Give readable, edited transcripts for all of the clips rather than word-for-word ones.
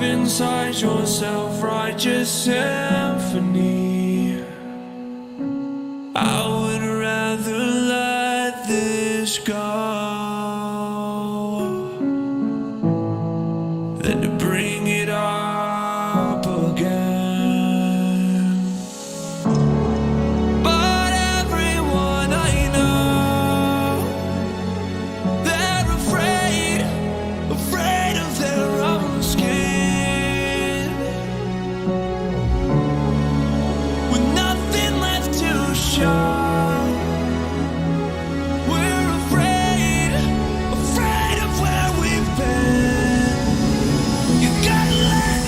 inside your self-righteous symphony. I would rather let this go than to bring it up again. But everyone I know, they're afraid of their own skin, with nothing left to show. We're afraid of where we've been. You gotta let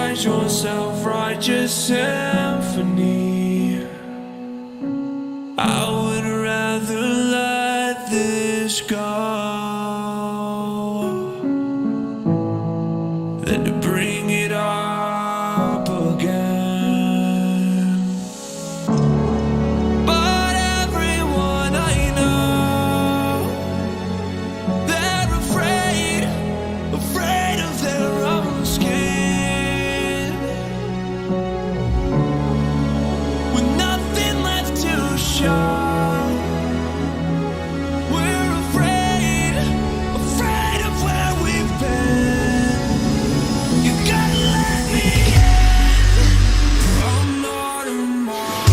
write your self-righteous symphony. I would rather let this go than to bring it up again. But everyone I know, they're afraid of their own skin. With nothing left to show, we're afraid of where we've been. You gotta let me in. I'm not a mark.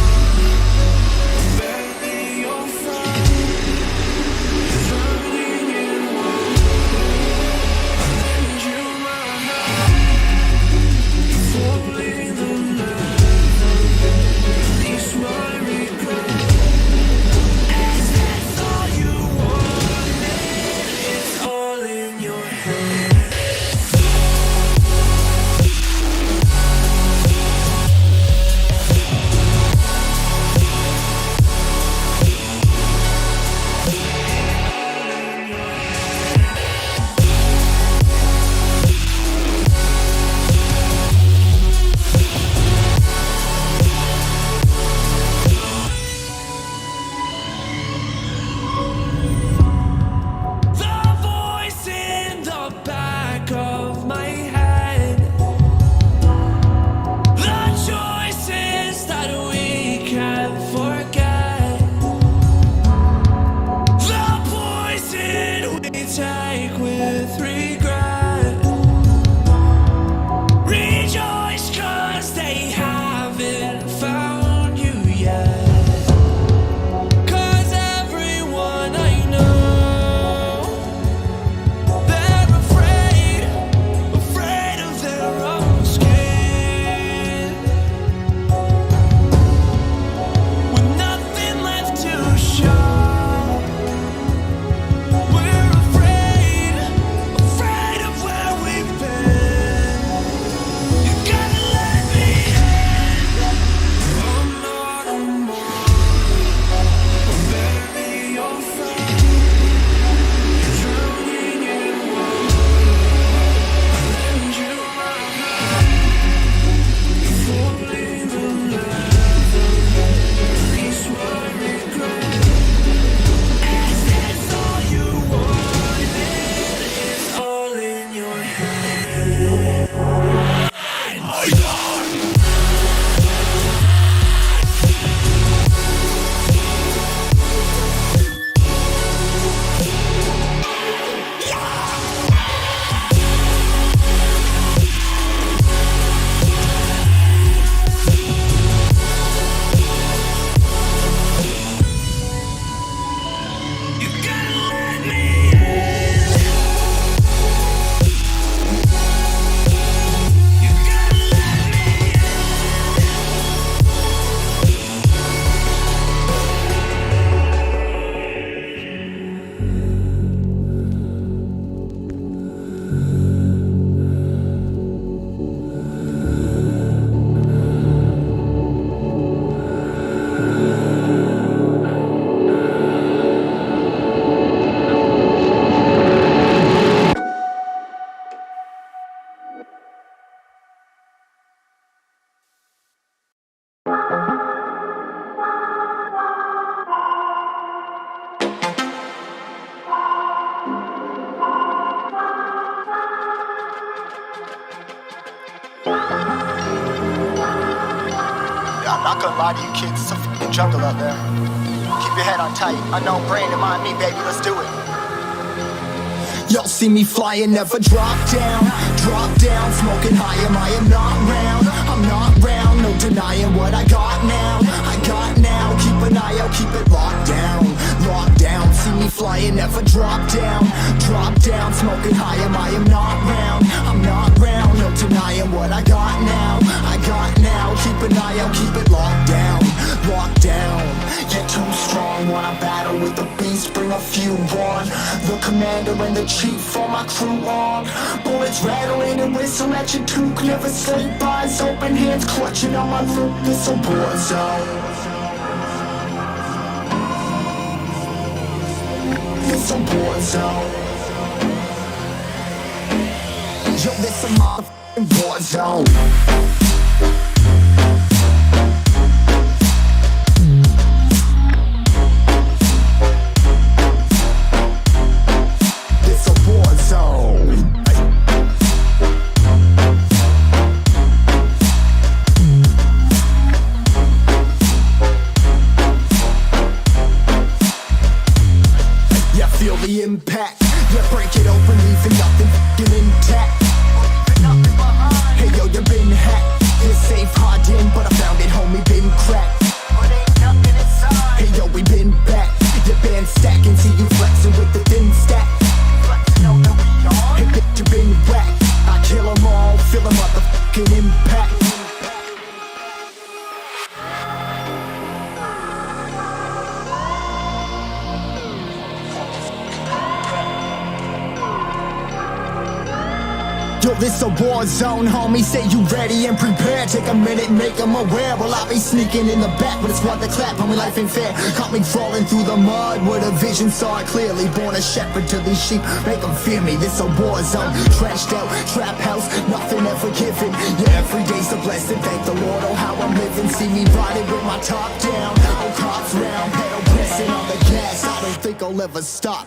Bury your friend. Drowning in water. I lend you my hand. Falling the leather. Release my regret. Is this all you wanted? It's all in your head. The voice in the back of my head, the choices that we can't forget, the poison we take with regret. Rejoice 'cause they haven't found you yet. 'Cause everyone I know, they're afraid of their own skin. With nothing left to show, we're afraid of where we've been. You gotta let me in. I'm not a mark. Bury your friend. Drowning in water. I lend you my hand. Falling the leather. Release my regret. Is this all you wanted? It's all in your head. You gotta let me in. You gotta let me I'm not gonna lie to you kids, it's a f***ing jungle out there. Keep your head on tight. Unknown brain and mind me, baby, let's do it. Y'all see me flying, never drop down, smoking high, I am not round, I'm not round, no denying what I got now, keep an eye out, keep it locked down, see me flying, never drop down, smoking high, I am not round, I'm not round, no denying what I got now, keep an eye out, keep it locked down, you're too strong, wanna battle with the beast, just bring a few on. The commander and the chief, all my crew on. Bullets rattling and whistle at your toque. Never sleep, eyes open, hands clutching on my loop. This a war zone. It's a war zone. Yo, this a motherfucking war zone. This a war zone. Yeah, feel the impact. Yeah, break it open, leaving nothing f***ing intact. Hey yo, you been hacked. You're safe, hard in, but I found it, homie, been cracked. Hey yo, we been back. Your band stacking, see you flexing with the thin stack. Hey bitch, you been whacked. I kill 'em all, feel a motherfucking impact. Yo, this a war zone, homie, say you ready and prepared. Take a minute, make them aware. Well, I be sneaking in the back, but it's what the clap, homie, life ain't fair. Caught me crawling through the mud with a vision, saw it clearly. Born a shepherd to these sheep, make them fear me. This a war zone, trashed out, trap house, nothing ever given. Yeah, every day's a blessing, thank the Lord, oh how I'm living. See me riding with my top down, oh cops round, pedal pressing on the gas. I don't think I'll ever stop.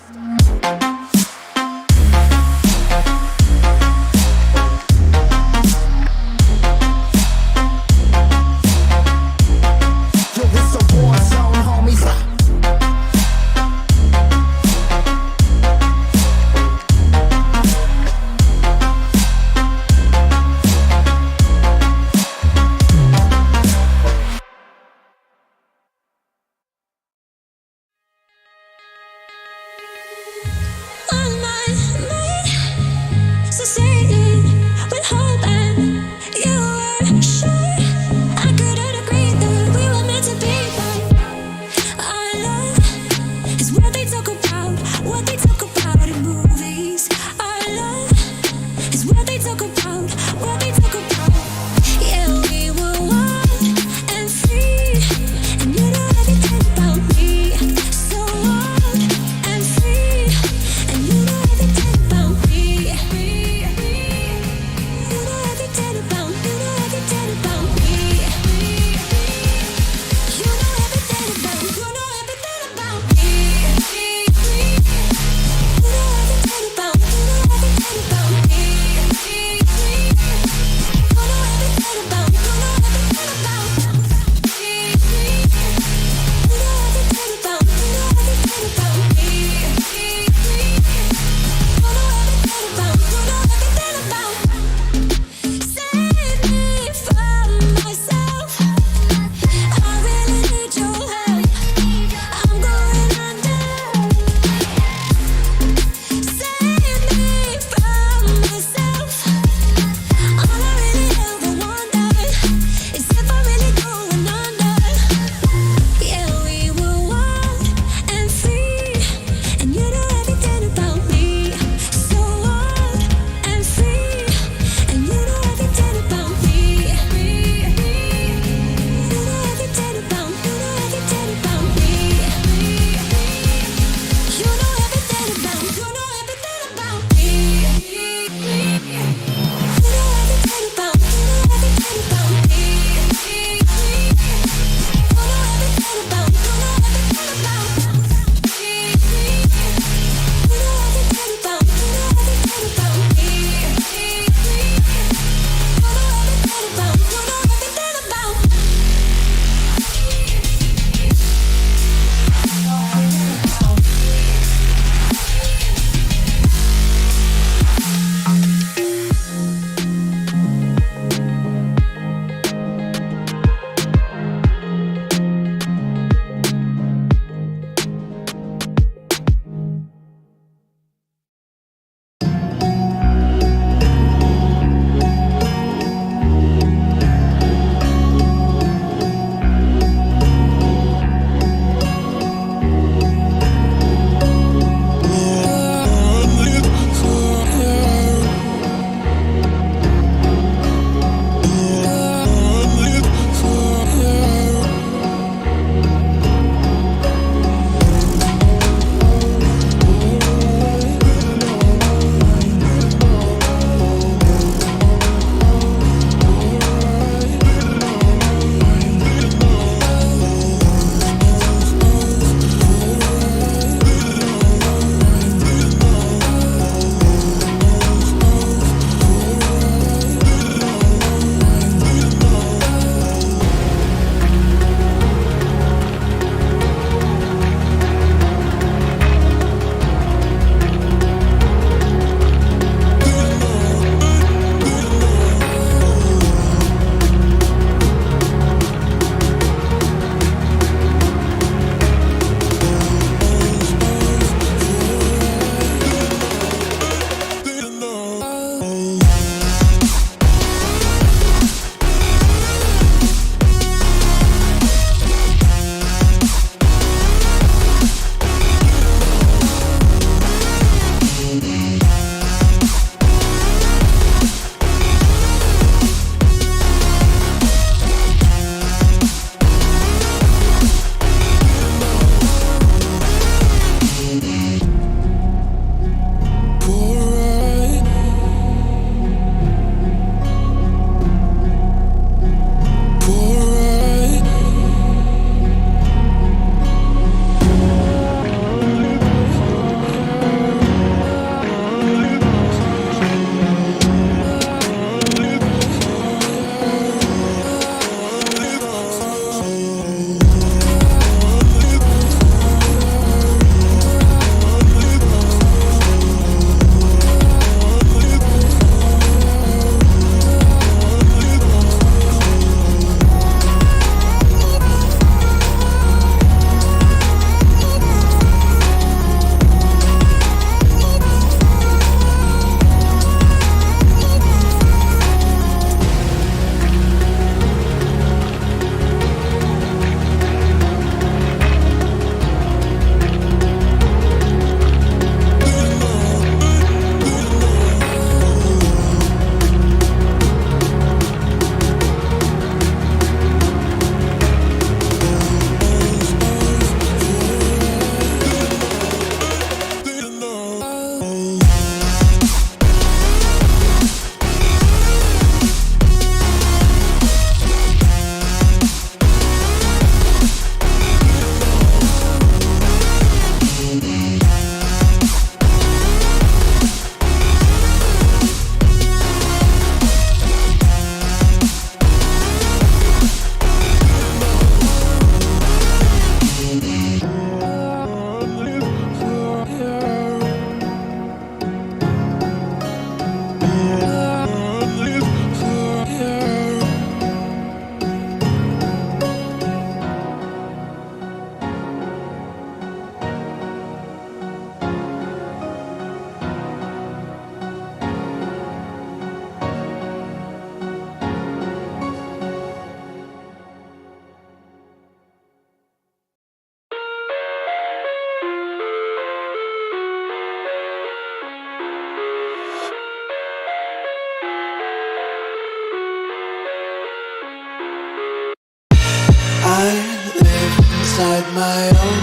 inside my own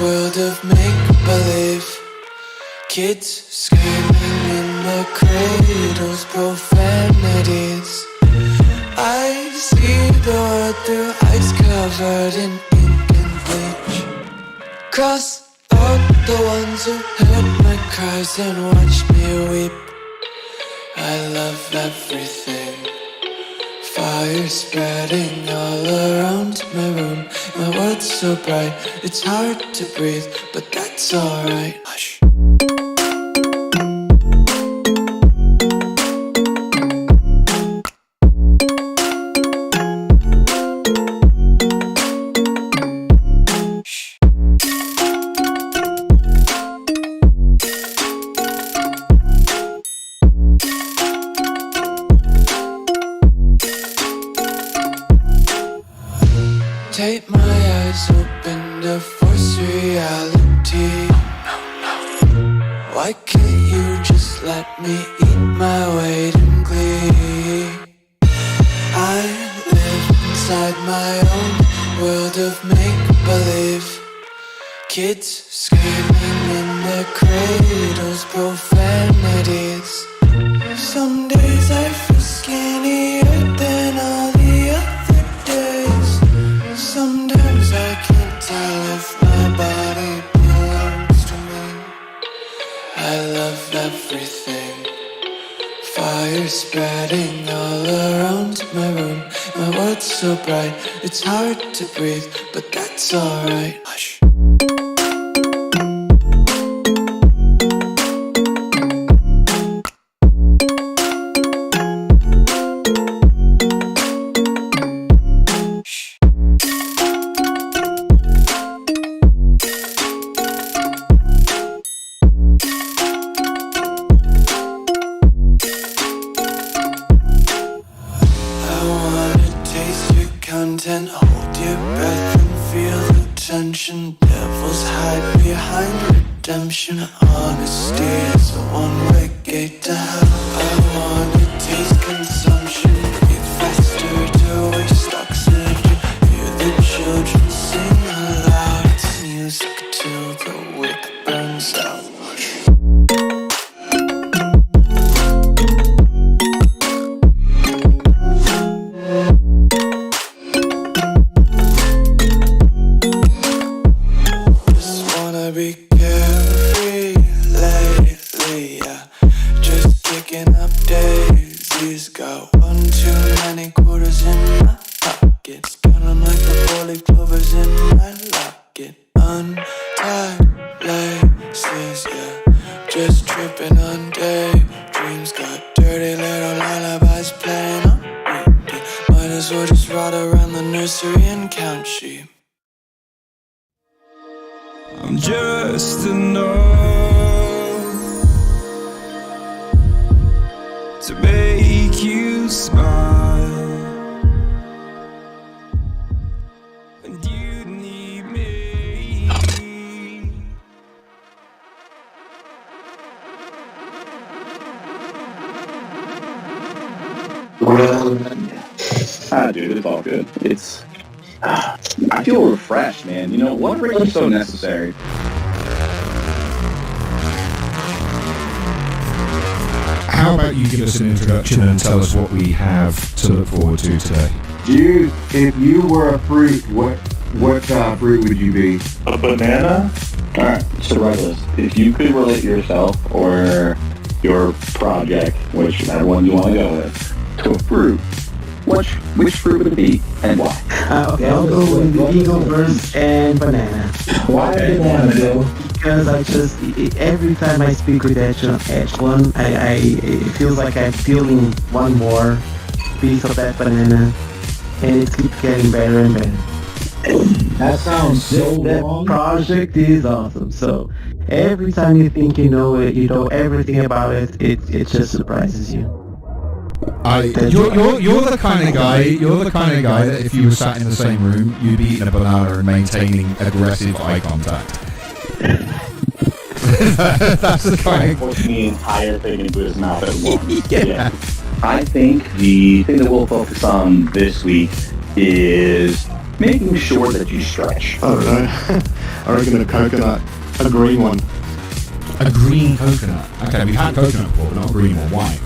world of make-believe. Kids screaming in the cradles, profanities. I see the world through ice covered in ink and bleach. Cross out the ones who heard my cries and watched me weep. I love everything. Fire spreading all around my room. My world's so bright, it's hard to breathe, but that's alright. Hush. Take my eyes open to force reality. Why can't you just let me eat my weight in glee? I live inside my own world of make-believe. Kids screaming in their cradles, profanities. Some days I feel skinnier than all the other days. Sometimes I can't tell if my body belongs to me. I love everything. Fire spreading all around my room. My world's so bright, it's hard to breathe, but that's alright. Hush. Content, hold your breath and feel the tension. Devils hide behind redemption. Honesty is a one-way gate to hell. I wanna taste consumption. Breathe faster to waste oxygen. Hear the children sing aloud. It's music till the wick burns out. Be carefree lately, yeah. Just kicking up daisies. Got one too many quarters in my pockets. Counting like the 4-leaf clovers in my locket. Untied laces, yeah. Just tripping on daydreams. Got dirty little lullabies playing on repeat. Might as well just ride around the nursery and count sheep. I'm just enough to make you smile, and you need me. Dude, it's all good. I feel refreshed, man. You know, what break is so necessary? How about you give us an introduction and tell us what we have to look forward to today? Dude, if you were a fruit, what fruit would you be? A banana? Alright, so regardless, if you could relate yourself or your project, whichever one you want to go with, to a fruit, which fruit would it be and why? Okay, I'll go with the Eagle Burst and banana. Why banana, Joe? Because I just, every time I speak with H1, it feels like I'm feeling one more piece of that banana, and it keeps getting better and better. That sounds so That wrong. project is awesome. So every time you think you know everything about it, it just surprises you. You're the kind of guy. You're the kind of guy that if you were sat in the same room, you'd be eating a banana and maintaining aggressive eye contact. That's the kind of. Pushing the entire thing into his mouth at once. Yeah. I think the thing that we'll focus on this week is making sure that you stretch. I don't know. I reckon a coconut, a green one. A green coconut. Okay, we've had coconut before, but not a green one. Why?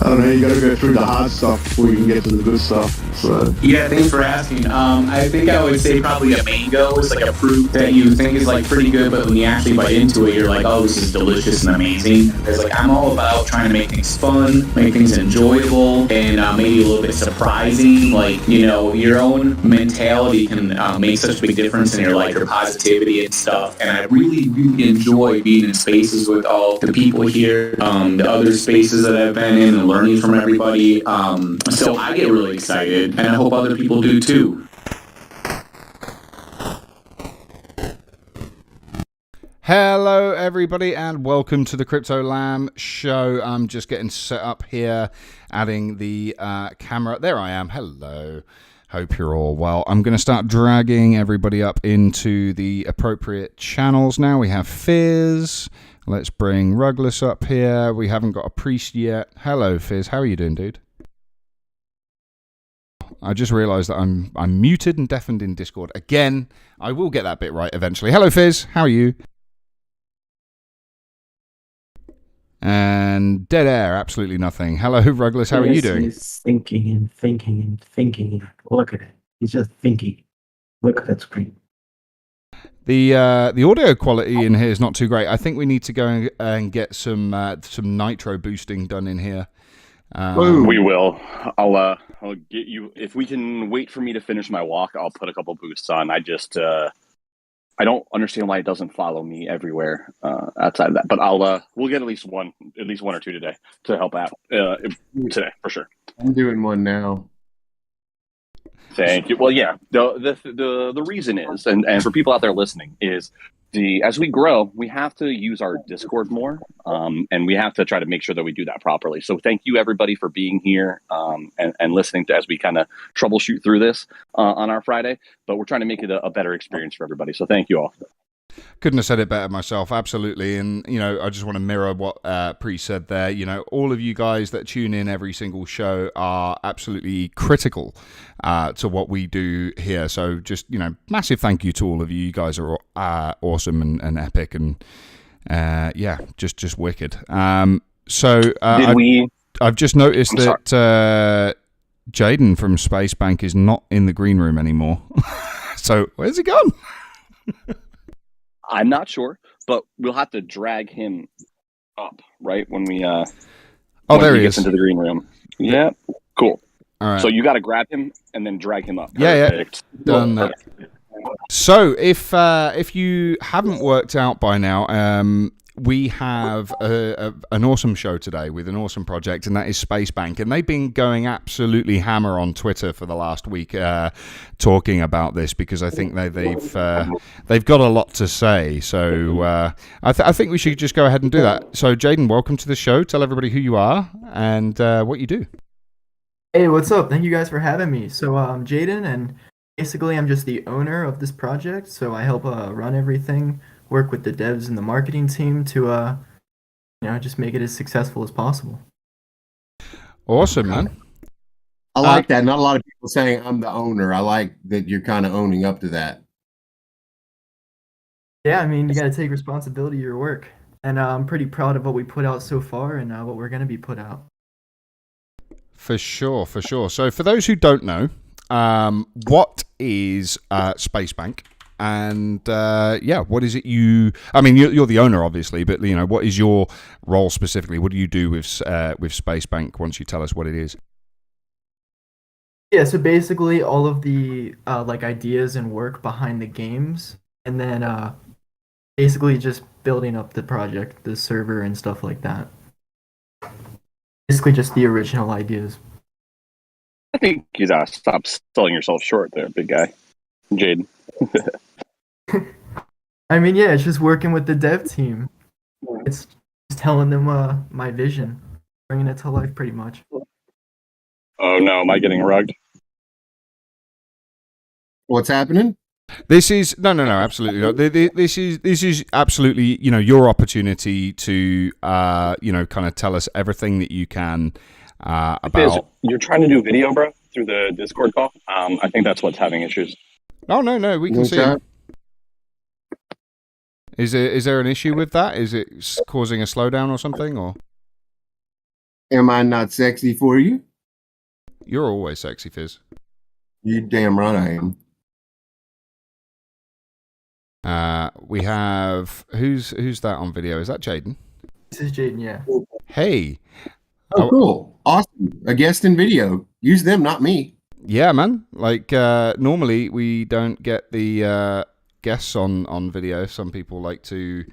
I don't know, you gotta go through the hard stuff before you can get to the good stuff. So Yeah, thanks for asking. I think I would say probably a mango is like a fruit that you think is like pretty good, but when you actually bite into it, you're like, oh, this is delicious and amazing. It's like I'm all about trying to make things fun, make things enjoyable, and maybe a little bit surprising. Like, you know, your own mentality can make such a big difference in your life, your positivity and stuff. And I really, really enjoy being in spaces with all the people here, the other spaces that I've been in, and learning from everybody. So I get really excited, and I hope other people do too. Hello, everybody, and welcome to the Crypto Lamb Show. I'm just getting set up here, adding the camera. There I am. Hello. Hope you're all well. I'm going to start dragging everybody up into the appropriate channels now. We have Fizz. Let's bring Rugless up here. We haven't got a priest yet. Hello, Fizz. How are you doing, dude? I just realised that I'm muted and deafened in Discord. Again, I will get that bit right eventually. Hello, Fizz. How are you? And dead air, absolutely nothing. Hello, Rugless. How are you doing? He's thinking and thinking and thinking. Look at it. He's just thinking. Look at that screen. The audio quality in here is not too great. I think we need to go and get some nitro boosting done in here. We will. I'll get you. If we can wait for me to finish my walk, I'll put a couple boosts on. I just I don't understand why it doesn't follow me everywhere outside of that. But we'll get at least one or two today to help out today for sure. I'm doing one now. Thank you. Well, yeah. The reason is, and for people out there listening, is as we grow, we have to use our Discord more, and we have to try to make sure that we do that properly. So thank you, everybody, for being here and listening to as we kind of troubleshoot through this on our Friday. But we're trying to make it a better experience for everybody. So thank you all. Couldn't have said it better myself, absolutely. And, you know, I just want to mirror what Pre said there. You know, all of you guys that tune in every single show are absolutely critical to what we do here. So just, you know, massive thank you to all of you. You guys are awesome and epic and, yeah, just wicked. I've just noticed that Jaden from Space Bank is not in the green room anymore. So where's he gone? I'm not sure, but we'll have to drag him up, right? When we there he gets is into the green room. Yeah, cool. All right. So you got to grab him and then drag him up. Yeah. Done that. So if you haven't worked out by now, we have an awesome show today with an awesome project, and that is Space Bank. And they've been going absolutely hammer on Twitter for the last week, talking about this because I think they've got a lot to say. So I think we should just go ahead and do that. So Jaden, welcome to the show. Tell everybody who you are and what you do. Hey, what's up? Thank you guys for having me. So I'm Jaden, and basically I'm just the owner of this project. So I help run everything. Work with the devs and the marketing team to, just make it as successful as possible. Awesome, man. I like that. Not a lot of people saying I'm the owner. I like that you're kind of owning up to that. Yeah, I mean, you got to take responsibility of your work. And I'm pretty proud of what we put out so far and what we're going to be put out. For sure. So for those who don't know, what is Space Bank? And what is it you're the owner, obviously, but you know, what is your role specifically? What do you do with Space Bank? Once you tell us what it is. Yeah, so basically all of the ideas and work behind the games, and then basically just building up the project, the server and stuff like that. Basically just the original ideas. I think you gotta stop selling yourself short there, big guy. Jaden. I mean, yeah, it's just working with the dev team. It's just telling them my vision, bringing it to life pretty much. Oh no, am I getting rugged? What's happening? This is no, absolutely not. This is absolutely, you know, your opportunity to kind of tell us everything that you can about. You're trying to do video, bro, through the Discord call. I think that's what's having issues. Oh no, we can No see shot? him. Is there an issue with that? Is it causing a slowdown or something? Or Am I not sexy for you? you're always sexy, Fizz. You damn right I am. We have who's that on video? Is that Jaden? This is Jaden, yeah. Hey, Oh, cool. Awesome. A guest in video. Use them, not me. yeah, man. Like normally we don't get the guests on video. Some people like to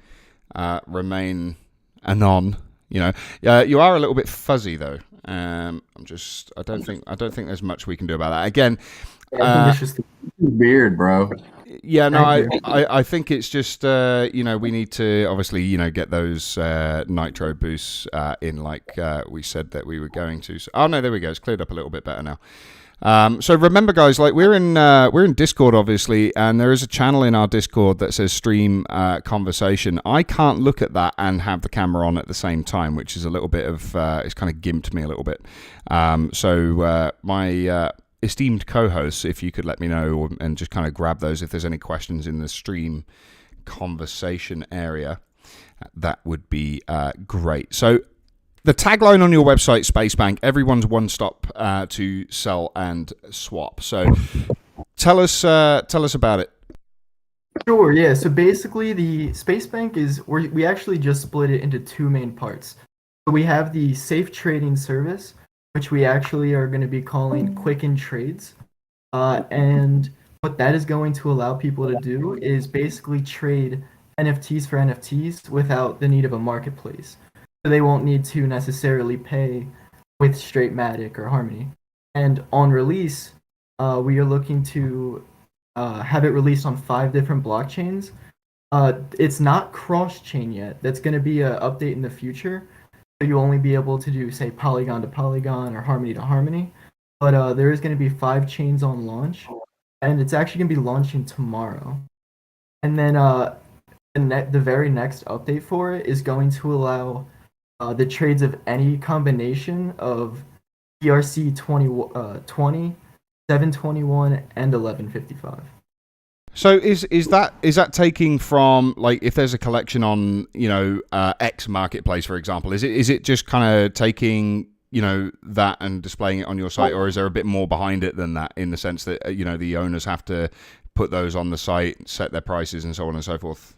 remain anon. You know, you are a little bit fuzzy though. I don't think there's much we can do about that. Again, I think it's just Beard, bro. yeah, no, Thank you. I think it's just you know, we need to obviously, you know, get those nitro boosts in like we said that we were going to. So, oh no, there we go. It's cleared up a little bit better now. So remember, guys, like we're in Discord, obviously, and there is a channel in our Discord that says stream conversation. I can't look at that and have the camera on at the same time, which is a little bit of it's kind of gimped me a little bit. So my esteemed co-hosts, if you could let me know and just kind of grab those if there's any questions in the stream conversation area, that would be great. So the tagline on your website, Spacebank, everyone's one stop to sell and swap. So tell us about it. Sure, yeah. So basically, the Space Bank is we actually just split it into two main parts. So we have the safe trading service, which we actually are going to be calling Quicken Trades, and what that is going to allow people to do is basically trade NFTs for NFTs without the need of a marketplace. So they won't need to necessarily pay with straight Matic or Harmony. And on release, we are looking to have it released on 5 different blockchains. It's not cross-chain yet. That's going to be an update in the future. So you'll only be able to do, say, Polygon to Polygon or Harmony to Harmony. But there is going to be 5 chains on launch, and it's actually going to be launching tomorrow. And then the very next update for it is going to allow the trades of any combination of ERC 20, 721, and 1155. So is that taking from, like, if there's a collection on, you know, X marketplace, for example, is it just kind of taking, you know, that and displaying it on your site, or is there a bit more behind it than that, in the sense that, you know, the owners have to put those on the site, set their prices, and so on and so forth?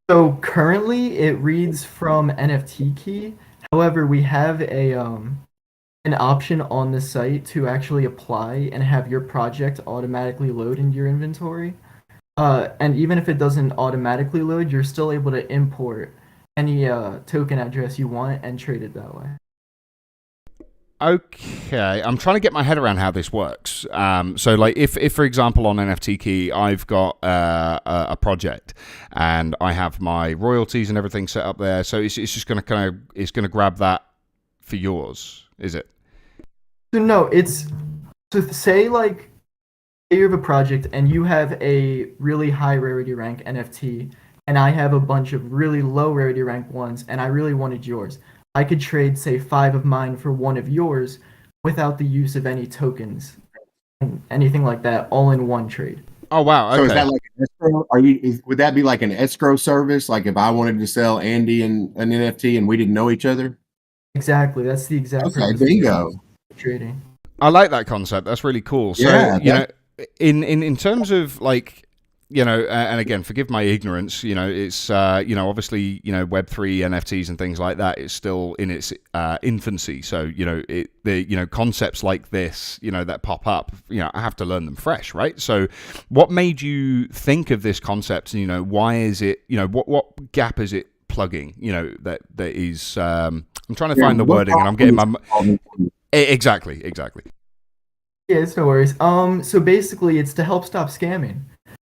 So currently it reads from NFT key. However, we have an option on the site to actually apply and have your project automatically load into your inventory. And even if it doesn't automatically load, you're still able to import any token address you want and trade it that way. Okay, I'm trying to get my head around how this works. So, like, if for example on NFT Key, I've got a project and I have my royalties and everything set up there, so it's just going to grab that for yours, is it? So no, say you have a project and you have a really high rarity rank NFT, and I have a bunch of really low rarity rank ones, and I really wanted yours. I could trade, say, 5 of mine for 1 of yours without the use of any tokens, anything like that, all in one trade. Oh wow! Okay. So is that like an escrow? Would that be like an escrow service? Like if I wanted to sell Andy an NFT and we didn't know each other? Exactly. That's the exact. Okay, bingo. Trading. I like that concept. That's really cool. So, Yeah, you know, in terms of, like, you know, and again, forgive my ignorance, you know, it's, you know, obviously, you know, Web3 NFTs and things like that is still in its infancy. So, you know, you know, concepts like this, you know, that pop up, you know, I have to learn them fresh, right? So what made you think of this concept? You know, why is it, you know, what gap is it plugging, you know, that is, I'm trying to find the wording and I'm getting my... Exactly. Yeah, it's no worries. So basically, it's to help stop scamming.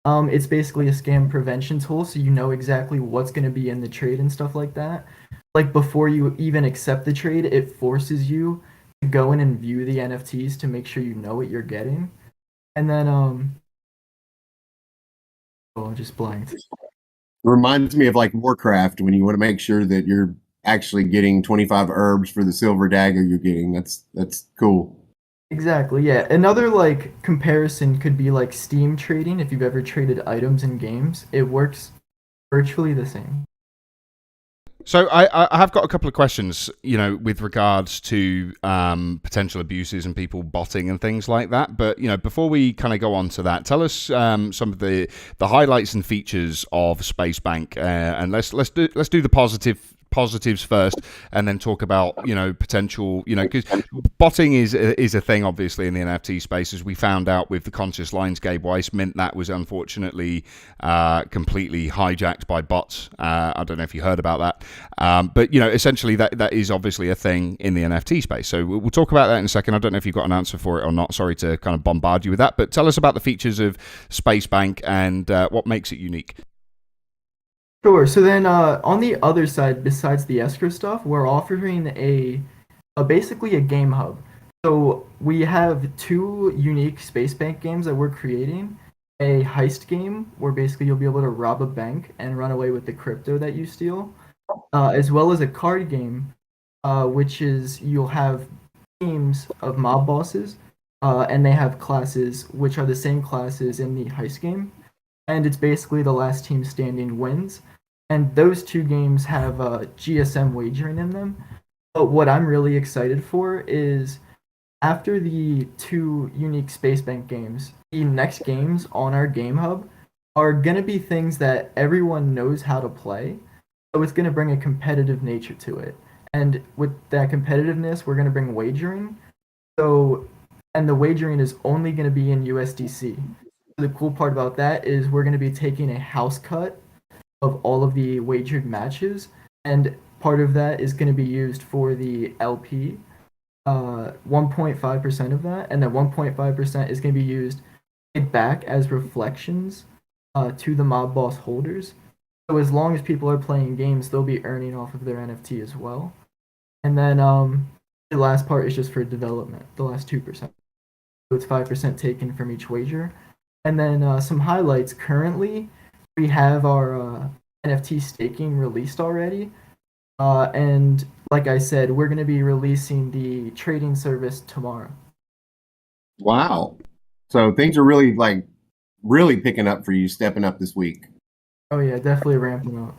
It's basically a scam prevention tool, so you know exactly what's going to be in the trade and stuff like that. Like, before you even accept the trade, it forces you to go in and view the NFTs to make sure you know what you're getting. And then, I just blanked. Reminds me of like Warcraft, when you want to make sure that you're actually getting 25 herbs for the silver dagger you're getting. That's cool. Exactly, yeah. Another like comparison could be like Steam trading. If you've ever traded items in games, it works virtually the same. So I have got a couple of questions, with regards to potential abuses and people botting and things like that. But before we kind of go on to that, tell us some of the highlights and features of Space Bank, and let's do the positives first, and then talk about potential, because botting is a thing obviously in the NFT space, as we found out with the Conscious Lines Gabe Weiss mint that was unfortunately completely hijacked by bots. I don't know if you heard about that, but essentially that is obviously a thing in the NFT space. So we'll talk about that in a second. I don't know if you've got an answer for it or not. Sorry to kind of bombard you with that, but tell us about the features of Space Bank and what makes it unique. Sure. So then, on the other side, besides the escrow stuff, we're offering basically a game hub. So we have two unique Space Bank games that we're creating. A heist game where basically you'll be able to rob a bank and run away with the crypto that you steal, as well as a card game, which is you'll have teams of mob bosses, and they have classes which are the same classes in the heist game, and it's basically the last team standing wins. And those two games have GSM wagering in them. But what I'm really excited for is after the two unique Space Bank games, the next games on our Game Hub are going to be things that everyone knows how to play. So it's going to bring a competitive nature to it. And with that competitiveness, we're going to bring wagering. And the wagering is only going to be in USDC. The cool part about that is we're going to be taking a house cut of all of the wagered matches, and part of that is going to be used for the LP, 1.5% of that, and then 1.5% is going to be used back as reflections to the mob boss holders. So as long as people are playing games, they'll be earning off of their NFT as well. And then the last part is just for development, the last 2%. So it's 5% taken from each wager. And then some highlights currently. We have our NFT staking released already. And like I said, we're going to be releasing the trading service tomorrow. Wow. So things are really picking up for you, stepping up this week. Oh yeah, definitely ramping up.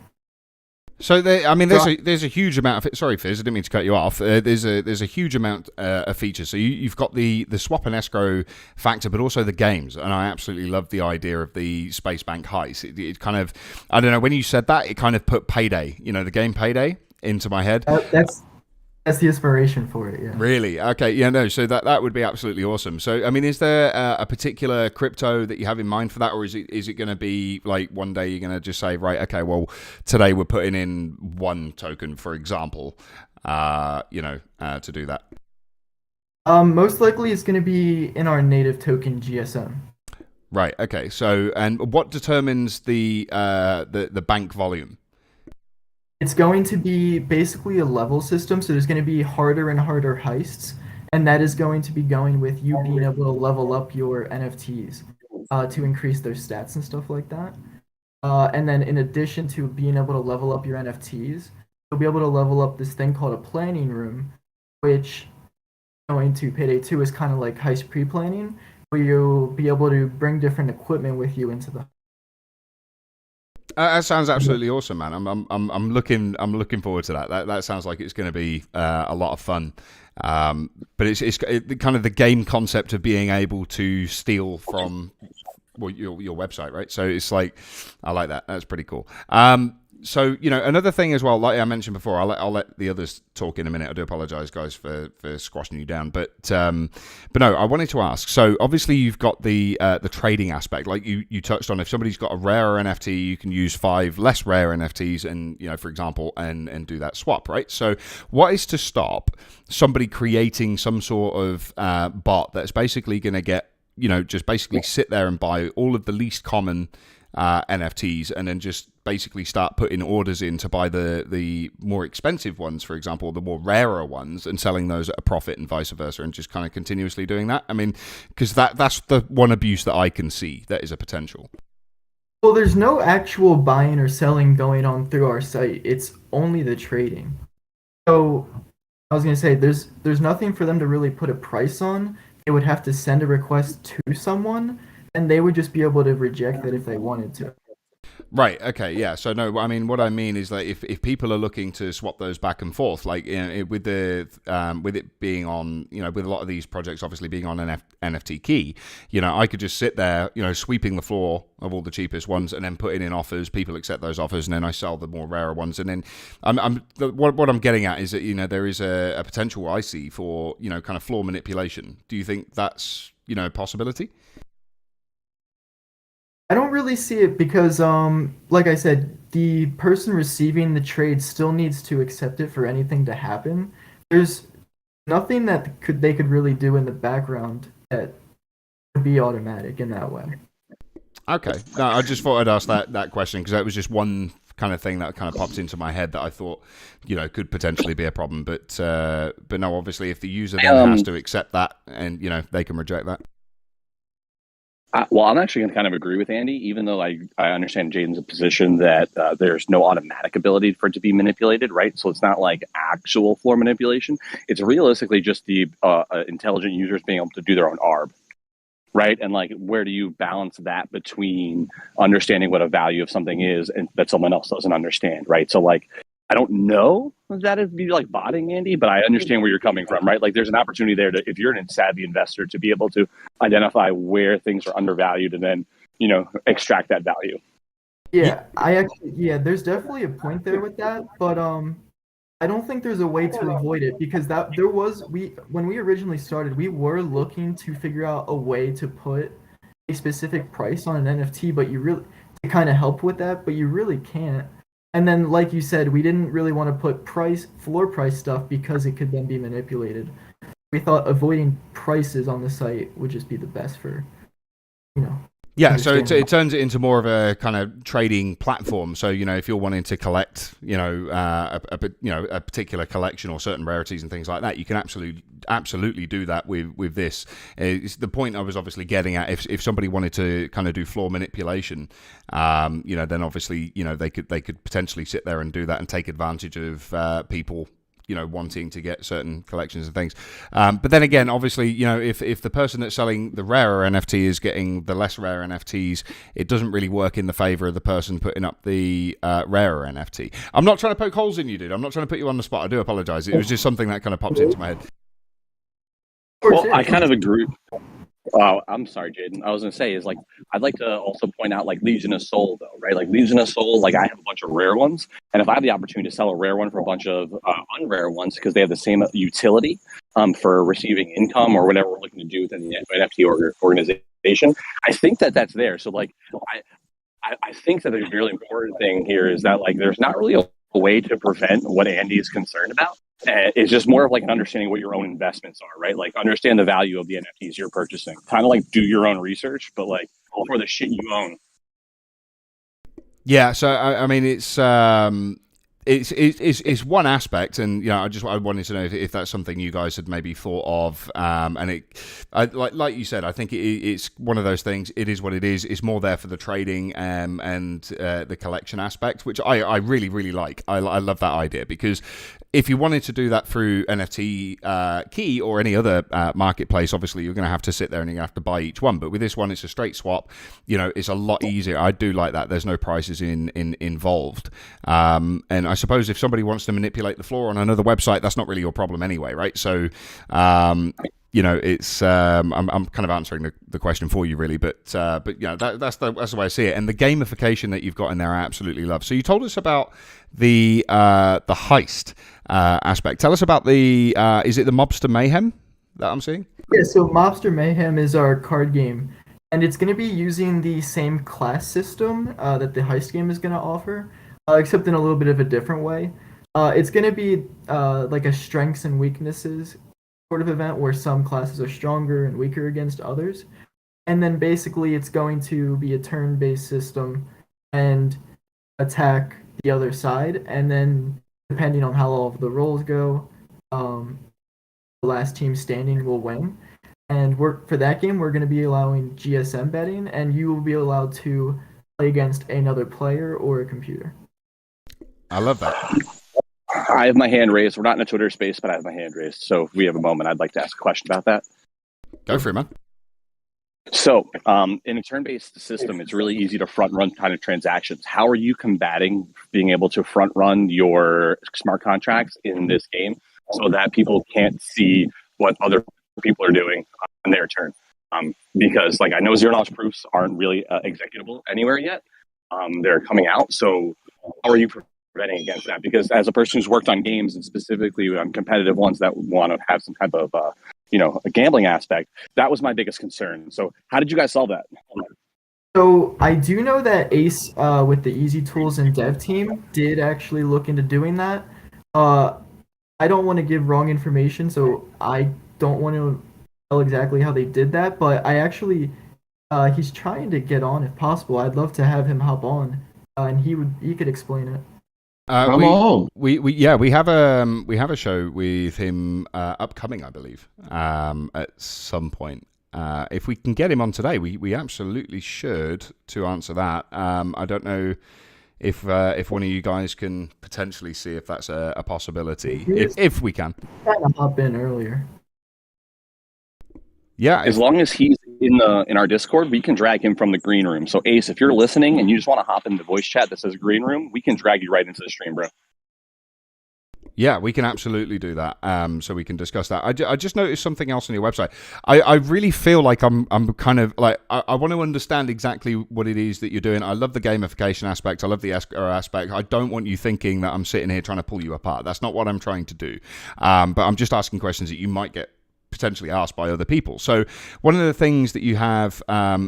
So there's a huge amount of sorry, Fizz, I didn't mean to cut you off. There's a huge amount of features. So you've got the swap and escrow factor, but also the games. And I absolutely love the idea of the Space Bank heist. It kind of, I don't know, when you said that, it kind of put Payday, the game Payday, into my head. That's the inspiration for it, yeah. Really? Okay, yeah, no, so that would be absolutely awesome. So, I mean, is there a particular crypto that you have in mind for that, or is it going to be like one day you're going to just say, right, okay, well, today we're putting in one token, for example, to do that? Most likely it's going to be in our native token GSM. Right, okay, so, and what determines the bank volume? It's going to be basically a level system, so there's going to be harder and harder heists, and that is going to be going with you being able to level up your NFTs to increase their stats and stuff like that. And then in addition to being able to level up your NFTs, you'll be able to level up this thing called a planning room, which going to Payday 2 is kind of like heist pre-planning, where you'll be able to bring different equipment with you into the that sounds absolutely awesome, man. I'm looking forward to that. That sounds like it's going to be a lot of fun. But it's kind of the game concept of being able to steal from your website, right? So it's like, I like that. That's pretty cool. So, another thing as well, like I mentioned before, I'll let the others talk in a minute. I do apologize, guys, for squashing you down. But no, I wanted to ask. So obviously you've got the trading aspect, like you touched on. If somebody's got a rarer NFT, you can use 5 less rare NFTs, and for example, and do that swap, right? So what is to stop somebody creating some sort of bot that's basically going to get just basically sit there and buy all of the least common NFTs, and then just basically start putting orders in to buy the more expensive ones, for example, the more rarer ones, and selling those at a profit, and vice versa, and just kind of continuously doing that? I mean, because that's the one abuse that I can see that is a potential. Well, there's no actual buying or selling going on through our site. It's only the trading. So I was going to say there's nothing for them to really put a price on. they would have to send a request to someone, and they would just be able to reject it if they wanted to. Right. Okay. Yeah. So no, I mean, what I mean is that if people are looking to swap those back and forth, like with it being on, with a lot of these projects obviously being on an NFT key, I could just sit there, sweeping the floor of all the cheapest ones and then putting in offers. People accept those offers, and then I sell the more rarer ones. And then what I'm getting at is that there is a potential I see for kind of floor manipulation. Do you think that's a possibility? I don't really see it because, like I said, the person receiving the trade still needs to accept it for anything to happen. There's nothing that they could really do in the background that would be automatic in that way. Okay. No, I just thought I'd ask that question because that was just one kind of thing that kind of popped into my head that I thought, could potentially be a problem. But no, obviously, if the user then has to accept that, and they can reject that. Well, I'm actually going to kind of agree with Andy, even though I understand Jaden's position that there's no automatic ability for it to be manipulated, right? So it's not like actual floor manipulation. It's realistically just the intelligent users being able to do their own ARB, right? And like, where do you balance that between understanding what a value of something is and that someone else doesn't understand, right? So like, I don't know if that would be like botting, Andy, but I understand where you're coming from, right? Like there's an opportunity there to, if you're an savvy investor, to be able to identify where things are undervalued and then, extract that value. Yeah, there's definitely a point there with that, but I don't think there's a way to avoid it because when we originally started, we were looking to figure out a way to put a specific price on an NFT, but to kind of help with that, but you really can't. And then, like you said, we didn't really want to put floor price stuff because it could then be manipulated. We thought avoiding prices on the site would just be the best for, Yeah, so it turns it into more of a kind of trading platform. So if you're wanting to collect, a particular collection or certain rarities and things like that, you can absolutely do that with this. It's the point I was obviously getting at. If somebody wanted to kind of do floor manipulation, then obviously they could potentially sit there and do that and take advantage of people wanting to get certain collections and things. But then again, obviously, if the person that's selling the rarer NFT is getting the less rare NFTs, it doesn't really work in the favor of the person putting up the rarer NFT. I'm not trying to poke holes in you, dude. I'm not trying to put you on the spot. I do apologize. It was just something that kind of popped into my head. Well, I kind of agree. Oh, I'm sorry, Jaden. I was going to say is like, I'd like to also point out like Legion of Soul though, right? Like Legion of Soul, like I have a bunch of rare ones. And if I have the opportunity to sell a rare one for a bunch of unrare ones because they have the same utility for receiving income or whatever we're looking to do within the NFT organization, I think that's there. So like, I think that the really important thing here is that like, there's not really a way to prevent what Andy is concerned about. It's just more of like an understanding what your own investments are, right? Like understand the value of the NFTs you're purchasing. Kind of like do your own research, but like for the shit you own. Yeah, so I mean it's one aspect, and I wanted to know if that's something you guys had maybe thought of. And like you said, I think it's one of those things. It is what it is. It's more there for the trading and the collection aspect, which I really really like. I love that idea because if you wanted to do that through NFT Key or any other marketplace, obviously you're going to have to sit there and you're going to have to buy each one. But with this one, it's a straight swap. It's a lot easier. I do like that. There's no prices involved. And I suppose if somebody wants to manipulate the floor on another website, that's not really your problem anyway, right? So, it's I'm kind of answering the question for you really, but that's the way I see it. And the gamification that you've got in there, I absolutely love. So you told us about the heist aspect. Tell us about the is it the Mobster Mayhem that I'm seeing? Yeah, so Mobster Mayhem is our card game, and it's going to be using the same class system that the heist game is going to offer, except in a little bit of a different way. It's going to be like a strengths and weaknesses sort of event where some classes are stronger and weaker against others. And then basically it's going to be a turn-based system and attack the other side. And then depending on how all of the rolls go, the last team standing will win. And for that game, we're going to be allowing GSM betting, and you will be allowed to play against another player or a computer. I love that. I have my hand raised. We're not in a Twitter space, but I have my hand raised. So if we have a moment, I'd like to ask a question about that. Go for it, man. So, in a turn-based system, it's really easy to front-run kind of transactions. How are you combating being able to front-run your smart contracts in this game so that people can't see what other people are doing on their turn? Because, like, I know zero-knowledge proofs aren't really executable anywhere yet. They're coming out. So, how are you preventing against that? Because as a person who's worked on games, and specifically on competitive ones that want to have some type of a gambling aspect, that was my biggest concern. So how did you guys solve that? So I do know that Ace with the Easy Tools and dev team did actually look into doing that. I don't want to give wrong information, so I don't want to tell exactly how they did that, but I actually he's trying to get on if possible. I'd love to have him hop on and he could explain it. Come on. We have a show with him upcoming, I believe, at some point. If we can get him on today, we absolutely should to answer that. I don't know if one of you guys can potentially see if that's a possibility. If we can. Trying to hop in earlier. Yeah, as long as he's in our Discord, we can drag him from the green room. So Ace, if you're listening and you just want to hop in the voice chat that says green room, we can drag you right into the stream, bro. Yeah, we can absolutely do that. So we can discuss that. I just noticed something else on your website. I really feel like I'm kind of like I want to understand exactly what it is that you're doing. I love the gamification aspect. I love the escrow aspect. I don't want you thinking that I'm sitting here trying to pull you apart. That's not what I'm trying to do. But I'm just asking questions that you might get potentially asked by other people. So one of the things that you have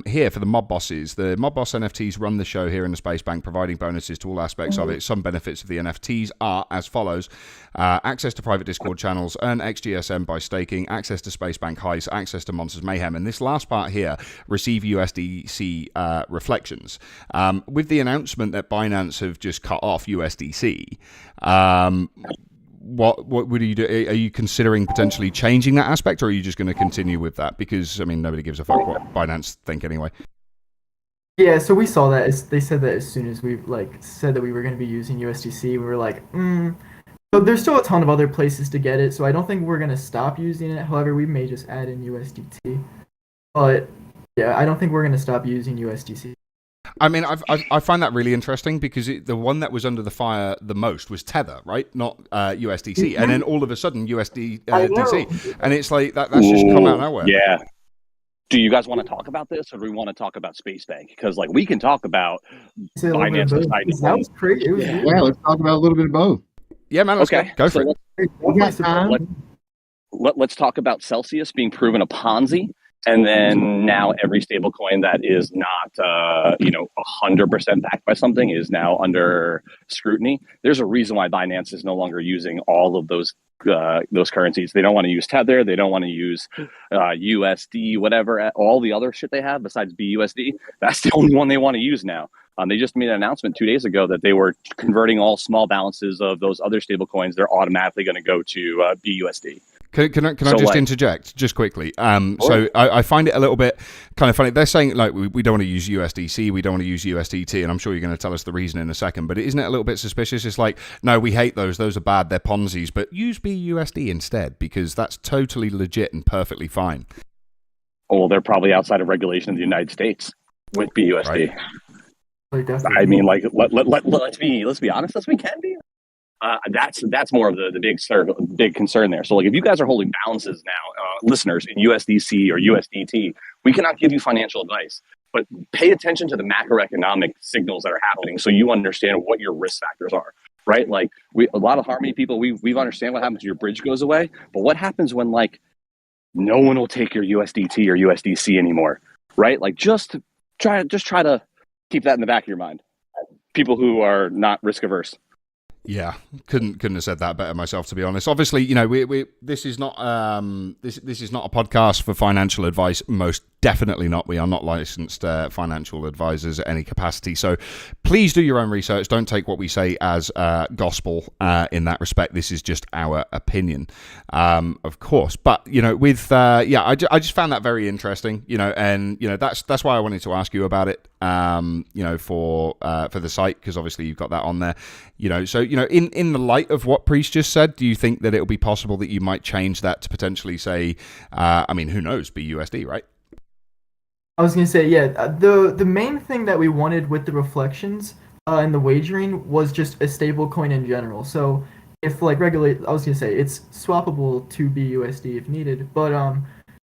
here for the Mob Bosses, the Mob Boss NFTs run the show here in the Space Bank, providing bonuses to all aspects of it. Some benefits of the NFTs are as follows: access to private Discord channels, earn XGSM by staking, access to Space Bank heists, access to Monsters Mayhem, and this last part here, receive USDC reflections. With the announcement that Binance have just cut off USDC, what would you do? Are you considering potentially changing that aspect, or are you just going to continue with that? Because, I mean, nobody gives a fuck what Binance think anyway. Yeah, so we saw that. They said that as soon as we said that we were going to be using USDC, we were like, So there's still a ton of other places to get it, so I don't think we're going to stop using it. However, we may just add in USDT. But, yeah, I don't think we're going to stop using USDC. I mean, I find that really interesting because the one that was under the fire the most was Tether, right? Not USDC. And then all of a sudden, USDC. And it's like, that's just come out of nowhere. Yeah. Do you guys want to talk about this, or do we want to talk about Space Bank? Because, like, we can talk about Binance. That was crazy. Yeah, let's talk about a little bit of both. Yeah, man, let's go for it. Let's talk about Celsius being proven a Ponzi. And then now every stable coin that is not, 100% backed by something is now under scrutiny. There's a reason why Binance is no longer using all of those currencies. They don't want to use Tether. They don't want to use USD, whatever, all the other shit they have besides BUSD. That's the only one they want to use now. They just made an announcement 2 days ago that they were converting all small balances of those other stable coins. They're automatically going to go to BUSD. Can I just interject just quickly? So I find it a little bit kind of funny. They're saying, like, we don't want to use USDC, we don't want to use USDT, and I'm sure you're going to tell us the reason in a second, but isn't it a little bit suspicious? It's like, no, we hate those are bad, they're Ponzi's, but use BUSD instead, because that's totally legit and perfectly fine. Oh, well, they're probably outside of regulation in the United States with BUSD. Right. I mean, like, let's be honest as we can be. That's more of the big concern there. So, like, if you guys are holding balances now, listeners, in USDC or USDT, we cannot give you financial advice, but pay attention to the macroeconomic signals that are happening so you understand what your risk factors are, right? Like, a lot of Harmony people, we understand what happens when your bridge goes away, but what happens when, like, no one will take your USDT or USDC anymore, right? Like, just try to keep that in the back of your mind. People who are not risk averse. Yeah, couldn't have said that better myself, to be honest. Obviously, we this is not this is not a podcast for financial advice most definitely not. We are not licensed financial advisors at any capacity. So please do your own research. Don't take what we say as gospel in that respect. This is just our opinion, of course. But, with, I just found that very interesting, and, that's why I wanted to ask you about it, for the site, because obviously you've got that on there, so, in the light of what Priest just said, do you think that it'll be possible that you might change that to potentially say, who knows, BUSD, right? I was gonna say, yeah. The main thing that we wanted with the reflections and the wagering was just a stable coin in general. So if I was gonna say it's swappable to BUSD if needed, but the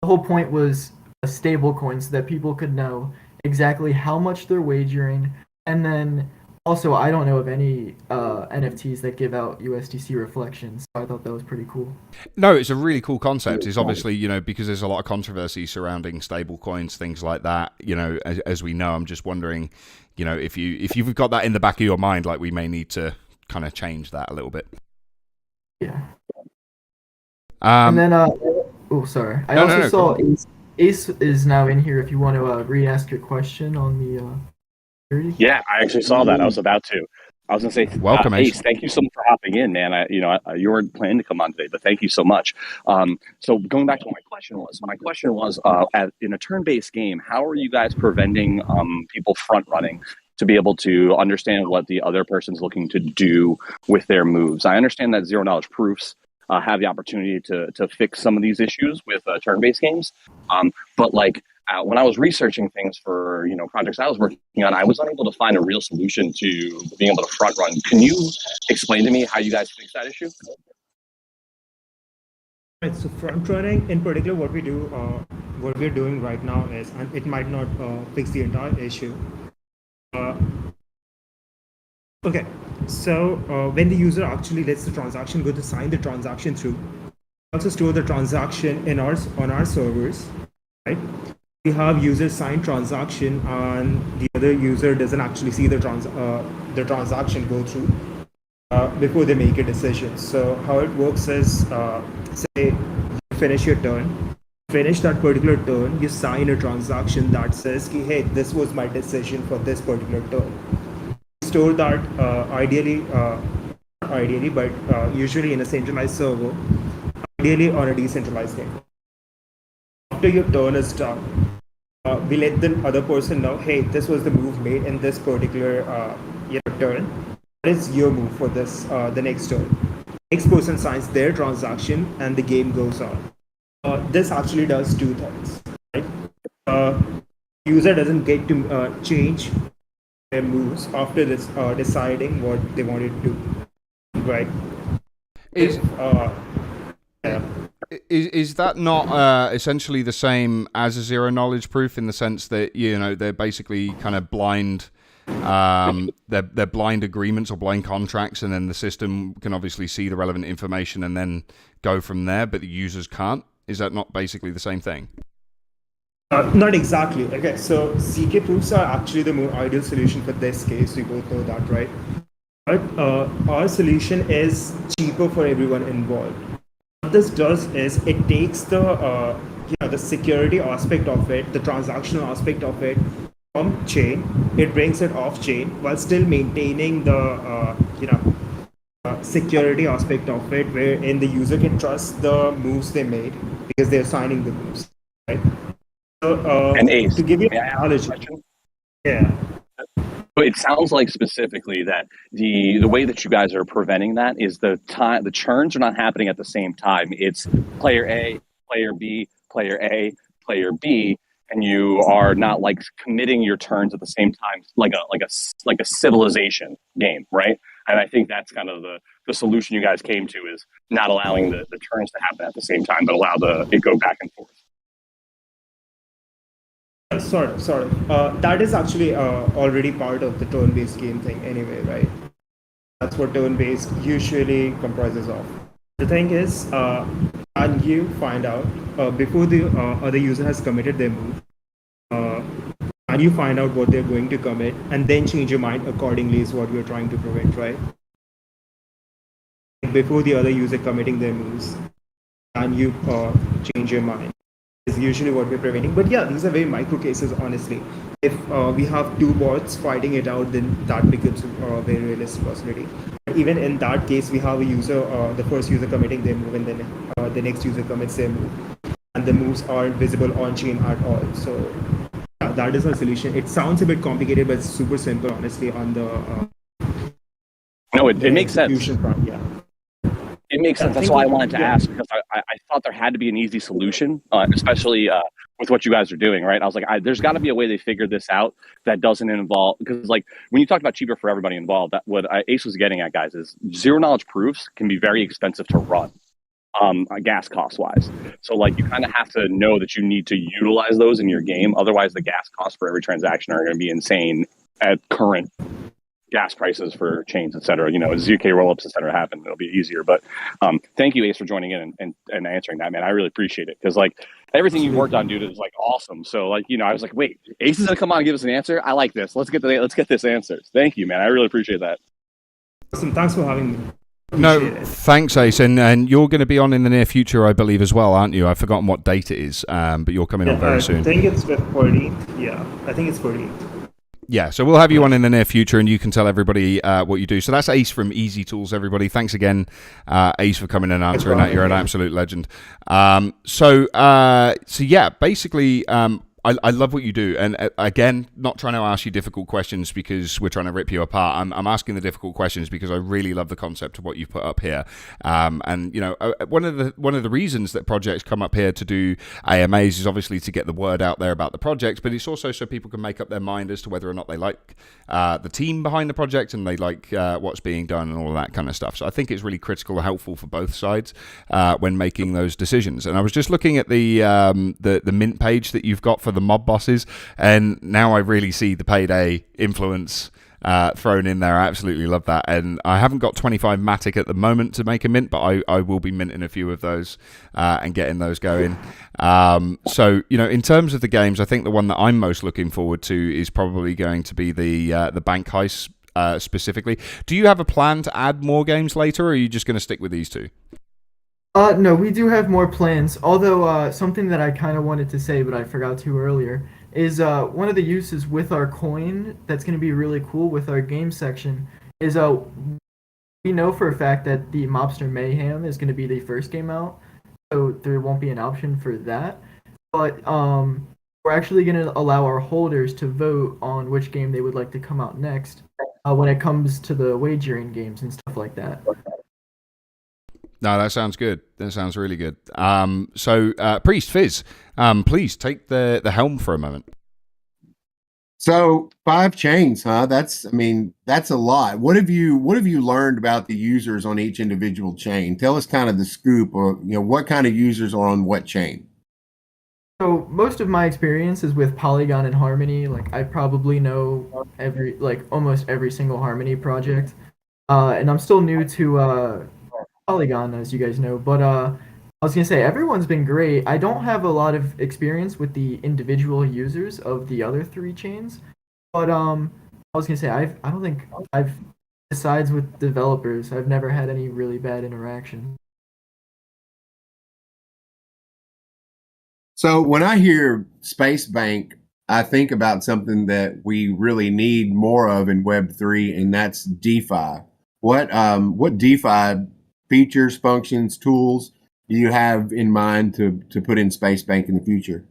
whole point was a stable coin so that people could know exactly how much they're wagering, and then also I don't know of any NFTs that give out USDC reflections. So I thought that was pretty cool. No, it's a really cool concept. It's obviously, because there's a lot of controversy surrounding stable coins, things like that, as we know. I'm just wondering, if you've got that in the back of your mind, like we may need to kind of change that a little bit. Yeah. And then, sorry. I also saw Ace is now in here if you want to re-ask your question on the security. Yeah, I actually saw that. I was about to. I was going to say, welcome, Ace. Thank you so much for hopping in, man. You weren't planning to come on today, but thank you so much. So going back to what my question was, in a turn-based game, how are you guys preventing people front-running to be able to understand what the other person's looking to do with their moves? I understand that zero-knowledge proofs have the opportunity to fix some of these issues with turn-based games, but when I was researching things for projects I was working on, I was unable to find a real solution to being able to front run. Can you explain to me how you guys fix that issue? Right, so front running in particular, what we're doing right now is, and it might not fix the entire issue. Okay, so when the user actually lets the transaction go to sign the transaction through, we also store the transaction on our servers, right? We have user sign transaction, and the other user doesn't actually see the transaction go through before they make a decision. So how it works is, say you finish your turn, finish that particular turn, you sign a transaction that says, hey, this was my decision for this particular turn. Store that usually in a centralized server, ideally on a decentralized game. After your turn is done, we let the other person know, hey, this was the move made in this particular turn. What is your move for this the next turn? Next person signs their transaction and the game goes on. This actually does two things, right? User doesn't get to change their moves after this deciding what they wanted to do, right? Is that not essentially the same as a zero knowledge proof in the sense that they're basically kind of blind, they're blind agreements or blind contracts, and then the system can obviously see the relevant information and then go from there, but the users can't? Is that not basically the same thing? Not exactly. Okay, so ZK proofs are actually the more ideal solution for this case. We both know that, right? But our solution is cheaper for everyone involved. What this does is it takes the security aspect of it, the transactional aspect of it from chain, it brings it off chain while still maintaining the security aspect of it, wherein the user can trust the moves they made because they're signing the moves, right? So and Ace, to give you an analogy, yeah. So it sounds like specifically that the way that you guys are preventing that is the churns are not happening at the same time. It's player A, player B, player A, player B, and you are not committing your turns at the same time, like a civilization game, right? And I think that's kind of the solution you guys came to, is not allowing the turns to happen at the same time, but allow it go back and forth. Sort of. That is actually already part of the turn-based game thing anyway, right? That's what turn-based usually comprises of. The thing is, can you find out before the other user has committed their move, can you find out what they're going to commit and then change your mind accordingly is what we're trying to prevent, right? Before the other user committing their moves, can you change your mind? is usually what we're preventing. But yeah, these are very micro cases, honestly. If we have two bots fighting it out, then that becomes a very realistic possibility. Even in that case, we have a user, the first user committing their move, and then the next user commits their move, and the moves aren't visible on chain at all. So yeah, that is our solution. It sounds a bit complicated, but it's super simple, honestly. On the no, it makes sense. Front, yeah. It makes sense. That's why I wanted to ask, because I thought there had to be an easy solution, especially with what you guys are doing, right? I was like, there's got to be a way they figured this out that doesn't involve, because like when you talk about cheaper for everybody involved, that what Ace was getting at, guys, is zero knowledge proofs can be very expensive to run, gas cost wise. So like you kind of have to know that you need to utilize those in your game. Otherwise, the gas costs for every transaction are going to be insane at current gas prices for chains, et cetera. As ZK rollups, et cetera, happen, it'll be easier. But thank you, Ace, for joining in and answering that, man. I really appreciate it, because like everything you've worked on, dude, is like awesome. So like I was like, wait, Ace is gonna come on and give us an answer. I like this. Let's get this answer. Thank you, man. I really appreciate that. Awesome. Thanks for having me. No, thanks, Ace, and you're going to be on in the near future, I believe, as well, aren't you? I've forgotten what date it is, but you're coming on very soon. I think it's the 14th. Yeah, I think it's 14th. Yeah, so we'll have you on in the near future, and you can tell everybody what you do. So that's Ace from Easy Tools, everybody. Thanks again, Ace, for coming and answering that. You're an absolute legend. So yeah, basically, I love what you do, and again, not trying to ask you difficult questions because we're trying to rip you apart. I'm asking the difficult questions because I really love the concept of what you've put up here. And one of the reasons that projects come up here to do AMAs is obviously to get the word out there about the project, but it's also so people can make up their mind as to whether or not they like the team behind the project and they like what's being done and all of that kind of stuff. So I think it's really critical and helpful for both sides when making those decisions. And I was just looking at the mint page that you've got for the mob bosses, and now I really see the Payday influence thrown in there. I absolutely love that, and I haven't got 25 Matic at the moment to make a mint, but I will be minting a few of those and getting those going. So in terms of the games, I think the one that I'm most looking forward to is probably going to be the bank heist specifically. Do you have a plan to add more games later, or are you just going to stick with these two? No, we do have more plans. Although something that I kind of wanted to say, but I forgot to earlier, is one of the uses with our coin that's going to be really cool with our game section is we know for a fact that the Mobster Mayhem is going to be the first game out, so there won't be an option for that. But we're actually going to allow our holders to vote on which game they would like to come out next when it comes to the wagering games and stuff like that. No, that sounds good. That sounds really good. So, Priest Fizz, please take the helm for a moment. So 5 chains, huh? That's a lot. What have you learned about the users on each individual chain? Tell us kind of the scoop, or what kind of users are on what chain. So most of my experience is with Polygon and Harmony. Like I probably know almost every single Harmony project, and I'm still new to Polygon, as you guys know, but I was gonna say everyone's been great. I don't have a lot of experience with the individual users of the other 3 chains, but I was gonna say I don't think I've, besides with developers, I've never had any really bad interaction. So when I hear Space Bank, I think about something that we really need more of in Web3, and that's DeFi. What DeFi features, functions, tools do you have in mind to put in Space Bank in the future?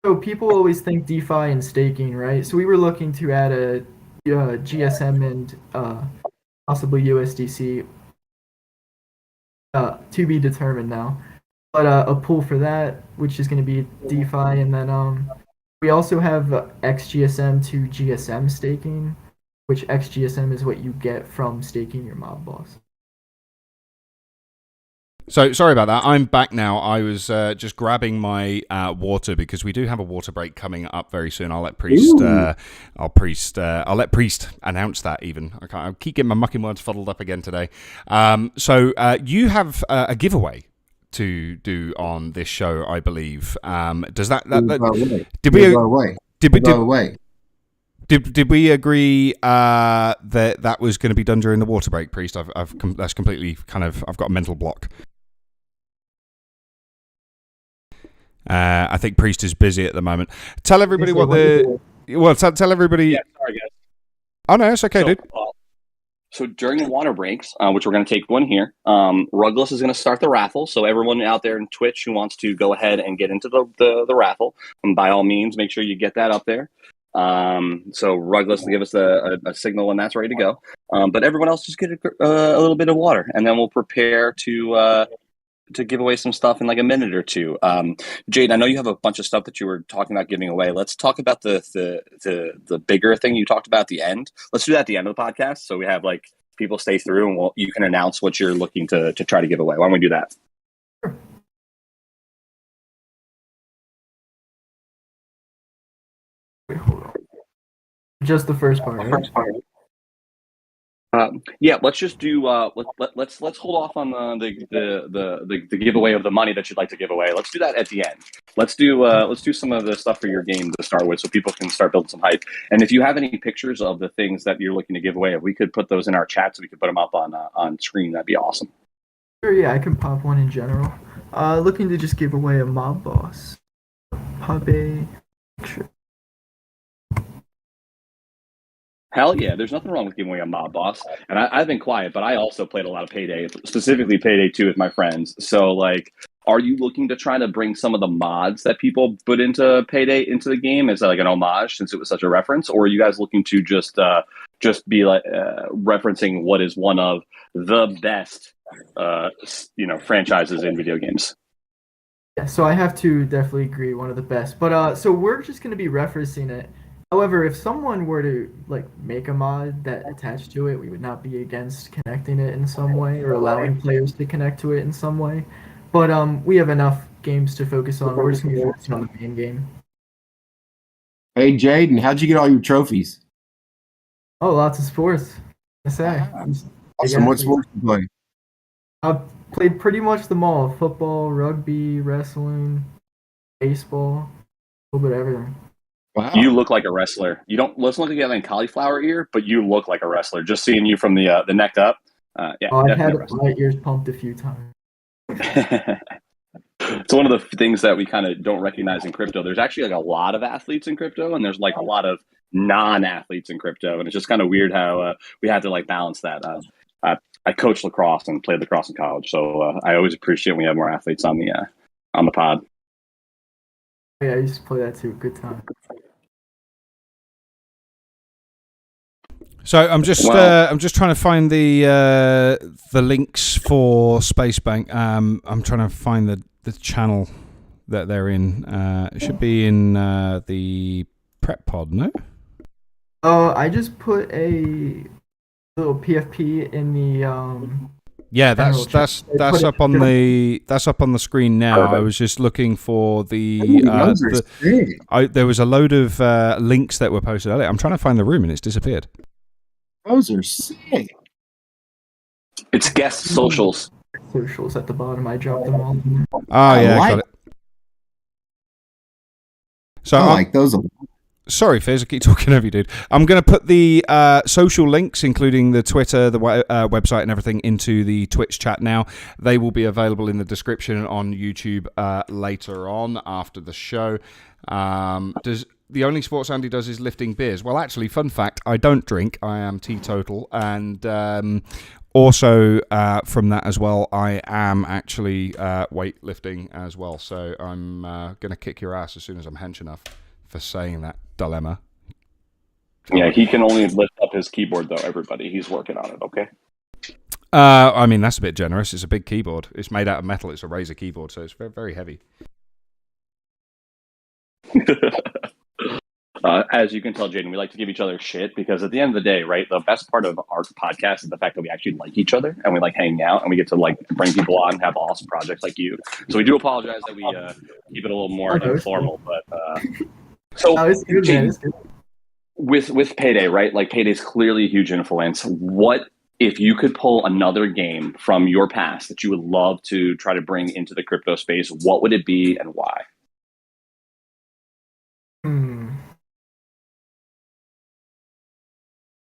So people always think DeFi and staking, right? So we were looking to add a GSM and possibly USDC to be determined now. But a pool for that, which is going to be DeFi, and then we also have XGSM to GSM staking, which XGSM is what you get from staking your mob boss. So sorry about that. I'm back now. I was just grabbing my water because we do have a water break coming up very soon. I'll let Priest. I'll let Priest announce that. Even I keep getting my mucking words fuddled up again today. So you have a giveaway to do on this show, I believe. Does that did we agree that was going to be done during the water break, Priest? That's completely I've got a mental block. I think Priest is busy at the moment. Tell everybody what the... Well, tell everybody... Yeah, sorry, guys. Oh, no, it's okay, dude. So during the water breaks, which we're going to take one here, Rugless is going to start the raffle. So everyone out there in Twitch who wants to go ahead and get into the raffle, and by all means, make sure you get that up there. So Rugless will give us a signal when that's ready to go. But everyone else just get a little bit of water, and then we'll prepare to give away some stuff in like a minute or two. Jade, I know you have a bunch of stuff that you were talking about giving away. Let's talk about the bigger thing you talked about at the end. Let's do that at the end of the podcast, so we have like people stay through, and you can announce what you're looking to try to give away. Why don't we do that? Wait, hold on. Just the first part. Right? Yeah, let's just do. Let's hold off on the giveaway of the money that you'd like to give away. Let's do that at the end. Let's do some of the stuff for your game to start with, so people can start building some hype. And if you have any pictures of the things that you're looking to give away, if we could put those in our chat, so we could put them up on screen, that'd be awesome. Sure, yeah, I can pop one in general. Looking to just give away a mob boss, pub a picture. Hell yeah, there's nothing wrong with giving away a mob boss. And I've been quiet, but I also played a lot of Payday, specifically Payday 2 with my friends. So, like, are you looking to try to bring some of the mods that people put into Payday into the game as like an homage, since it was such a reference? Or are you guys looking to just be like referencing what is one of the best, franchises in video games? Yeah, so I have to definitely agree, one of the best. But so we're just going to be referencing it. However, if someone were to like make a mod that attached to it, we would not be against connecting it in some way or allowing players to connect to it in some way. But we have enough games to focus on. We're just going to be focusing on the main game. Hey, Jaden, how'd you get all your trophies? Oh, lots of sports. I say. Awesome. What sports do you play? I've played pretty much them all: football, rugby, wrestling, baseball, a little bit of everything. Wow. You look like a wrestler. You don't look like you have any cauliflower ear, but you look like a wrestler. Just seeing you from the neck up. Yeah, I've had my ears pumped a few times. It's one of the things that we kind of don't recognize in crypto. There's actually like a lot of athletes in crypto, and there's like a lot of non-athletes in crypto, and it's just kind of weird how we had to like balance that. I coached lacrosse and played lacrosse in college, so I always appreciate when we have more athletes on the pod. Yeah, I used to play that too. Good time. So I'm just trying to find the links for Space Bank. I'm trying to find the channel that they're in. It should be in the prep pod, no? I just put a little PFP in the Yeah, that's up on the screen now. I was just looking for there was a load of links that were posted earlier. I'm trying to find the room and it's disappeared. Those are sick. It's guest socials. Socials at the bottom. I dropped them all in there. Oh yeah, got it. So I like those. Sorry, Fizz, I keep talking over you, dude. I'm going to put the social links, including the Twitter, the website, and everything, into the Twitch chat now. They will be available in the description on YouTube later on after the show. The only sports Andy does is lifting beers. Well, actually, fun fact, I don't drink. I am teetotal. And also, from that as well, I am actually weightlifting as well. So I'm going to kick your ass as soon as I'm hench enough for saying that. Dilemma. Yeah, he can only lift up his keyboard, though, everybody. He's working on it, okay? I mean, that's a bit generous. It's a big keyboard. It's made out of metal. It's a Razer keyboard, so it's very, very heavy. As you can tell, Jaden, we like to give each other shit because at the end of the day, right, the best part of our podcast is the fact that we actually like each other and we like hanging out and we get to like bring people on and have awesome projects like you. So we do apologize that we keep it a little more informal, but so Jaden, with Payday, right? Like Payday's clearly a huge influence. What if you could pull another game from your past that you would love to try to bring into the crypto space? What would it be and why?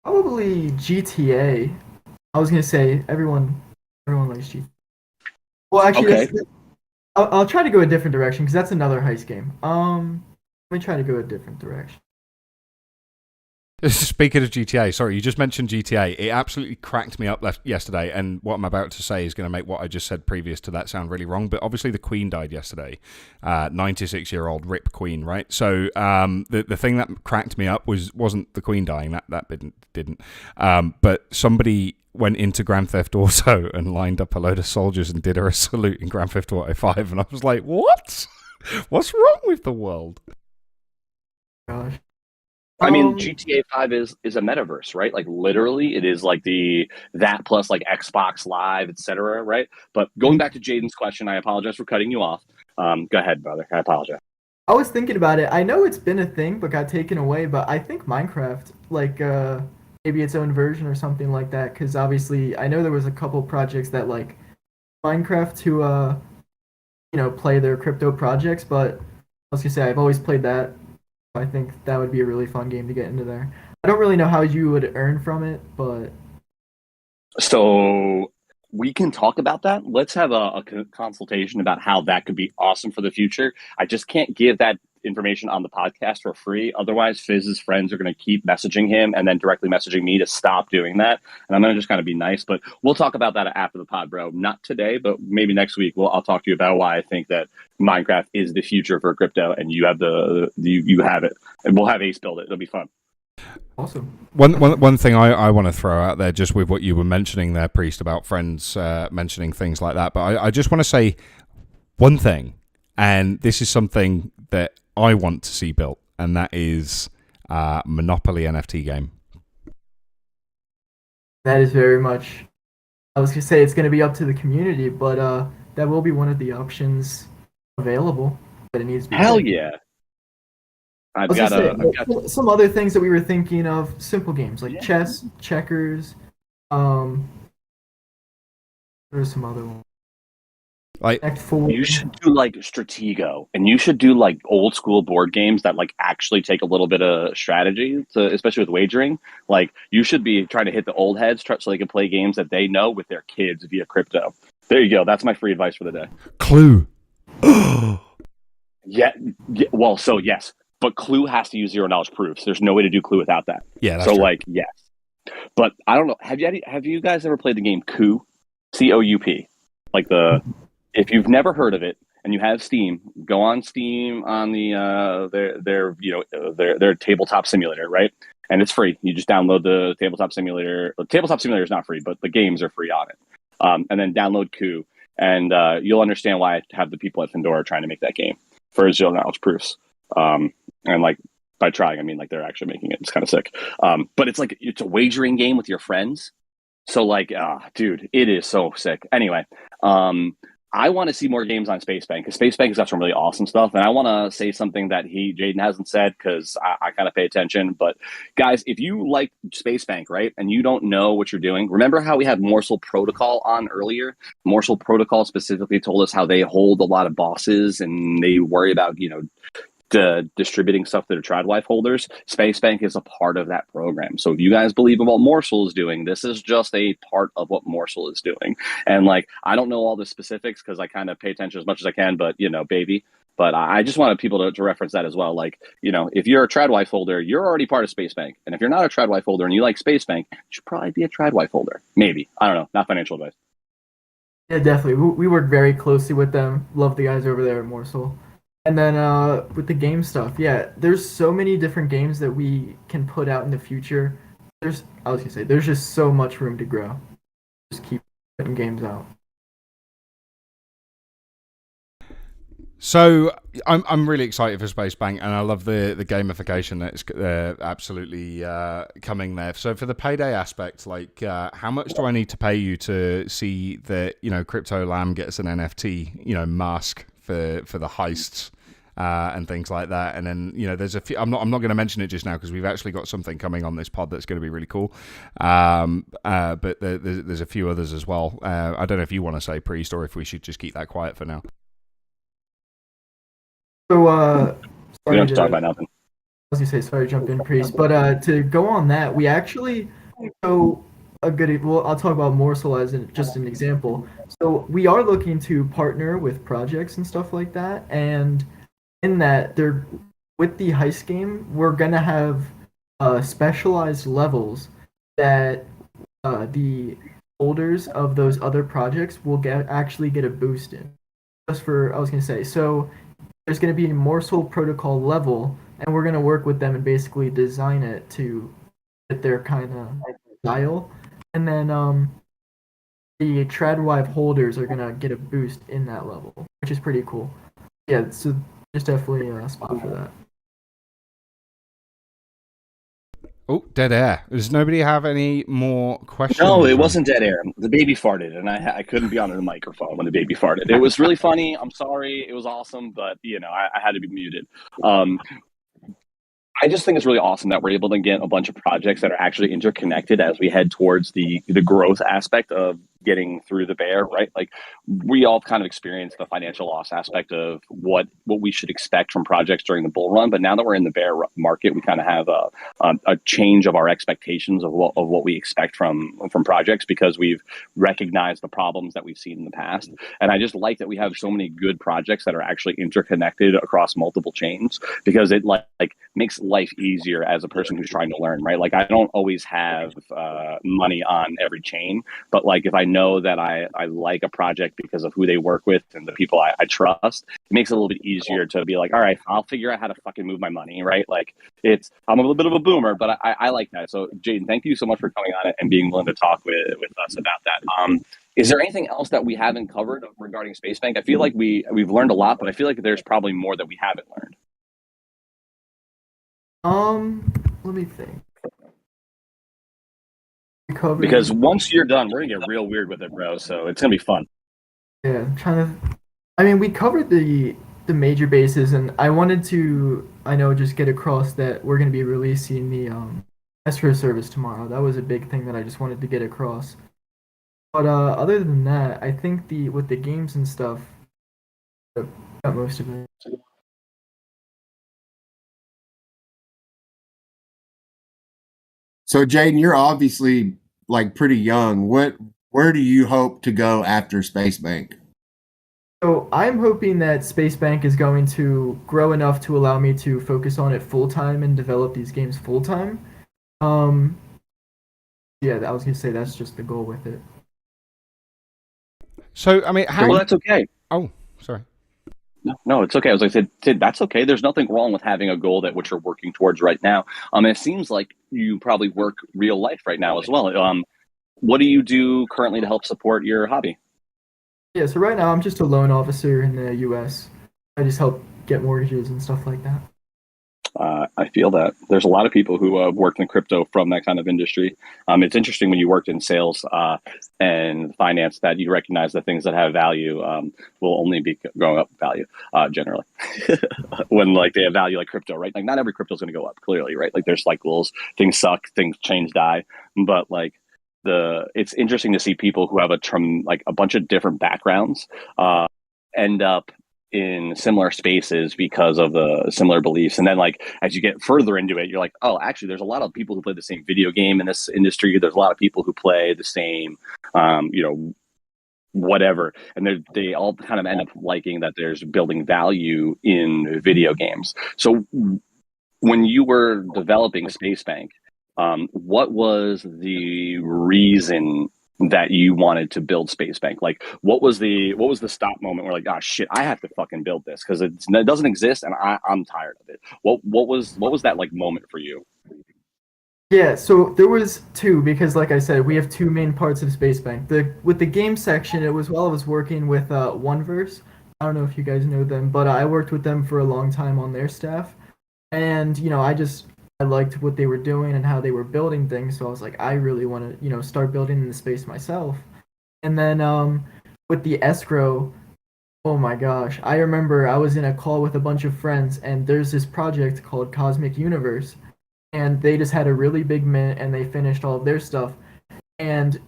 Probably GTA. I was gonna say everyone likes GTA. Well, actually, okay. I'll try to go a different direction because that's another heist game. Let me try to go a different direction. Speaking of GTA, sorry, you just mentioned GTA. It absolutely cracked me up yesterday, and what I'm about to say is going to make what I just said previous to that sound really wrong, but obviously the Queen died yesterday. 96-year-old RIP Queen, right? So the thing that cracked me up wasn't the Queen dying, that didn't. But somebody went into Grand Theft Auto and lined up a load of soldiers and did her a salute in Grand Theft Auto 5, and I was like, what? What's wrong with the world? Gosh. I mean, GTA 5 is a metaverse, right? Like literally, it is like that plus like Xbox Live, etc. Right? But going back to Jaden's question, I apologize for cutting you off. Go ahead, brother. I apologize. I was thinking about it. I know it's been a thing, but got taken away. But I think Minecraft, like maybe its own version or something like that. Because obviously, I know there was a couple projects that like Minecraft to play their crypto projects. But I was gonna say I've always played that. I think that would be a really fun game to get into there. I don't really know how you would earn from it, but... So we can talk about that. Let's have a consultation about how that could be awesome for the future. I just can't give that information on the podcast for free. Otherwise, Fizz's friends are going to keep messaging him and then directly messaging me to stop doing that. And I'm going to just kind of be nice, but we'll talk about that after the pod, bro. Not today, but maybe next week. I'll talk to you about why I think that Minecraft is the future for crypto, and you have you have it, and we'll have Ace build it. It'll be fun. Awesome. One thing I want to throw out there, just with what you were mentioning there, Priest, about friends mentioning things like that, but I just want to say one thing, and this is something that I want to see built, and that is Monopoly NFT game. That is very much... I was going to say it's going to be up to the community, but that will be one of the options available, but it needs to be... Hell yeah. I've got some other things that we were thinking of, simple games like chess, checkers, there's some other ones. Like you should do like Stratego, and you should do like old school board games that like actually take a little bit of strategy, especially with wagering. Like you should be trying to hit the old heads so they can play games that they know with their kids via crypto. There you go. That's my free advice for the day. Clue. Yeah. Well, so yes, but Clue has to use $0 proofs. There's no way to do Clue without that. Yeah. So true. like yes, but I don't know. Have you guys ever played the game Coup? COUP? Like if you've never heard of it and you have Steam, go on Steam on their tabletop simulator, right? And it's free. You just download the tabletop simulator. The tabletop simulator is not free, but the games are free on it. And then download Coup, and you'll understand why I have the people at Findora trying to make that game for $0 proofs. And like by trying, I mean like they're actually making it. It's kind of sick. But it's like it's a wagering game with your friends. So like, dude, it is so sick. Anyway, I want to see more games on Space Bank, because Space Bank has got some really awesome stuff. And I want to say something that Jaden hasn't said, because I kind of pay attention. But guys, if you like Space Bank, right, and you don't know what you're doing, remember how we had Morsel Protocol on earlier? Morsel Protocol specifically told us how they hold a lot of bosses and they worry about, distributing stuff to their TradWife holders. Space Bank is a part of that program. So if you guys believe in what Morsel is doing, this is just a part of what Morsel is doing. And like, I don't know all the specifics because I kind of pay attention as much as I can, but baby. But I just wanted people to reference that as well. Like, if you're a TradWife holder, you're already part of Space Bank. And if you're not a TradWife holder and you like Space Bank, you should probably be a TradWife holder. Maybe. I don't know. Not financial advice. Yeah, definitely. We work very closely with them. Love the guys over there at Morsel. And then with the game stuff, yeah, there's so many different games that we can put out in the future. There's just so much room to grow. Just keep putting games out. So I'm really excited for Space Bank, and I love the gamification that's absolutely coming there. So for the payday aspect, like how much do I need to pay you to see that Crypto Lamb gets an NFT mask for the heists? And things like that, and then there's a few. I'm not going to mention it just now because we've actually got something coming on this pod that's going to be really cool. But there's a few others as well. I don't know if you want to say, Priest, or if we should just keep that quiet for now. So we don't have to talk about nothing. I was gonna say sorry to jump in, Priest, but to go on that, we actually I'll talk about Morsel as just an example. So we are looking to partner with projects and stuff like that, and in that they're with the heist game, we're gonna have specialized levels that the holders of those other projects will actually get a boost in. Just for I was gonna say, so there's gonna be a Morsel Protocol level, and we're gonna work with them and basically design it to fit their kind of style, and then the Tradwive holders are gonna get a boost in that level, which is pretty cool. Yeah, so there's definitely a spot for that. Oh, dead air. Does nobody have any more questions? No, it wasn't dead air. The baby farted, and I couldn't be on the microphone when the baby farted. It was really funny. I'm sorry. It was awesome, but I had to be muted. I just think it's really awesome that we're able to get a bunch of projects that are actually interconnected as we head towards the growth aspect of getting through the bear, right? Like we all kind of experience the financial loss aspect of what we should expect from projects during the bull run. But now that we're in the bear market, we kind of have a change of our expectations of what we expect from projects, because we've recognized the problems that we've seen in the past. And I just like that we have so many good projects that are actually interconnected across multiple chains, because it like makes life easier as a person who's trying to learn, right? Like I don't always have money on every chain, but like if I know that I like a project because of who they work with and the people I trust, it makes it a little bit easier to be like, all right, I'll figure out how to fucking move my money, right? Like I'm a little bit of a boomer, but I like that. So Jaden, thank you so much for coming on it and being willing to talk with us about that. Is there anything else that we haven't covered regarding Space Bank? I feel like we've learned a lot, but I feel like there's probably more that we haven't learned. Let me think. Because once you're done, we're gonna get real weird with it, bro. So it's gonna be fun. Yeah, I'm trying to. I mean, we covered the major bases, and I wanted to, just get across that we're gonna be releasing the escrow service tomorrow. That was a big thing that I just wanted to get across. But other than that, I think with the games and stuff, I got most of it. So Jaden, you're obviously like pretty young. Where do you hope to go after Space Bank? So I'm hoping that Space Bank is going to grow enough to allow me to focus on it full time and develop these games full time. Yeah, I was gonna say that's just the goal with it. So I mean, well, that's okay. Oh, sorry. No, it's okay. As I said, that's okay. There's nothing wrong with having a goal that which you're working towards right now. It seems like you probably work real life right now as well. What do you do currently to help support your hobby? Yeah, so right now I'm just a loan officer in the U.S. I just help get mortgages and stuff like that. I feel that there's a lot of people who worked in crypto from that kind of industry. It's interesting when you worked in sales and finance that you recognize that things that have value will only be going up in value generally. When like they have value like crypto, right? Like not every crypto is going to go up, clearly, right? Like there's cycles, things suck, things change, die, but like it's interesting to see people who have a bunch of different backgrounds end up in similar spaces because of the similar beliefs. And then like as you get further into it, you're like, oh, actually there's a lot of people who play the same video game in this industry. There's a lot of people who play the same whatever, and they all kind of end up liking that there's building value in video games. So when you were developing Space Bank, what was the reason that you wanted to build Space Bank? Like what was the stop moment where like, oh shit, I have to fucking build this because it doesn't exist and I'm tired of it? What was that like moment for you? Yeah, so there was two, because like I said, we have two main parts of Space Bank. With the game section, it was while I was working with Oneverse. I don't know if you guys know them, but I worked with them for a long time on their staff. And, I liked what they were doing and how they were building things, so I was like, I really want to, start building in the space myself. And then with the escrow, oh my gosh, I remember I was in a call with a bunch of friends, and there's this project called Cosmic Universe, and they just had a really big mint, and they finished all of their stuff. And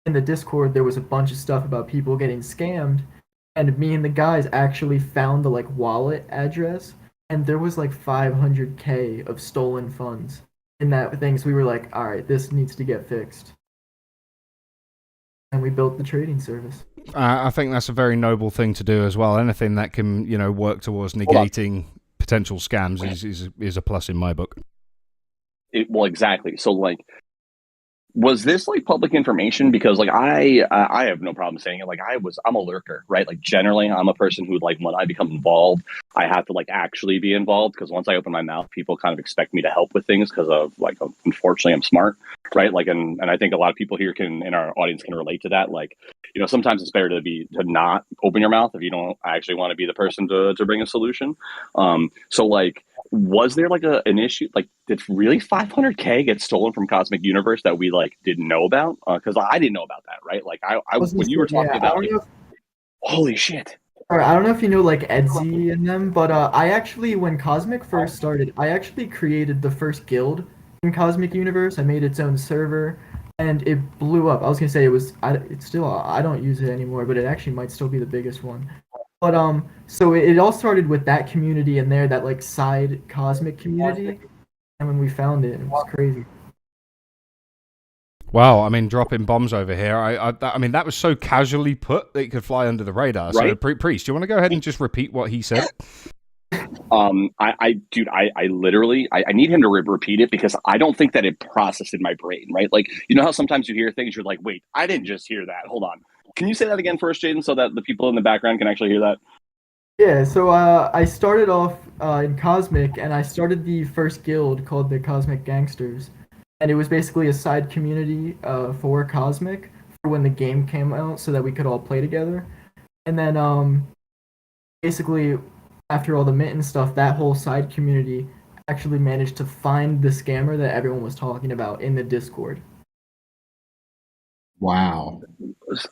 in the Discord, there was a bunch of stuff about people getting scammed, and me and the guys actually found the wallet address, and there was like 500K of stolen funds in that thing. So we were like, all right, this needs to get fixed. and we built the trading service. I think that's a very noble thing to do as well. Anything that can, work towards negating potential scams is a plus in my book. Well, exactly. So, like, was this like public information? Because like I have no problem saying it. Like I'm a lurker, right? Like generally I'm a person who like when I become involved, I have to like actually be involved, because once I open my mouth, people kind of expect me to help with things because of like, unfortunately I'm smart, right? Like, and I think a lot of people here in our audience can relate to that. Like, sometimes it's better to not open your mouth if you don't actually want to be the person to bring a solution. So like, was there like an issue? Like, did really 500K get stolen from Cosmic Universe that we like didn't know about? Because I didn't know about that, right? Like I when you were talking about, like, holy shit. I don't know if you know like Etsy and them, but I actually, when Cosmic first started, I actually created the first guild in Cosmic Universe. I made its own server, and it blew up. I was gonna say it's still, I don't use it anymore, but it actually might still be the biggest one. But so it all started with that community in there, that like side Cosmic community, and when we found it, it was crazy. Wow, I mean, dropping bombs over here. I mean, that was so casually put that it could fly under the radar. Right? So, Priest, do you want to go ahead and just repeat what he said? I literally need him to repeat it, because I don't think that it processed in my brain, right? Like, you know how sometimes you hear things, you're like, wait, I didn't just hear that. Hold on. Can you say that again first, Jaden, so that the people in the background can actually hear that? Yeah, so I started off in Cosmic, and I started the first guild called the Cosmic Gangsters. And it was basically a side community for Cosmic for when the game came out, so that we could all play together. And then basically, after all the mint and stuff, that whole side community actually managed to find the scammer that everyone was talking about in the Discord. Wow.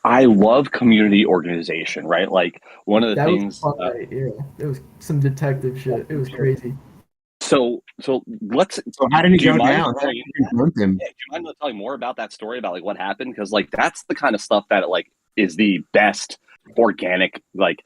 I love community organization, right? Like, one of the things... was fun, right? Yeah, it was some detective shit. It was crazy. So let's... So how did it go down? Do you mind telling more about that story, about like what happened? Because like that's the kind of stuff that like is the best organic like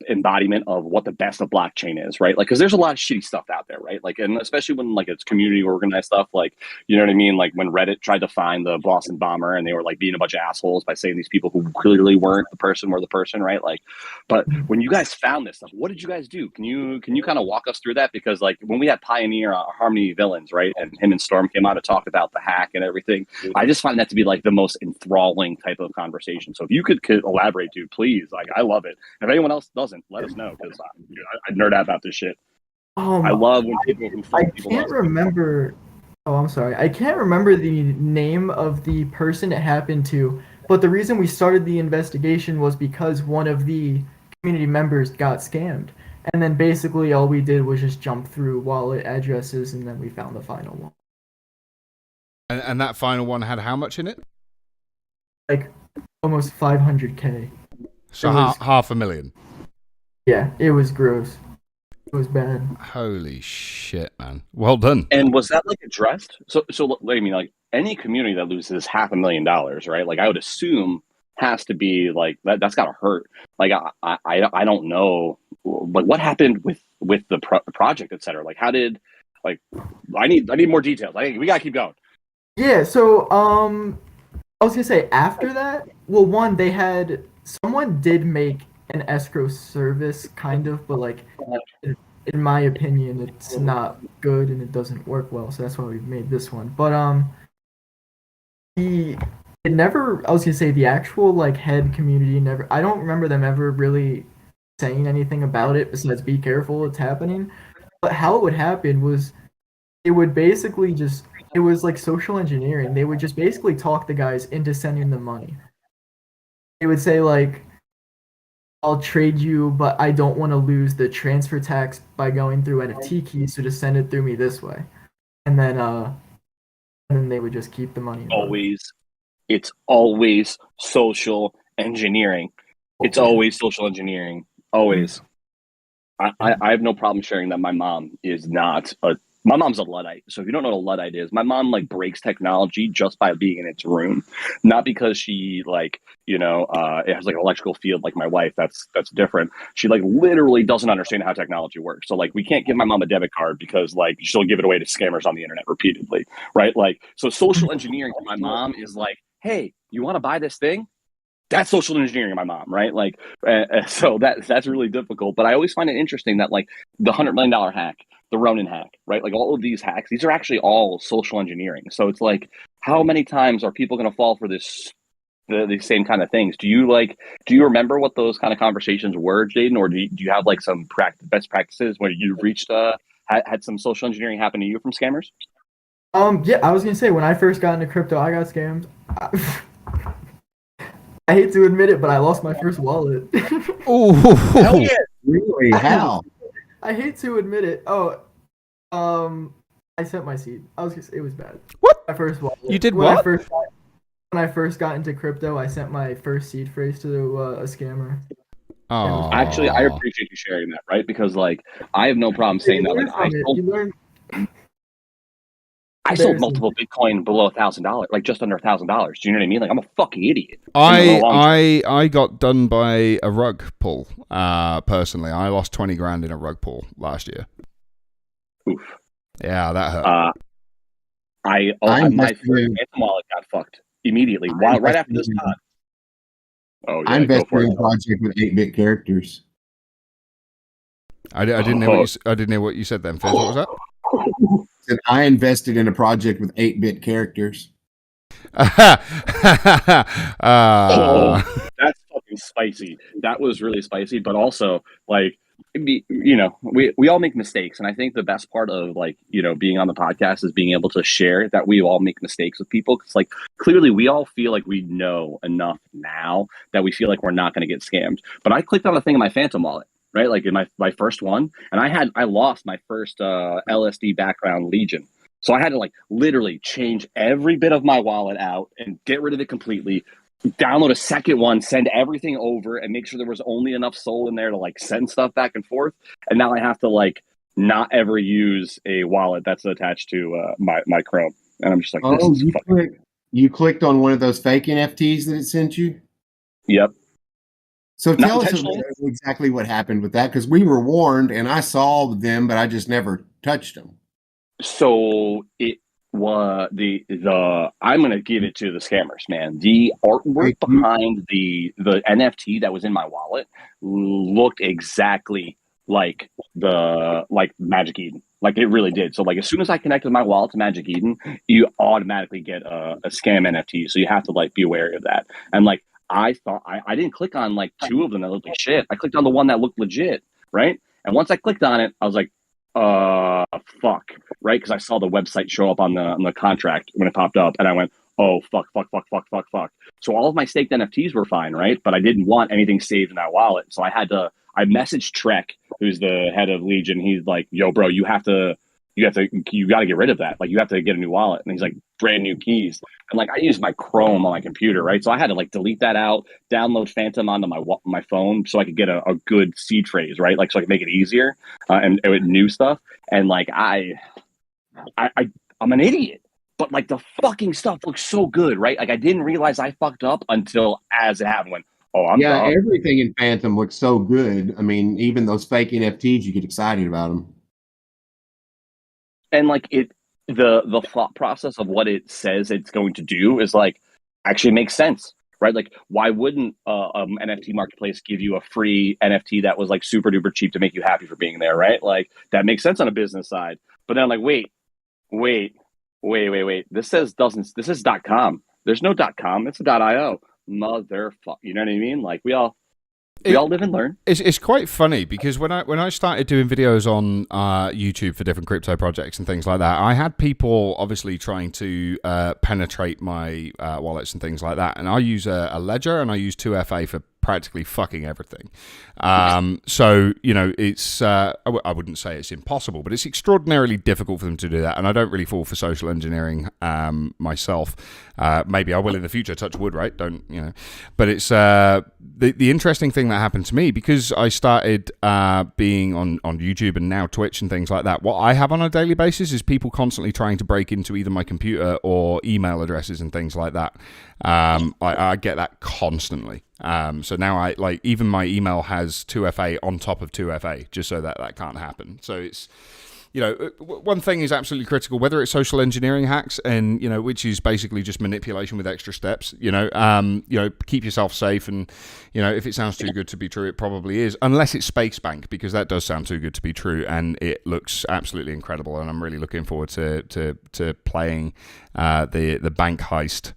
embodiment of what the best of blockchain is, right? Like, because there's a lot of shitty stuff out there, right? Like, and especially when like it's community organized stuff, like, you know what I mean? Like when Reddit tried to find the Boston bomber, and they were like being a bunch of assholes by saying these people who clearly weren't the person were the person, right? Like, but when you guys found this stuff, what did you guys do? Can you kind of walk us through that? Because like when we had Pioneer Harmony Villains, right, and him and Storm came out to talk about the hack and everything, I just find that to be like the most enthralling type of conversation. So if you could elaborate, dude, please. Like, I love it. If anyone else doesn't, let us know, because I nerd out about this shit. I love when people who I can't remember. Oh, I'm sorry. I can't remember the name of the person it happened to, but the reason we started the investigation was because one of the community members got scammed. And then basically all we did was just jump through wallet addresses, and then we found the final one. And that final one had how much in it? Like almost 500K. So $500,000. Yeah, it was gross. It was bad. Holy shit, man. Well done. And was that like addressed? So I mean, like any community that loses $500,000, right? Like I would assume has to be like that's got to hurt. Like I don't know, like what happened with the project, etc. Like how did, like, I need more details. I think we gotta keep going. Yeah. So I was gonna say after that, well, one, someone did make an escrow service kind of, but like in my opinion it's not good and it doesn't work well, so that's why we made this one. But I was gonna say the actual like head community never, I don't remember them ever really saying anything about it besides be careful, it's happening. But how it would happen was it would basically just, it was like social engineering. They would just basically talk the guys into sending them money. They would say like, I'll trade you, but I don't want to lose the transfer tax by going through NFT keys, so just send it through me this way. And then they would just keep the money. It's always social engineering. It's always social engineering. Always. I have no problem sharing that my mom is not my mom's a Luddite. So if you don't know what a Luddite is, my mom like breaks technology just by being in its room. Not because she like, it has like an electrical field like my wife. That's different. She like literally doesn't understand how technology works. So like we can't give my mom a debit card because like she'll give it away to scammers on the internet repeatedly. Right? Like, so social engineering for my mom is like hey, you want to buy this thing? That's social engineering my mom, right? Like, so that's really difficult. But I always find it interesting that like the $100 million hack, the Ronin hack, right? Like all of these hacks, these are actually all social engineering. So it's like, how many times are people going to fall for this, the same kind of things? Do you remember what those kind of conversations were, Jaden, or do you have like some best practices where you reached had some social engineering happen to you from scammers? Yeah, I was gonna say when I first got into crypto, I got scammed. I hate to admit it, but I lost my first wallet. Oh, hell yeah! Really? How? I hate to admit it. I sent my seed. It was bad. What? My first wallet. You did what? When I first got into crypto, I sent my first seed phrase to a scammer. Oh, actually, I appreciate you sharing that, right? Because like, I have no problem saying that. Like, I sold multiple Bitcoin below $1,000, like just under $1,000. Do you know what I mean? Like, I'm a fucking idiot. I got done by a rug pull. Personally, I lost 20 grand in a rug pull last year. Oof. Yeah, that hurt. My Phantom wallet got fucked immediately right after this time. Oh, yeah, I invested in a project with 8-bit characters. I didn't know what you said then, Fizz. What was that? And I invested in a project with 8-bit characters. That's fucking spicy. That was really spicy, but also like, you know, we all make mistakes, and I think the best part of like, you know, being on the podcast is being able to share that we all make mistakes with people, because like clearly we all feel like we know enough now that we feel like we're not going to get scammed. But I clicked on a thing in my Phantom wallet, right? Like in my first one, and I lost my first LSD background Legion. So I had to like literally change every bit of my wallet out and get rid of it completely, download a second one, send everything over, and make sure there was only enough SOL in there to like send stuff back and forth. And now I have to like not ever use a wallet that's attached to my Chrome. And I'm just like, you clicked on one of those fake NFTs that it sent you? Yep. So tell us exactly what happened with that, because we were warned, and I saw them, but I just never touched them. So it was I'm going to give it to the scammers, man. The artwork behind the NFT that was in my wallet looked exactly like Magic Eden. Like it really did. So like as soon as I connected my wallet to Magic Eden, you automatically get a scam NFT. So you have to like be wary of that. And like, I thought I didn't click on like two of them that looked like shit. I clicked on the one that looked legit, right? And once I clicked on it, I was like, fuck, right? Because I saw the website show up on the contract when it popped up, and I went, oh, fuck. So all of my staked NFTs were fine, right? But I didn't want anything saved in that wallet. So I messaged Trek, who's the head of Legion. He's like, yo, bro, you got to get rid of that. Like, you have to get a new wallet. And he's like, brand new keys. And like, I use my Chrome on my computer, right? So I had to like delete that out, download Phantom onto my phone so I could get a good seed phrase, right? Like, so I could make it easier and with new stuff. And like, I'm an idiot, but like the fucking stuff looks so good, right? Like I didn't realize I fucked up until as it happened. When, everything in Phantom looks so good. I mean, even those fake NFTs, you get excited about them. And like the thought process of what it says it's going to do is like actually makes sense, right? Like, why wouldn't NFT marketplace give you a free NFT that was like super duper cheap to make you happy for being there, right? Like that makes sense on a business side. But then I'm like, wait. This is .com. There's no .com. It's a .io. Motherfucker. You know what I mean? Like we all live and learn. It's quite funny because when I started doing videos on YouTube for different crypto projects and things like that, I had people obviously trying to penetrate my wallets and things like that. And I use a Ledger and I use 2FA for practically fucking everything. So, you know, it's I wouldn't say it's impossible, but it's extraordinarily difficult for them to do that. And I don't really fall for social engineering myself. Maybe I will in the future, touch wood, right? Don't, you know. But it's the interesting thing that happened to me, because I started being on YouTube and now Twitch and things like that. What I have on a daily basis is people constantly trying to break into either my computer or email addresses and things like that. I get that constantly. So now I like, even my email has 2FA on top of 2FA just so that can't happen. So one thing is absolutely critical, whether it's social engineering hacks and, which is basically just manipulation with extra steps, keep yourself safe. And, if it sounds too good to be true, it probably is, unless it's Space Bank, because that does sound too good to be true. And it looks absolutely incredible. And I'm really looking forward to playing the bank heist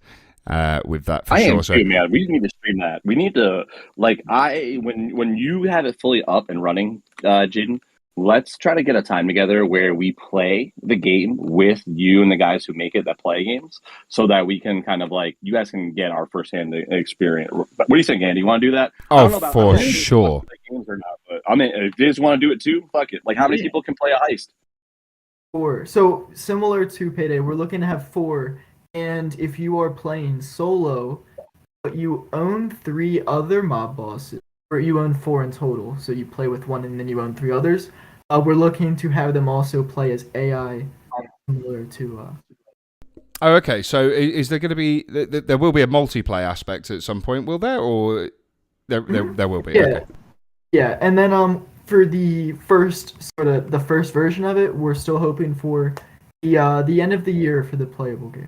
with that for sure. Am too, man. We need to stream that. We need to, when you have it fully up and running, Jaden, let's try to get a time together where we play the game with you and the guys who make it that play games, so that we can kind of you guys can get our firsthand experience. What do you think, Andy? You want to do that? Oh, I don't know about for sure. Games or not, but I mean, if you just want to do it too, fuck it. How many people can play a heist? 4. So similar to Payday, we're looking to have 4. And if you are playing solo, but you own 3 other mob bosses, or you own 4 in total, so you play with 1 and then you own 3 others, we're looking to have them also play as AI, similar to... Oh, okay. So is there going to be... There will be a multiplayer aspect at some point, will there? Or there will be? Yeah. Okay. Yeah, and then for the first version of it, we're still hoping for the end of the year for the playable game.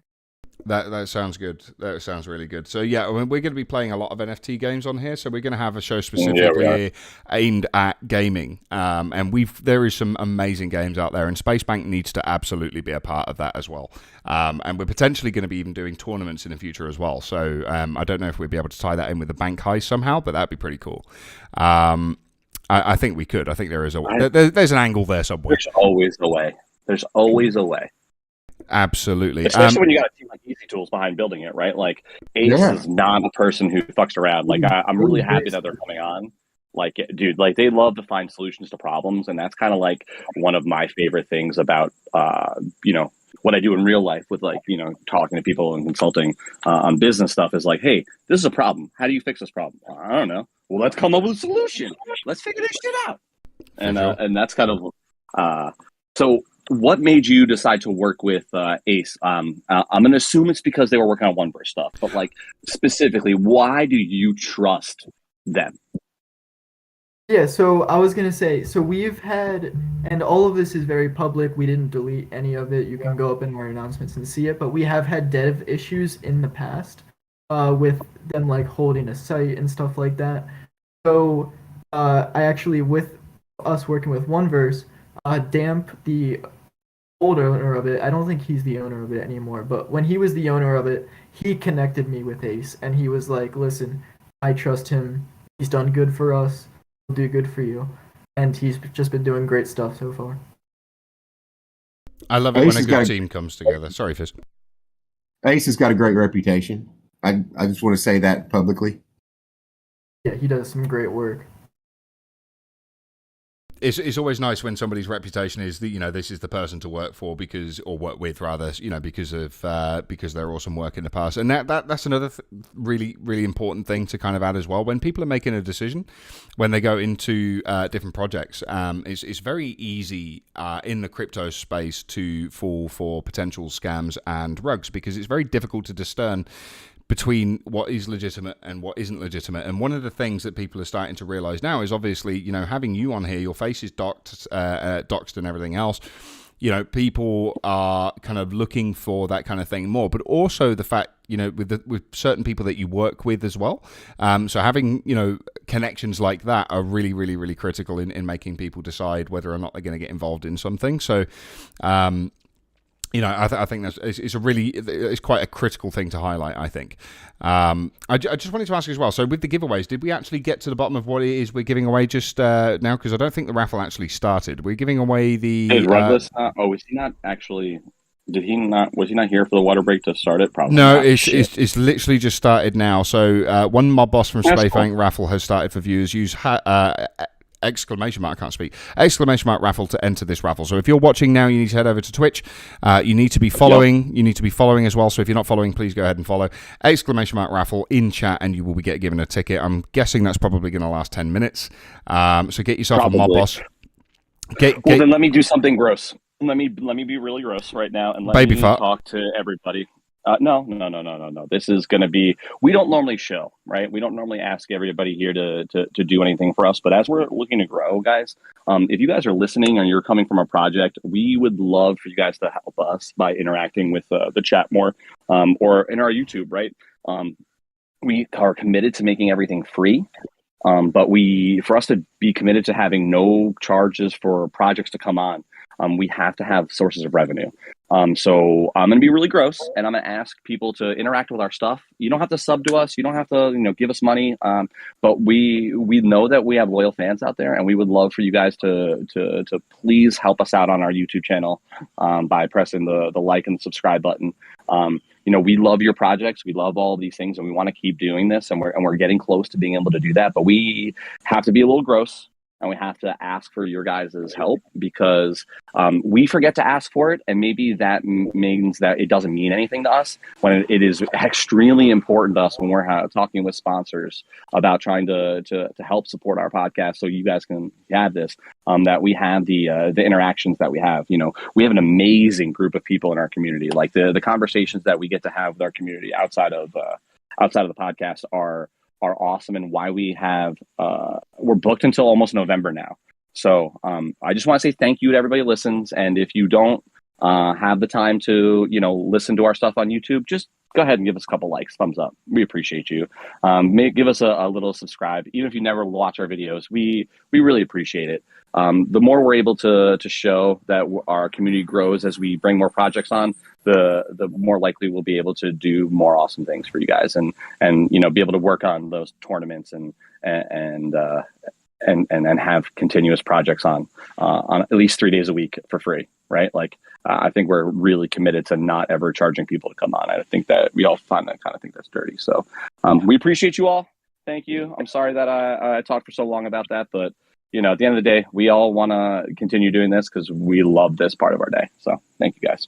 That sounds good. That sounds really good. So yeah, we're going to be playing a lot of NFT games on here. So we're going to have a show specifically aimed at gaming. And there is some amazing games out there, and Space Bank needs to absolutely be a part of that as well. And we're potentially going to be even doing tournaments in the future as well. So I don't know if we'd be able to tie that in with the bank heist somehow, but that'd be pretty cool. I think we could. I think there is there's an angle there somewhere. There's always a way. There's always a way. Especially when you got a team like Easy Tools behind building it, right? Ace is not a person who fucks around. I'm really happy that they're coming on. Dude, they love to find solutions to problems, and that's kind of one of my favorite things about what I do in real life with talking to people and consulting on business stuff is hey, this is a problem. How do you fix this problem? I don't know. Well, let's come up with a solution. Let's figure this shit out. And that's kind of so. What made you decide to work with Ace? I'm going to assume it's because they were working on Oneverse stuff, but specifically, why do you trust them? Yeah, so I was going to say, so we've had, and all of this is very public, we didn't delete any of it, you can go up in our announcements and see it, but we have had dev issues in the past with them holding a site and stuff like that. So I actually, with us working with Oneverse, Damp, the old owner of it, I don't think he's the owner of it anymore, but when he was the owner of it, he connected me with Ace, and he was like, listen, I trust him, he's done good for us, he'll do good for you, and he's just been doing great stuff so far. I love it when a good team comes together. Sorry, Fizz. Ace has got a great reputation. I just want to say that publicly. Yeah, he does some great work. It's always nice when somebody's reputation is that this is the person to work for because they're awesome work in the past, and that's another really really important thing to kind of add as well. When people are making a decision, when they go into different projects, it's very easy in the crypto space to fall for potential scams and rugs because it's very difficult to discern between what is legitimate and what isn't legitimate. And one of the things that people are starting to realize now is obviously, having you on here, your face is doxed and everything else. People are kind of looking for that kind of thing more, but also the fact, with certain people that you work with as well. So having, connections like that are really, really, really critical in making people decide whether or not they're going to get involved in something. So, I think it's quite a critical thing to highlight, I think. I just wanted to ask you as well, so with the giveaways, did we actually get to the bottom of what it is we're giving away just now? Because I don't think the raffle actually started. We're giving away the... was he not actually... Was he not here for the water break to start it? Probably. No, it's literally just started now. So one mob boss from Space Bank raffle has started for viewers. Use exclamation mark, I can't speak, exclamation mark raffle to enter this raffle. So if you're watching now, you need to head over to Twitch. You need to be following. You need to be following as well. So if you're not following, please go ahead and follow. Exclamation mark raffle in chat, and you will be given a ticket. I'm guessing that's probably going to last 10 minutes. So get yourself a mob boss. Then let me do something gross. Let me be really gross right now, and let me talk to everybody. No. This is going to be, we don't normally show, right? We don't normally ask everybody here to do anything for us. But as we're looking to grow, guys, if you guys are listening and you're coming from a project, we would love for you guys to help us by interacting with the chat more, or in our YouTube, right? We are committed to making everything free. But for us to be committed to having no charges for projects to come on, we have to have sources of revenue. So I'm going to be really gross, and I'm going to ask people to interact with our stuff. You don't have to sub to us. You don't have to, give us money. But we know that we have loyal fans out there, and we would love for you guys to please help us out on our YouTube channel by pressing the like and subscribe button. We love your projects. We love all of these things, and we want to keep doing this, and we're getting close to being able to do that. But we have to be a little gross, and we have to ask for your guys' help, because we forget to ask for it, and maybe that means that it doesn't mean anything to us, when it is extremely important to us when we're talking with sponsors about trying to help support our podcast, so you guys can have this, that we have the interactions that we have. We have an amazing group of people in our community. Like the conversations that we get to have with our community outside of the podcast are awesome, and why we have we're booked until almost November now. So I just want to say thank you to everybody who listens, and if you don't have the time to listen to our stuff on YouTube, just go ahead and give us a couple likes, thumbs up. We appreciate you. Give us a little subscribe, even if you never watch our videos. We really appreciate it. The more we're able to show that our community grows as we bring more projects on, the more likely we'll be able to do more awesome things for you guys, and be able to work on those tournaments and have continuous projects on at least 3 days a week for free, right? I think we're really committed to not ever charging people to come on. I think that we all kind of think that's dirty. So we appreciate you all. Thank you. I'm sorry that I talked for so long about that, but at the end of the day, we all want to continue doing this because we love this part of our day. So thank you guys.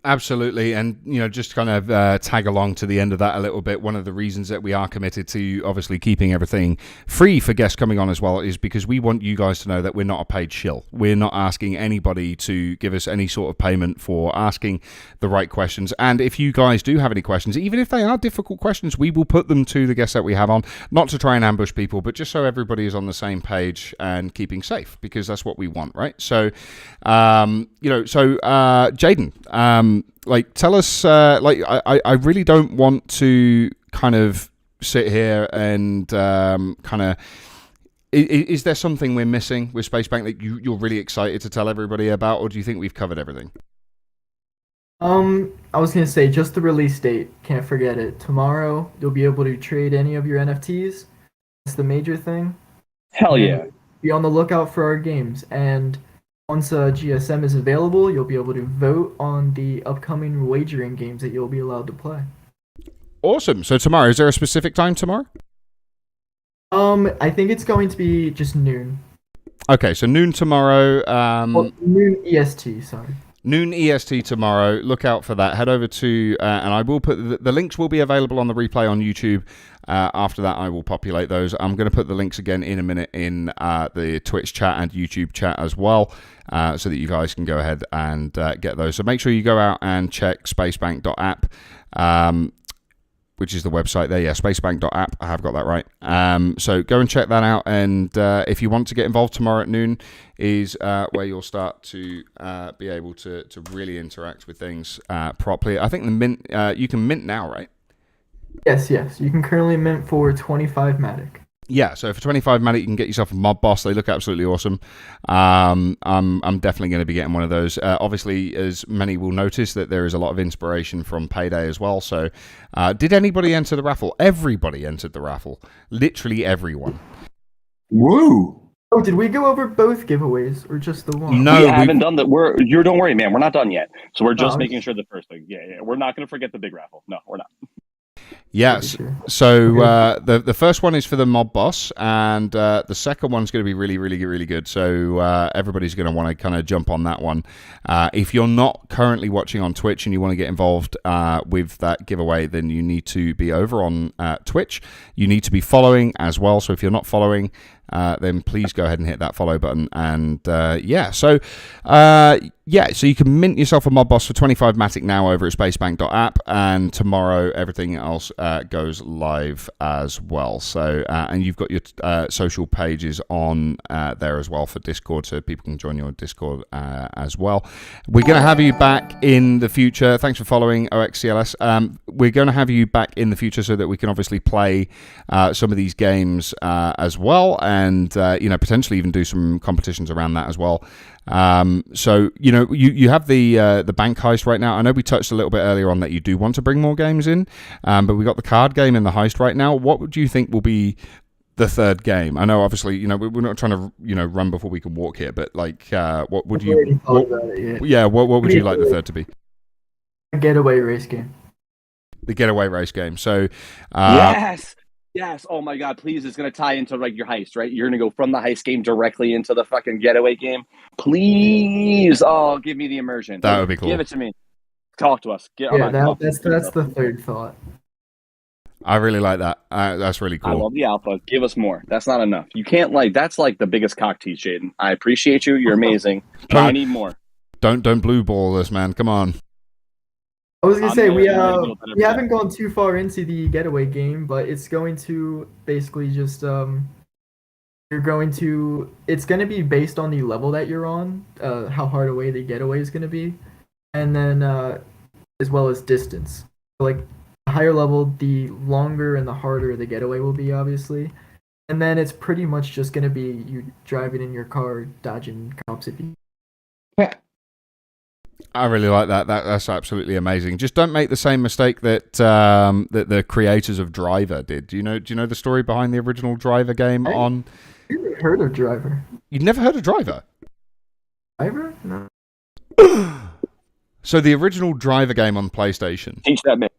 Absolutely. And, just kind of tag along to the end of that a little bit. One of the reasons that we are committed to obviously keeping everything free for guests coming on as well is because we want you guys to know that we're not a paid shill. We're not asking anybody to give us any sort of payment for asking the right questions. And if you guys do have any questions, even if they are difficult questions, we will put them to the guests that we have on, not to try and ambush people, but just so everybody is on the same page and keeping safe, because that's what we want, right? So, Jaden, tell us, I really don't want to kind of sit here and is there something we're missing with Space Bank that you're really excited to tell everybody about, or do you think we've covered everything? I was going to say, just the release date, can't forget it. Tomorrow, you'll be able to trade any of your NFTs. That's the major thing. Hell yeah. Be on the lookout for our games, and once GSM is available, you'll be able to vote on the upcoming wagering games that you'll be allowed to play. Awesome. So tomorrow, is there a specific time tomorrow? I think it's going to be just noon. Okay, so noon tomorrow. Noon EST, sorry. Noon EST tomorrow. Look out for that. Head over to, and I will put the links will be available on the replay on YouTube. After that, I will populate those. I'm going to put the links again in a minute in the Twitch chat and YouTube chat as well, so that you guys can go ahead and get those. So make sure you go out and check spacebank.app, which is the website there. Yeah, spacebank.app. I have got that right. So go and check that out. And if you want to get involved tomorrow at noon, is where you'll start to be able to really interact with things properly. I think the mint, you can mint now, right? Yes. You can currently mint for 25 Matic. Yeah, so for 25 Matic, you can get yourself a Mob Boss. They look absolutely awesome. I'm definitely going to be getting one of those. Obviously, as many will notice, that there is a lot of inspiration from Payday as well. So did anybody enter the raffle? Everybody entered the raffle. Literally everyone. Woo! Oh, did we go over both giveaways or just the one? No, we haven't done that. Don't worry, man. We're not done yet. So we're just making sure the first thing. Yeah. We're not going to forget the big raffle. No, we're not. Yes. So the first one is for the Mob Boss, and the second one's going to be really, really, really good. So everybody's going to want to kind of jump on that one. If you're not currently watching on Twitch and you want to get involved with that giveaway, then you need to be over on Twitch. You need to be following as well. So if you're not following, then please go ahead and hit that follow button. And so yeah, so you can mint yourself a mod boss for 25 Matic now over at spacebank.app, and tomorrow everything else goes live as well. So, and you've got your social pages on there as well for Discord, so people can join your Discord as well. We're going to have you back in the future. Thanks for following OXCLS. We're going to have you back in the future so that we can obviously play some of these games as well, and potentially even do some competitions around that as well. So you have the bank heist right now. I know we touched a little bit earlier on that you do want to bring more games in, but we got the card game and the heist right now. What would you think will be the third game? I know obviously we're not trying to run before we can walk here, but like what would you? What would you like the third to be? A getaway race game. The getaway race game. So Yes. Oh my God. Please, it's gonna tie into like your heist, right? You're gonna go from the heist game directly into the fucking getaway game. Please. Oh, give me the immersion. That would be cool. Give it to me. Talk to us. That's the third thought. I really like that. That's really cool. I love the alpha. Give us more. That's not enough. You can't that's like the biggest cock tease, Jaden. I appreciate you. You're amazing. I need more. Don't blue ball this, man. Come on. I was gonna say we haven't gone too far into the getaway game, but it's going to basically just it's gonna be based on the level that you're on, how hard away the getaway is gonna be, and then as well as distance. Like the higher level, the longer and the harder the getaway will be, obviously, and then it's pretty much just gonna be you driving in your car, dodging cops if you. I really like that. That's absolutely amazing. Just don't make the same mistake that that the creators of Driver did. Do you know the story behind the original Driver game on? I've never heard of Driver. You've never heard of Driver? Driver? No. So the original Driver game on PlayStation. Teach that man.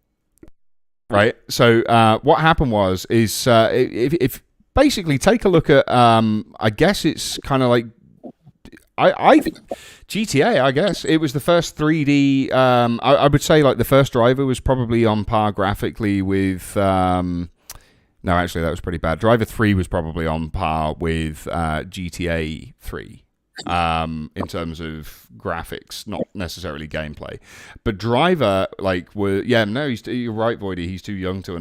Right. So what happened is if basically take a look at I guess it's kind of like. I GTA, I guess. It was the first 3D... I would say like the first Driver was probably on par graphically with... no, actually, that was pretty bad. Driver 3 was probably on par with GTA 3 in terms of graphics, not necessarily gameplay. But Driver, you're right, Voidy. He's too young to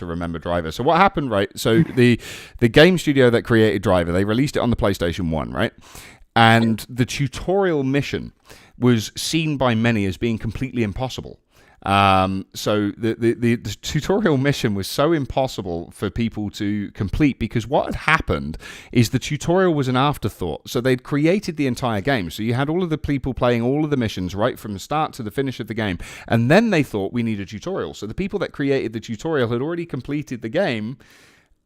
remember Driver. So what happened, right? So the game studio that created Driver, they released it on the PlayStation 1, right? And the tutorial mission was seen by many as being completely impossible. So the tutorial mission was so impossible for people to complete because what had happened is the tutorial was an afterthought. So they'd created the entire game. So you had all of the people playing all of the missions right from the start to the finish of the game. And then they thought we need a tutorial. So the people that created the tutorial had already completed the game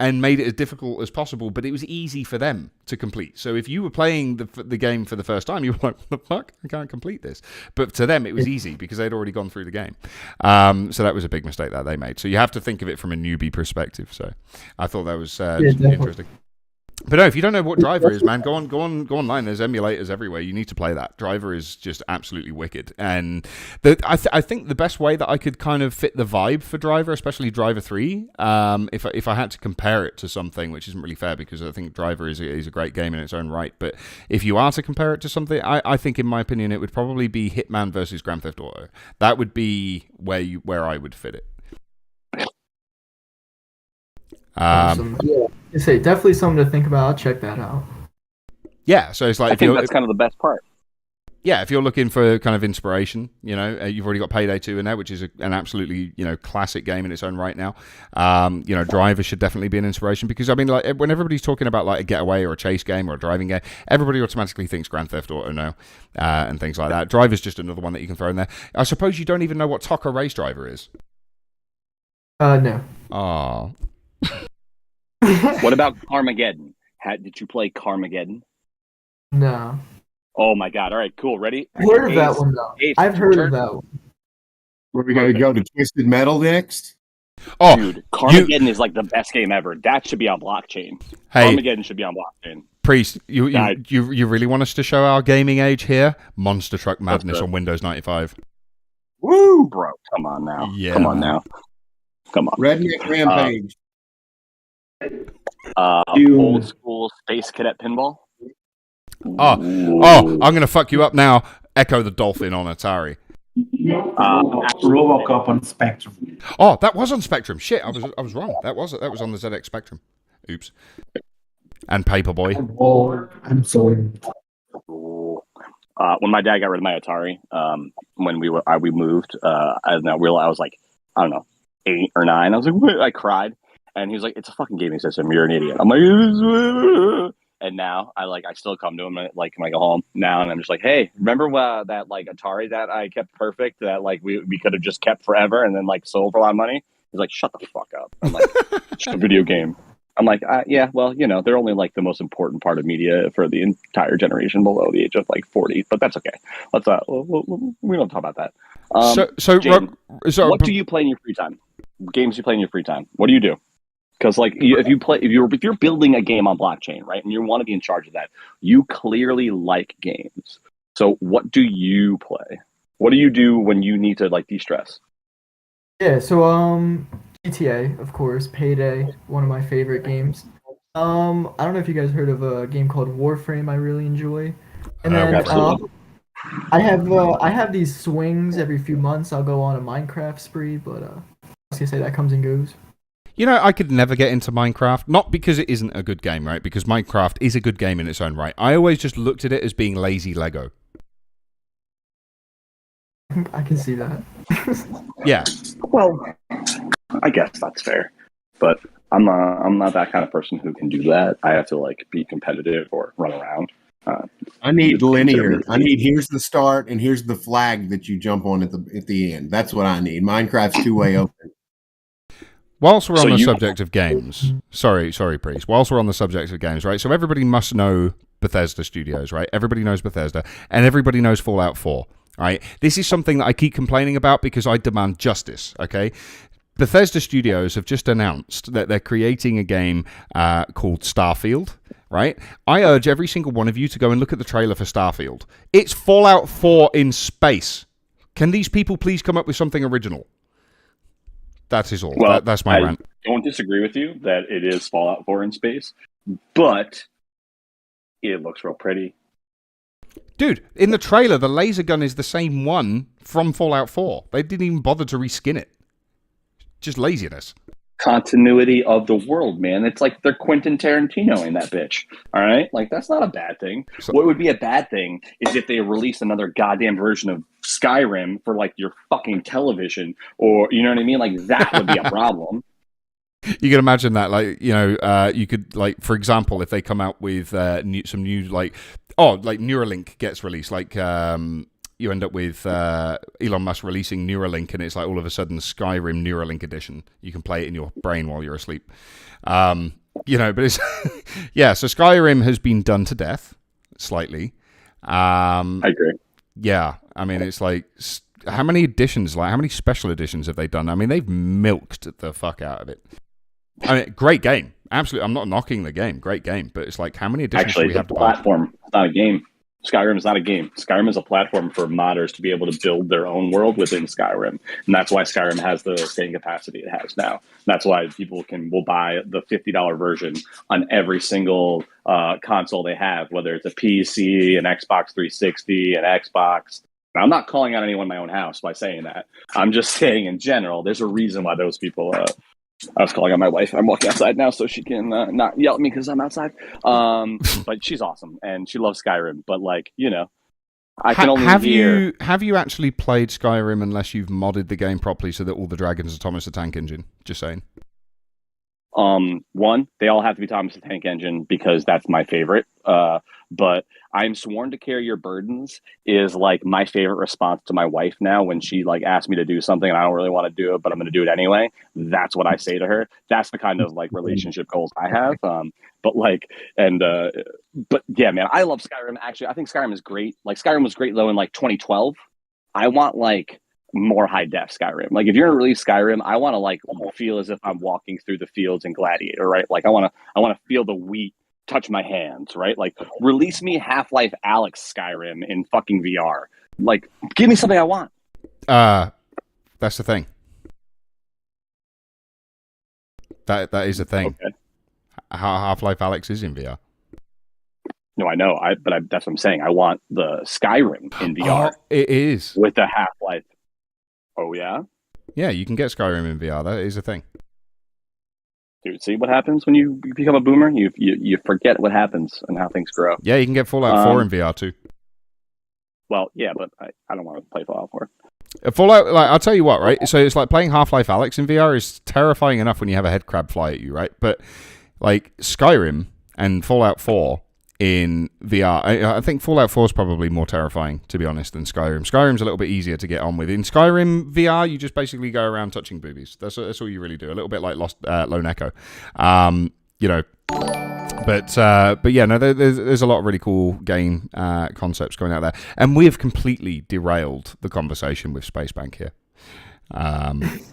and made it as difficult as possible, but it was easy for them to complete. So if you were playing the game for the first time, you were like, what the fuck? I can't complete this. But to them, it was easy because they'd already gone through the game. So that was a big mistake that they made. So you have to think of it from a newbie perspective. So I thought that was interesting. But no, if you don't know what Driver is, man, go online. There's emulators everywhere. You need to play that. Driver is just absolutely wicked. And I think the best way that I could kind of fit the vibe for Driver, especially Driver 3, if I had to compare it to something, which isn't really fair because I think Driver is a great game in its own right. But if you are to compare it to something, I think, in my opinion, it would probably be Hitman versus Grand Theft Auto. That would be where I would fit it. You say definitely something to think about. I'll check that out. Yeah, so it's like I think that's kind of the best part. Yeah, if you're looking for kind of inspiration, you've already got Payday 2 in there, which is an absolutely classic game in its own right now. Driver should definitely be an inspiration because I mean, like when everybody's talking about like a getaway or a chase game or a driving game, everybody automatically thinks Grand Theft Auto now and things like that. Driver's just another one that you can throw in there. I suppose you don't even know what Tucker Race Driver is. No. Oh. What about Carmageddon? Did you play Carmageddon? No. Oh my God! All right, cool. Ready? I've heard of that one though. I've heard of that one. Where we gotta go to Twisted Metal next? Oh, dude, Carmageddon is like the best game ever. That should be on blockchain. Hey, Carmageddon should be on blockchain. Priest, you really want us to show our gaming age here? Monster Truck Madness on Windows 95. Woo, bro! Come on now. Yeah. Come on now. Come on. Redneck Rampage. Old school Space Cadet Pinball. Oh, I'm gonna fuck you up now. Echo the Dolphin on Atari. RoboCop on Spectrum. Oh, that was on Spectrum. Shit, I was wrong. That was on the ZX Spectrum. Oops. And Paperboy. Oh, I'm sorry. When my dad got rid of my Atari, when we moved, I was like, I don't know, 8 or 9. I was like, what? I cried, and he was like, "It's a fucking gaming system. You're an idiot." I'm like, and now I still come to him when I go home now, and I'm just like, "Hey, remember that Atari that I kept perfect that we could have just kept forever and then sold for a lot of money?" He's like, "Shut the fuck up." I'm like, "It's a video game." I'm like, yeah, well, they're only the most important part of media for the entire generation below the age of 40, but that's okay. Let's we don't talk about that. Jane, what do you play in your free time? Games you play in your free time? What do you do? Because if you're building a game on blockchain, right, and you want to be in charge of that, you clearly like games. So what do you play? What do you do when you need to de-stress? Yeah, so GTA, of course, Payday, one of my favorite games. I don't know if you guys heard of a game called Warframe. I really enjoy. And then absolutely. I have these swings every few months. I'll go on a Minecraft spree, but I was gonna say that comes and goes. I could never get into Minecraft, not because it isn't a good game, right? Because Minecraft is a good game in its own right. I always just looked at it as being lazy Lego. I can see that. Yeah. Well, I guess that's fair, but I'm not that kind of person who can do that. I have to be competitive or run around. I need linear. I need here's the start and here's the flag that you jump on at the end. That's what I need. Minecraft's two-way open. Whilst we're on the subject of games, sorry, Priest. Whilst we're on the subject of games, right? So everybody must know Bethesda Studios, right? Everybody knows Bethesda, and everybody knows Fallout 4, right? This is something that I keep complaining about because I demand justice, okay? Bethesda Studios have just announced that they're creating a game called Starfield, right? I urge every single one of you to go and look at the trailer for Starfield. It's Fallout 4 in space. Can these people please come up with something original? That is all. Well, that's my rant. I don't disagree with you that it is Fallout 4 in space, but it looks real pretty. Dude, in the trailer, the laser gun is the same one from Fallout 4. They didn't even bother to reskin it. Just laziness. Continuity of the world, man. It's like they're Quentin Tarantino in that bitch. All right? That's not a bad thing. What would be a bad thing is if they release another goddamn version of Skyrim for your fucking television, or you know what I mean? That would be a problem. You can imagine that, you could, for example, if they come out with some new, Neuralink gets released, you end up with Elon Musk releasing Neuralink, and it's all of a sudden Skyrim Neuralink edition. You can play it in your brain while you're asleep. But it's yeah. So Skyrim has been done to death slightly. I agree. Yeah, I mean it's how many editions? How many special editions have they done? I mean they've milked the fuck out of it. I mean, great game. Absolutely, I'm not knocking the game. Great game, but it's how many editions do we have to buy? Platform. It's not a game. Skyrim is not a game. Skyrim is a platform for modders to be able to build their own world within Skyrim. And that's why Skyrim has the staying capacity it has now. That's why people will buy the $50 version on every single console they have, whether it's a PC, an Xbox 360, an Xbox. Now, I'm not calling out anyone in my own house by saying that. I'm just saying in general, there's a reason why those people... I was calling out my wife. I'm walking outside now so she can not yell at me because I'm outside. But she's awesome and she loves Skyrim. But I can only hear. Have you actually played Skyrim unless you've modded the game properly so that all the dragons are Thomas the Tank Engine? Just saying. One, they all have to be Thomas the Tank Engine because that's my favorite. But I'm sworn to carry your burdens is my favorite response to my wife now when she asks me to do something and I don't really want to do it, but I'm going to do it anyway. That's what I say to her. That's the kind of relationship goals I have. But yeah, man, I love Skyrim. Actually, I think Skyrim is great. Skyrim was great though in 2012. I want more high def Skyrim. If you're gonna release Skyrim, I want to feel as if I'm walking through the fields in Gladiator, right? I want to feel the wheat touch my hands, right? Release me Half-Life Alyx Skyrim in fucking VR. Give me something I want. That's the thing. That is a thing. Okay. Half-Life Alyx is in VR. No, I know. That's what I'm saying. I want the Skyrim in VR. Oh, it is with the Half-Life. Oh yeah. Yeah, you can get Skyrim in VR. That is a thing. Dude, see what happens when you become a boomer? You forget what happens and how things grow. Yeah, you can get Fallout 4 in VR too. Well, yeah, but I don't want to play Fallout 4. Fallout, like I'll tell you what, right? So it's like playing Half-Life Alyx in VR is terrifying enough when you have a head crab fly at you, right? But like Skyrim and Fallout 4 in VR, I think Fallout 4 is probably more terrifying, to be honest, than Skyrim. Skyrim's a little bit easier to get on with. In Skyrim VR, you just basically go around touching boobies. That's all you really do. A little bit like Lone Echo, you know. But yeah, no, there's a lot of really cool game concepts going out there, and we have completely derailed the conversation with Spacebank here,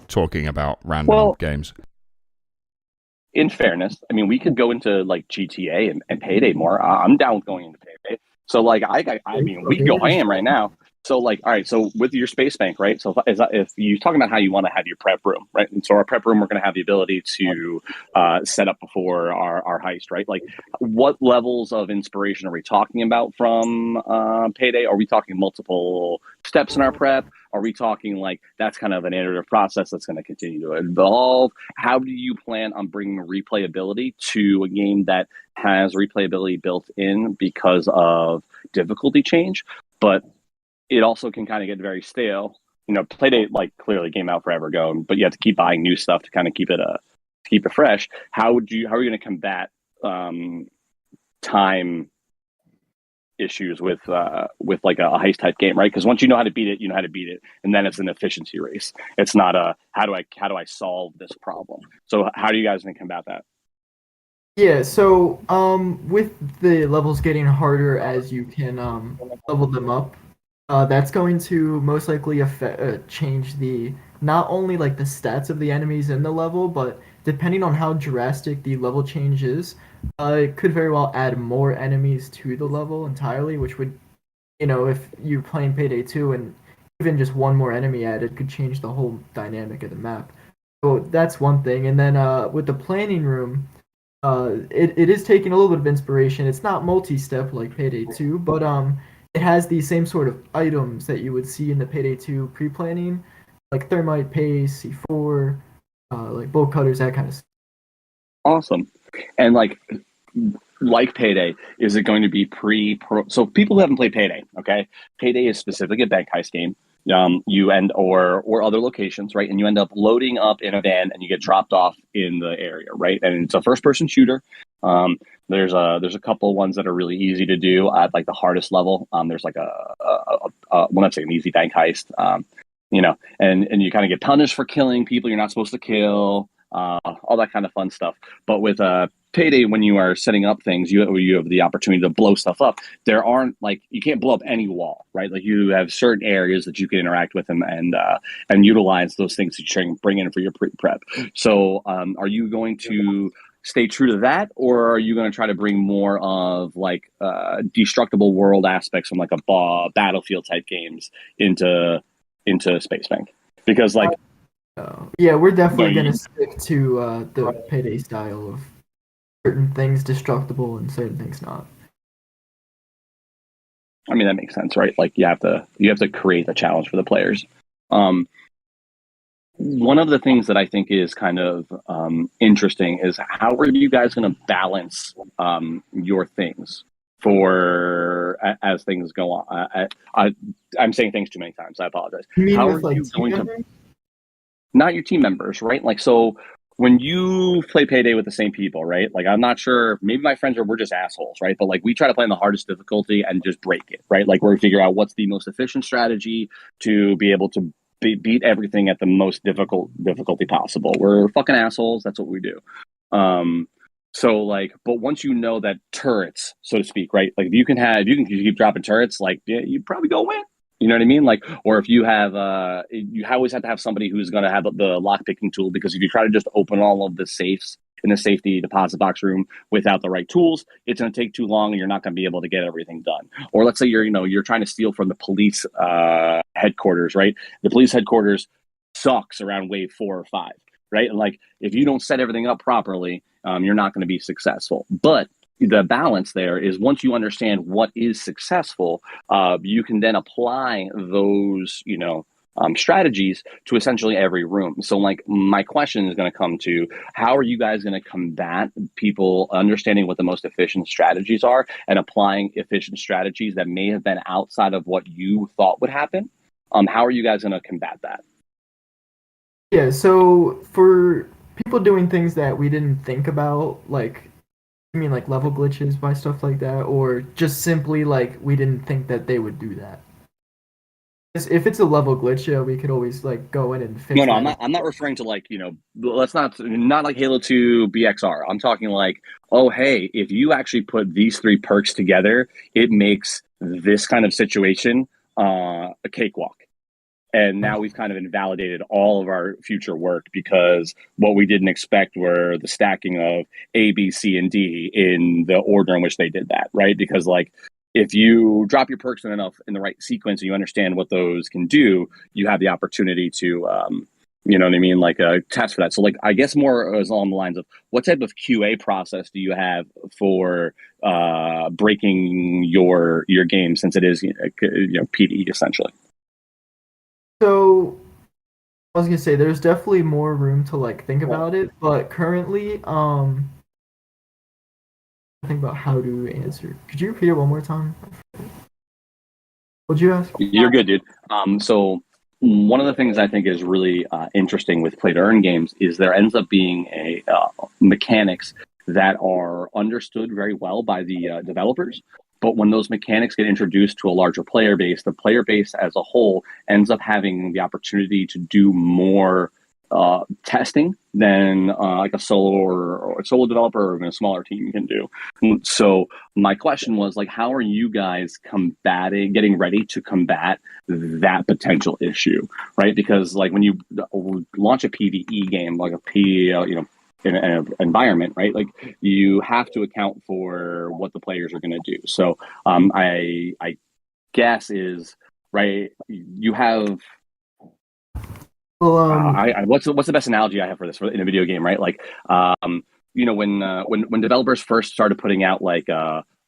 talking about random games. In fairness, I mean, we could go into like GTA and Payday more. I'm down with going into Payday. So like, I mean, we can go ham right now. So like, all right. So with your Space Bank, right? So if you're talking about how you want to have your prep room, right? And so our prep room, we're going to have the ability to set up before our heist, right? Like, what levels of inspiration are we talking about from Payday? Are we talking multiple steps in our prep? Are we talking like that's kind of an iterative process that's going to continue to evolve? How do you plan on bringing replayability to a game that has replayability built in because of difficulty change, but it also can kind of get very stale? You know, Playdate, like, clearly game out forever ago, but you have to keep buying new stuff to kind of keep it fresh. How are you going to combat time issues with like a heist type game, right? Because once you know how to beat it, you know how to beat it, and then it's an efficiency race. It's not a how do I solve this problem. So how do you guys going to combat that? Yeah, so with the levels getting harder as you can level them up, that's going to most likely change the not only like the stats of the enemies in the level, but depending on how drastic the level change is, it could very well add more enemies to the level entirely, which would, you know, if you're playing Payday 2 and even just one more enemy added could change the whole dynamic of the map. So that's one thing. And then with the planning room, it is taking a little bit of inspiration. It's not multi-step like Payday 2, but it has the same sort of items that you would see in the Payday 2 pre-planning, like thermite paste, C4, like bolt cutters, that kind of stuff. Awesome. And like Payday, is it going to be so people who haven't played Payday, okay? Payday is specifically a bank heist game. You end or other locations, right? And you end up loading up in a van and you get dropped off in the area, right? And it's a first person shooter. There's a couple of ones that are really easy to do at like the hardest level. There's like an easy bank heist, you know, and you kind of get punished for killing people you're not supposed to kill, all that kind of fun stuff. But with Payday, when you are setting up things, you have the opportunity to blow stuff up. There aren't like, you can't blow up any wall, right? Like you have certain areas that you can interact with and utilize those things that you bring in for your prep. So are you going to stay true to that, or are you going to try to bring more of like destructible world aspects from like a Battlefield type games into Space Bank? Because like yeah, we're definitely going to stick to the Payday style of certain things destructible and certain things not. I mean, that makes sense, right? Like you have to create the challenge for the players. One of the things that I think is kind of interesting is how are you guys going to balance your things for as things go on? I'm saying things too many times. I apologize. How are you going to? Not your team members, right? Like, so when you play Payday with the same people, right? Like, I'm not sure, maybe my friends we're just assholes, right? But like, we try to play in the hardest difficulty and just break it, right? Like, we figure out what's the most efficient strategy to be able to beat everything at the most difficulty possible. We're fucking assholes. That's what we do. So like, but once you know that turrets, so to speak, right? Like, if you can keep dropping turrets, like, yeah, you probably go win. You know what I mean? Like, or if you have, you always have to have somebody who's going to have the lock picking tool, because if you try to just open all of the safes in the safety deposit box room without the right tools, it's going to take too long and you're not going to be able to get everything done. Or let's say you're trying to steal from the police headquarters, right? The police headquarters sucks around wave 4 or 5, right? And like, if you don't set everything up properly, you're not going to be successful. But the balance there is once you understand what is successful, you can then apply those, strategies to essentially every room. So like my question is going to come to, how are you guys going to combat people understanding what the most efficient strategies are and applying efficient strategies that may have been outside of what you thought would happen? How are you guys going to combat that? Yeah, so for people doing things that we didn't think about, like, you mean like level glitches by stuff like that, or just simply like we didn't think that they would do that? If it's a level glitch, yeah, we could always like go in and fix No, that. I'm not referring to like, let's not like Halo 2 BXR. I'm talking like, oh, hey, if you actually put these 3 perks together, it makes this kind of situation a cakewalk. And now we've kind of invalidated all of our future work because what we didn't expect were the stacking of A, B, C, and D in the order in which they did that, right? Because like, if you drop your perks in the right sequence and you understand what those can do, you have the opportunity to, you know what I mean, like test for that. So like, I guess more is along the lines of what type of QA process do you have for breaking your game, since it is PD essentially? So I was gonna say there's definitely more room to like think about it, but currently, think about how to answer. Could you repeat it one more time? What'd you ask? You're good, dude. So one of the things I think is really interesting with play to earn games is there ends up being a mechanics that are understood very well by the developers. But when those mechanics get introduced to a larger player base, the player base as a whole ends up having the opportunity to do more testing than like a solo or a solo developer or even a smaller team can do. So my question was like, how are you guys getting ready to combat that potential issue, right? Because like when you launch a PvE game, like in an environment, right? Like you have to account for what the players are going to do. So I guess is right. You have. Well, what's the best analogy I have for this in a video game, right? Like, when developers first started putting out like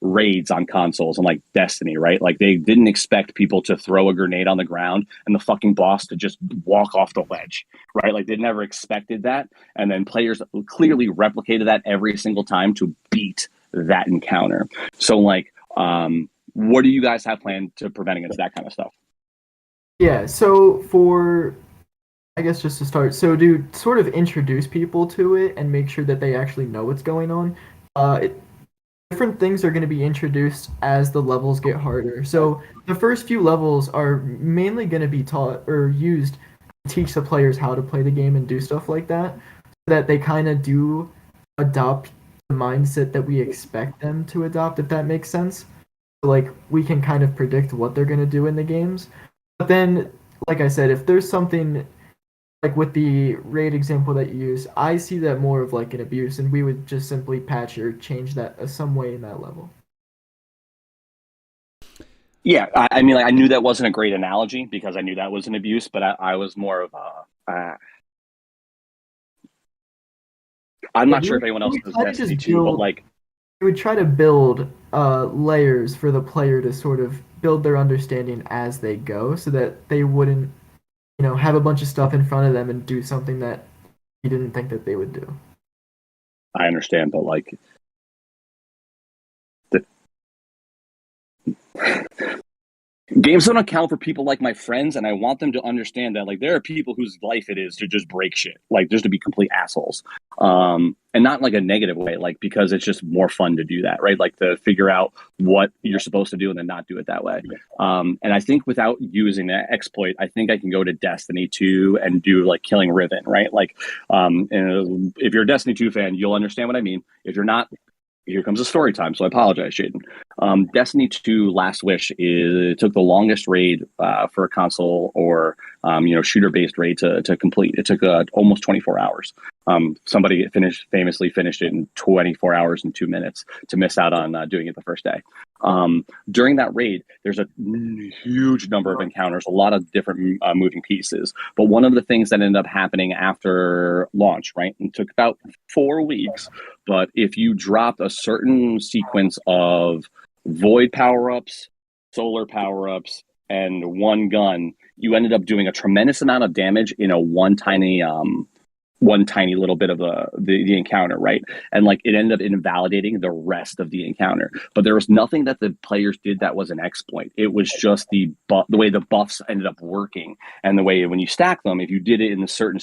raids on consoles and like Destiny, right? Like they didn't expect people to throw a grenade on the ground and the fucking boss to just walk off the ledge, right? Like they never expected that, and then players clearly replicated that every single time to beat that encounter. So, like, what do you guys have planned to prevent against that kind of stuff? Yeah. So for I guess just to start, so to sort of introduce people to it and make sure that they actually know what's going on, different things are going to be introduced as the levels get harder. So the first few levels are mainly going to be taught or used to teach the players how to play the game and do stuff like that, so that they kind of do adopt the mindset that we expect them to adopt, if that makes sense. So, like, we can kind of predict what they're going to do in the games. But then, like I said, if there's something like with the raid example that you use, I see that more of like an abuse, and we would just simply patch or change that some way in that level. Yeah, I mean, like, I knew that wasn't a great analogy because I knew that was an abuse, but I was more of a. I'm not sure if anyone else does Destiny 2, but like. We would try to build layers for the player to sort of build their understanding as they go, so that they wouldn't, have a bunch of stuff in front of them and do something that you didn't think that they would do. I understand, but like, games don't account for people like my friends, and I want them to understand that like there are people whose life it is to just break shit, like just to be complete assholes, and not like a negative way, like because it's just more fun to do that, right? Like to figure out what you're supposed to do and then not do it that way. And I think without using that exploit, I think I can go to Destiny 2 and do like killing Riven, right? Like, and if you're a Destiny 2 fan, you'll understand what I mean. If you're not, here comes the story time, so I apologize, Jaden. Destiny 2 Last Wish took the longest raid for a console or shooter based raid to complete. It took almost 24 hours. Somebody famously finished it in 24 hours and 2 minutes to miss out on doing it the first day. During that raid, there's a huge number of encounters, a lot of different moving pieces. But one of the things that ended up happening after launch, right, it took about 4 weeks. But if you dropped a certain sequence of void power-ups, solar power-ups, and one gun, you ended up doing a tremendous amount of damage in a one tiny little bit of the encounter, right? And like it ended up invalidating the rest of the encounter. But there was nothing that the players did that was an exploit. It was just the way the buffs ended up working, and the way when you stack them, if you did it in a certain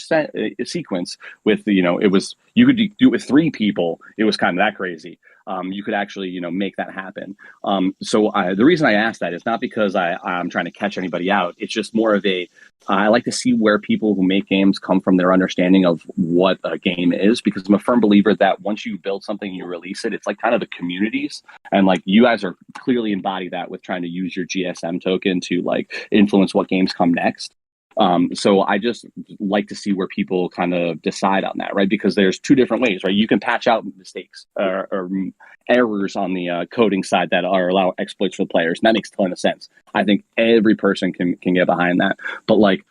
sequence with it was, you could do it with 3 people. It was kind of that crazy. You could actually make that happen. So the reason I asked that is not because I'm trying to catch anybody out. It's just more of I like to see where people who make games come from, their understanding of what a game is, because I'm a firm believer that once you build something, you release it, it's like kind of the communities. And like you guys are clearly embody that with trying to use your GSM token to like influence what games come next. So I just like to see where people kind of decide on that, right? Because there's 2 different ways, right? You can patch out mistakes or errors on the coding side that allow exploits for the players, and that makes a ton of sense. I think every person can get behind that. But like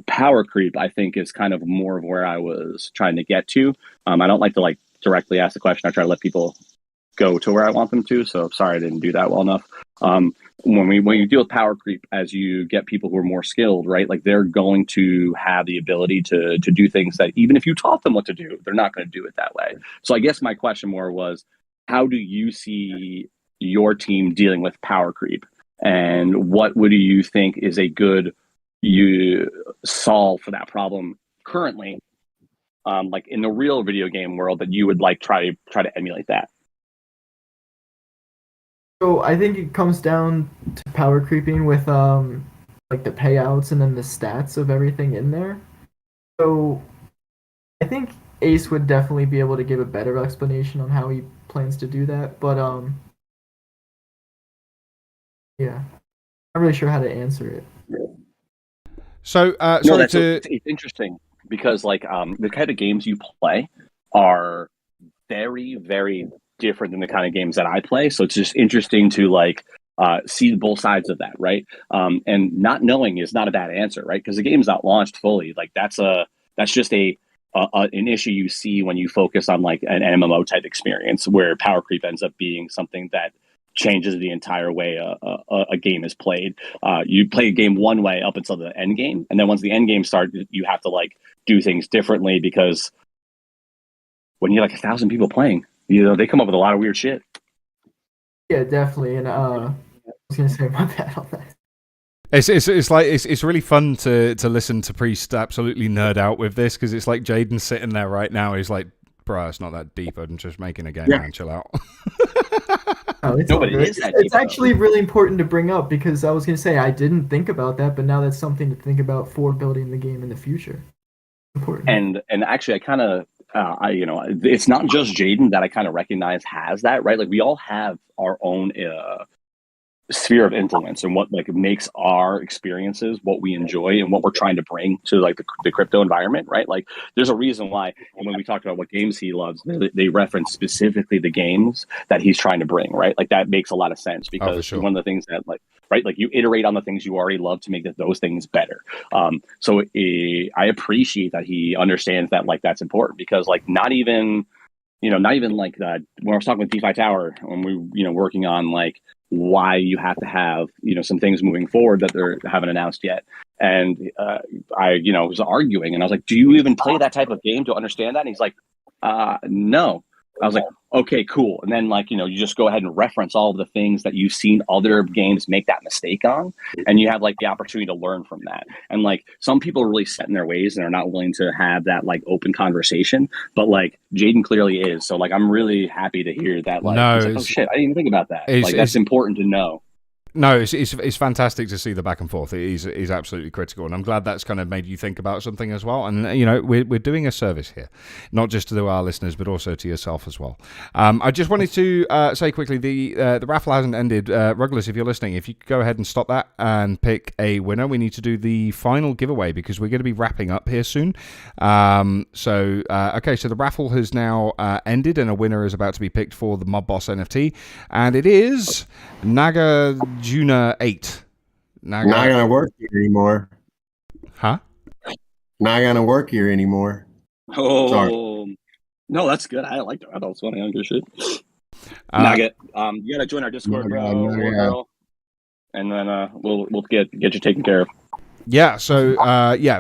power creep, I think is kind of more of where I was trying to get to. I don't like to like directly ask the question. I try to let people go to where I want them to. So sorry I didn't do that well enough. When you deal with power creep, as you get people who are more skilled, right, like they're going to have the ability to do things that even if you taught them what to do, they're not going to do it that way. So I guess my question more was, how do you see your team dealing with power creep, and what would you think is a good solve for that problem currently, like in the real video game world, that you would like try to emulate that? So I think it comes down to power creeping with like the payouts and then the stats of everything in there. So I think Ace would definitely be able to give a better explanation on how he plans to do that. But yeah, I'm really sure how to answer it. So it's interesting because like the kind of games you play are very, very different than the kind of games that I play. So it's just interesting to like see both sides of that, right? And not knowing is not a bad answer, right? Because the game's not launched fully. Like that's just an issue you see when you focus on like an MMO type experience where power creep ends up being something that changes the entire way a game is played. You play a game one way up until the end game, and then once the end game starts, you have to like do things differently, because when you're like 1,000 people playing, they come up with a lot of weird shit. Yeah, definitely. And I was gonna say my bad on that. It's really fun to listen to Priest absolutely nerd out with this, because it's like Jaden's sitting there right now. He's like, bro, it's not that deep. I'm just making a game, man. Chill out. It's actually really important to bring up, because I was going to say I didn't think about that, but now that's something to think about for building the game in the future. Important. And actually, I kind of it's not just Jaden that I kind of recognize has that, right? Like we all have our own sphere of influence and what like makes our experiences what we enjoy and what we're trying to bring to like the crypto environment, right? Like there's a reason why when we talked about what games he loves, they reference specifically the games that he's trying to bring, right? Like that makes a lot of sense, because one of the things that like, right, like you iterate on the things you already love to make those things better. So I appreciate that he understands that like that's important, because like not even like when I was talking with DeFi Tower, when we working on like why you have to have some things moving forward that they haven't announced yet, and I was arguing, and I was like, do you even play that type of game to understand that? And he's like, no. I was like, okay, cool. And then like, you just go ahead and reference all of the things that you've seen other games make that mistake on. And you have like the opportunity to learn from that. And like some people are really set in their ways and are not willing to have that like open conversation. But like Jaden clearly is. So like, I'm really happy to hear that. Like, oh shit, I didn't even think about that. Like that's important to know. No, it's fantastic to see the back and forth. It is absolutely critical, and I'm glad that's kind of made you think about something as well. And we're doing a service here, not just to our listeners, but also to yourself as well. I just wanted to say quickly, the raffle hasn't ended. Rugless, if you're listening, if you could go ahead and stop that and pick a winner, we need to do the final giveaway because we're going to be wrapping up here soon. So the raffle has now ended, and a winner is about to be picked for the Mob Boss NFT, and it is Nagarjuna 8. Not gonna work here anymore. Huh? Not gonna work here anymore. Oh, sorry. No, that's good. I liked it. I thought it was funny. I don't give a shit. Nugget, you gotta join our Discord, bro, or girl, and then we'll get you taken care of. Yeah, so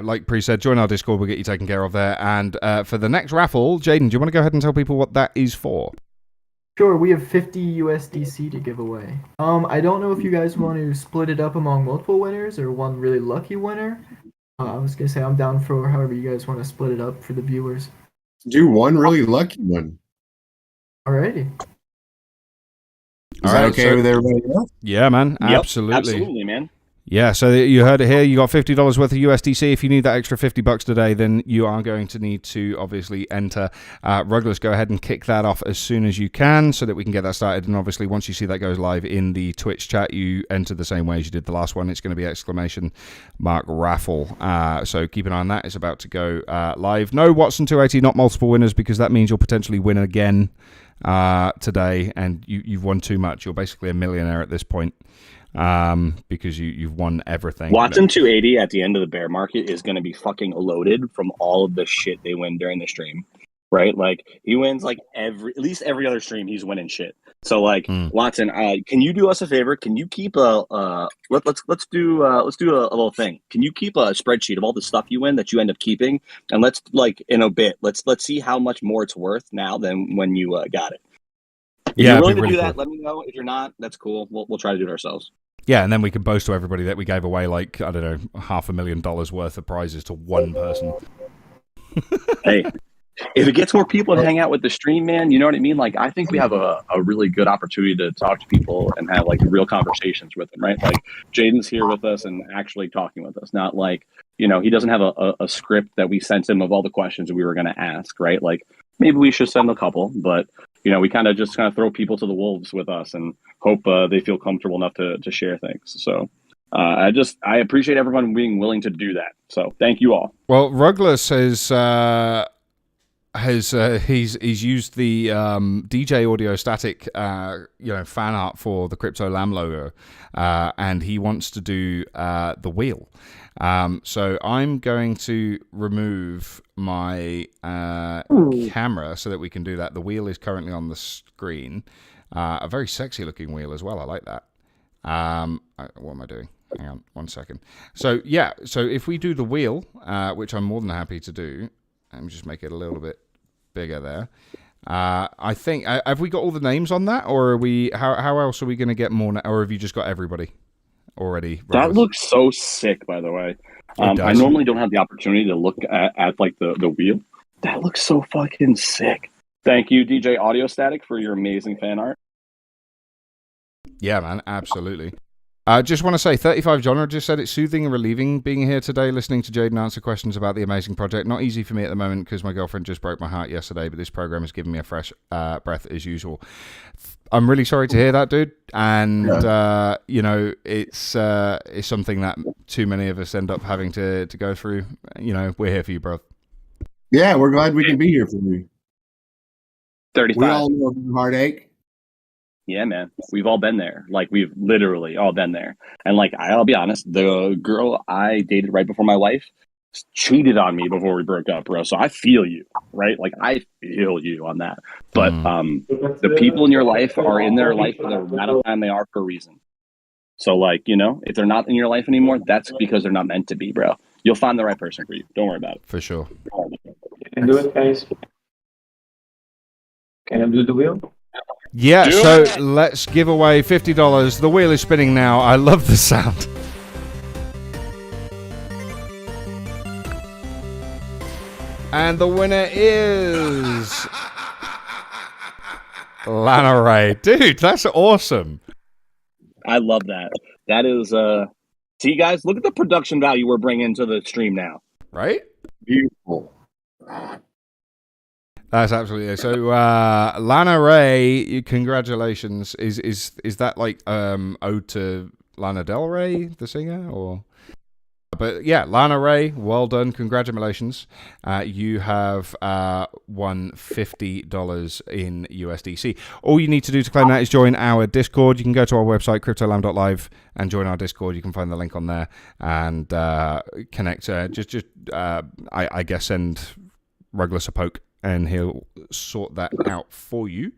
like Pre said, join our Discord. We'll get you taken care of there. And for the next raffle, Jaden, do you want to go ahead and tell people what that is for? Sure, we have 50 USDC to give away. I don't know if you guys want to split it up among multiple winners or one really lucky winner. I was gonna say I'm down for however you guys want to split it up for the viewers. Do one really lucky one. Alrighty. Is that okay with everybody else? Yeah, man. Yep, Absolutely. absolutely, man. Yeah, so you heard it here. You got $50 worth of USDC. If you need that extra $50 today, then you are going to need to obviously enter. Rugless, go ahead and kick that off as soon as you can so that we can get that started. And obviously, once you see that goes live in the Twitch chat, you enter the same way as you did the last one. It's going to be !raffle. So keep an eye on that. It's about to go live. No Watson 280, not multiple winners, because that means you'll potentially win again today, and you've won too much. You're basically a millionaire at this point. Because you've won everything. Watson 280 at the end of the bear market is going to be fucking loaded from all of the shit they win during the stream, right? Like he wins like at least every other stream he's winning shit. So like Watson, can you do us a favor? Can you keep let's do a little thing. Can you keep a spreadsheet of all the stuff you win that you end up keeping, and let's like in a bit let's see how much more it's worth now than when you got it. If you're willing to do that, let me know. If you're not, that's cool. We'll try to do it ourselves. Yeah, and then we can boast to everybody that we gave away like, I don't know, $500,000 worth of prizes to one person. Hey, if it gets more people to hang out with the stream, man, you know what I mean? Like, I think we have a really good opportunity to talk to people and have like real conversations with them, right? Like Jaden's here with us and actually talking with us, not like, he doesn't have a script that we sent him of all the questions we were going to ask, right? Like maybe we should send a couple, but we kind of throw people to the wolves with us and hope they feel comfortable enough to share things. So I appreciate everyone being willing to do that. So thank you all. Well, Rugless he's used the DJ Audio Static fan art for the Crypto Lamb logo, and he wants to do the wheel. So I'm going to remove my camera so that we can do that. The wheel is currently on the screen. A very sexy looking wheel as well. I like that. What am I doing? Hang on 1 second. So if we do the wheel, which I'm more than happy to do, let me just make it a little bit bigger there. I think, have we got all the names on that, or are we? How else are we going to get more? Or have you just got everybody already? That looks so sick, by the way. I normally don't have the opportunity to look at like the wheel. That looks so fucking sick. Thank you, DJ Audio Static, for your amazing fan art. Yeah, man, absolutely. Just want to say, 35 Genre just said it's soothing and relieving being here today, listening to Jaden answer questions about the amazing project. Not easy for me at the moment because my girlfriend just broke my heart yesterday, but this program has given me a fresh breath as usual. I'm really sorry to hear that, dude. And, it's something that too many of us end up having to go through. We're here for you, bro. Yeah, we're glad we can be here for you. 35. We all know the heartache. Yeah, man. We've all been there. Like, we've literally all been there. And, like, I'll be honest, the girl I dated right before my wife cheated on me before we broke up, bro. So I feel you, right? Like, I feel you on that. But the people in your life are in their life for the amount of time they are for a reason. So, like, if they're not in your life anymore, that's because they're not meant to be, bro. You'll find the right person for you. Don't worry about it. For sure. Can do it, guys. Can I do the wheel? Yeah, so let's give away $50. The wheel is spinning now. I love the sound. And the winner is Lana Ray. Dude, that's awesome. I love that. That is, see, guys, look at the production value we're bringing to the stream now. Right? Beautiful. That's absolutely it. So, Lana Ray, congratulations. Is that like ode to Lana Del Rey, the singer, or? But yeah, Lana Ray, well done, congratulations. You have won $50 in USDC. All you need to do to claim that is join our Discord. You can go to our website, cryptolam.live, and join our Discord. You can find the link on there and connect. I guess send Rugless a poke, and he'll sort that out for you.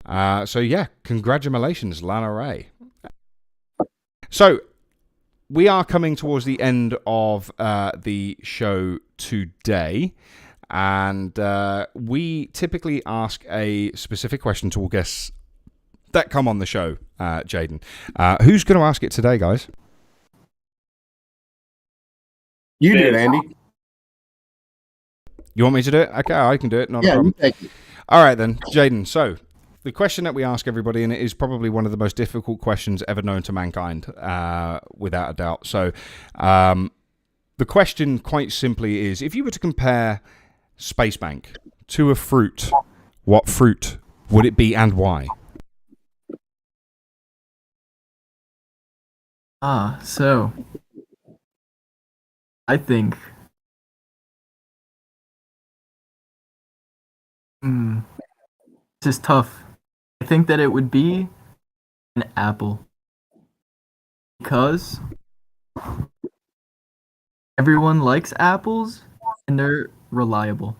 So yeah, congratulations, Lana Ray. So we are coming towards the end of the show today, and we typically ask a specific question to all guests that come on the show. Jaden, who's going to ask it today, guys? You do it, Andy. You want me to do it? Okay, I can do it. Not a problem. Thank you. All right then, Jaden. So the question that we ask everybody, and it is probably one of the most difficult questions ever known to mankind, without a doubt. So the question quite simply is, if you were to compare Space Bank to a fruit, what fruit would it be and why? So I think this is tough. I think that it would be an apple, because everyone likes apples and they're reliable.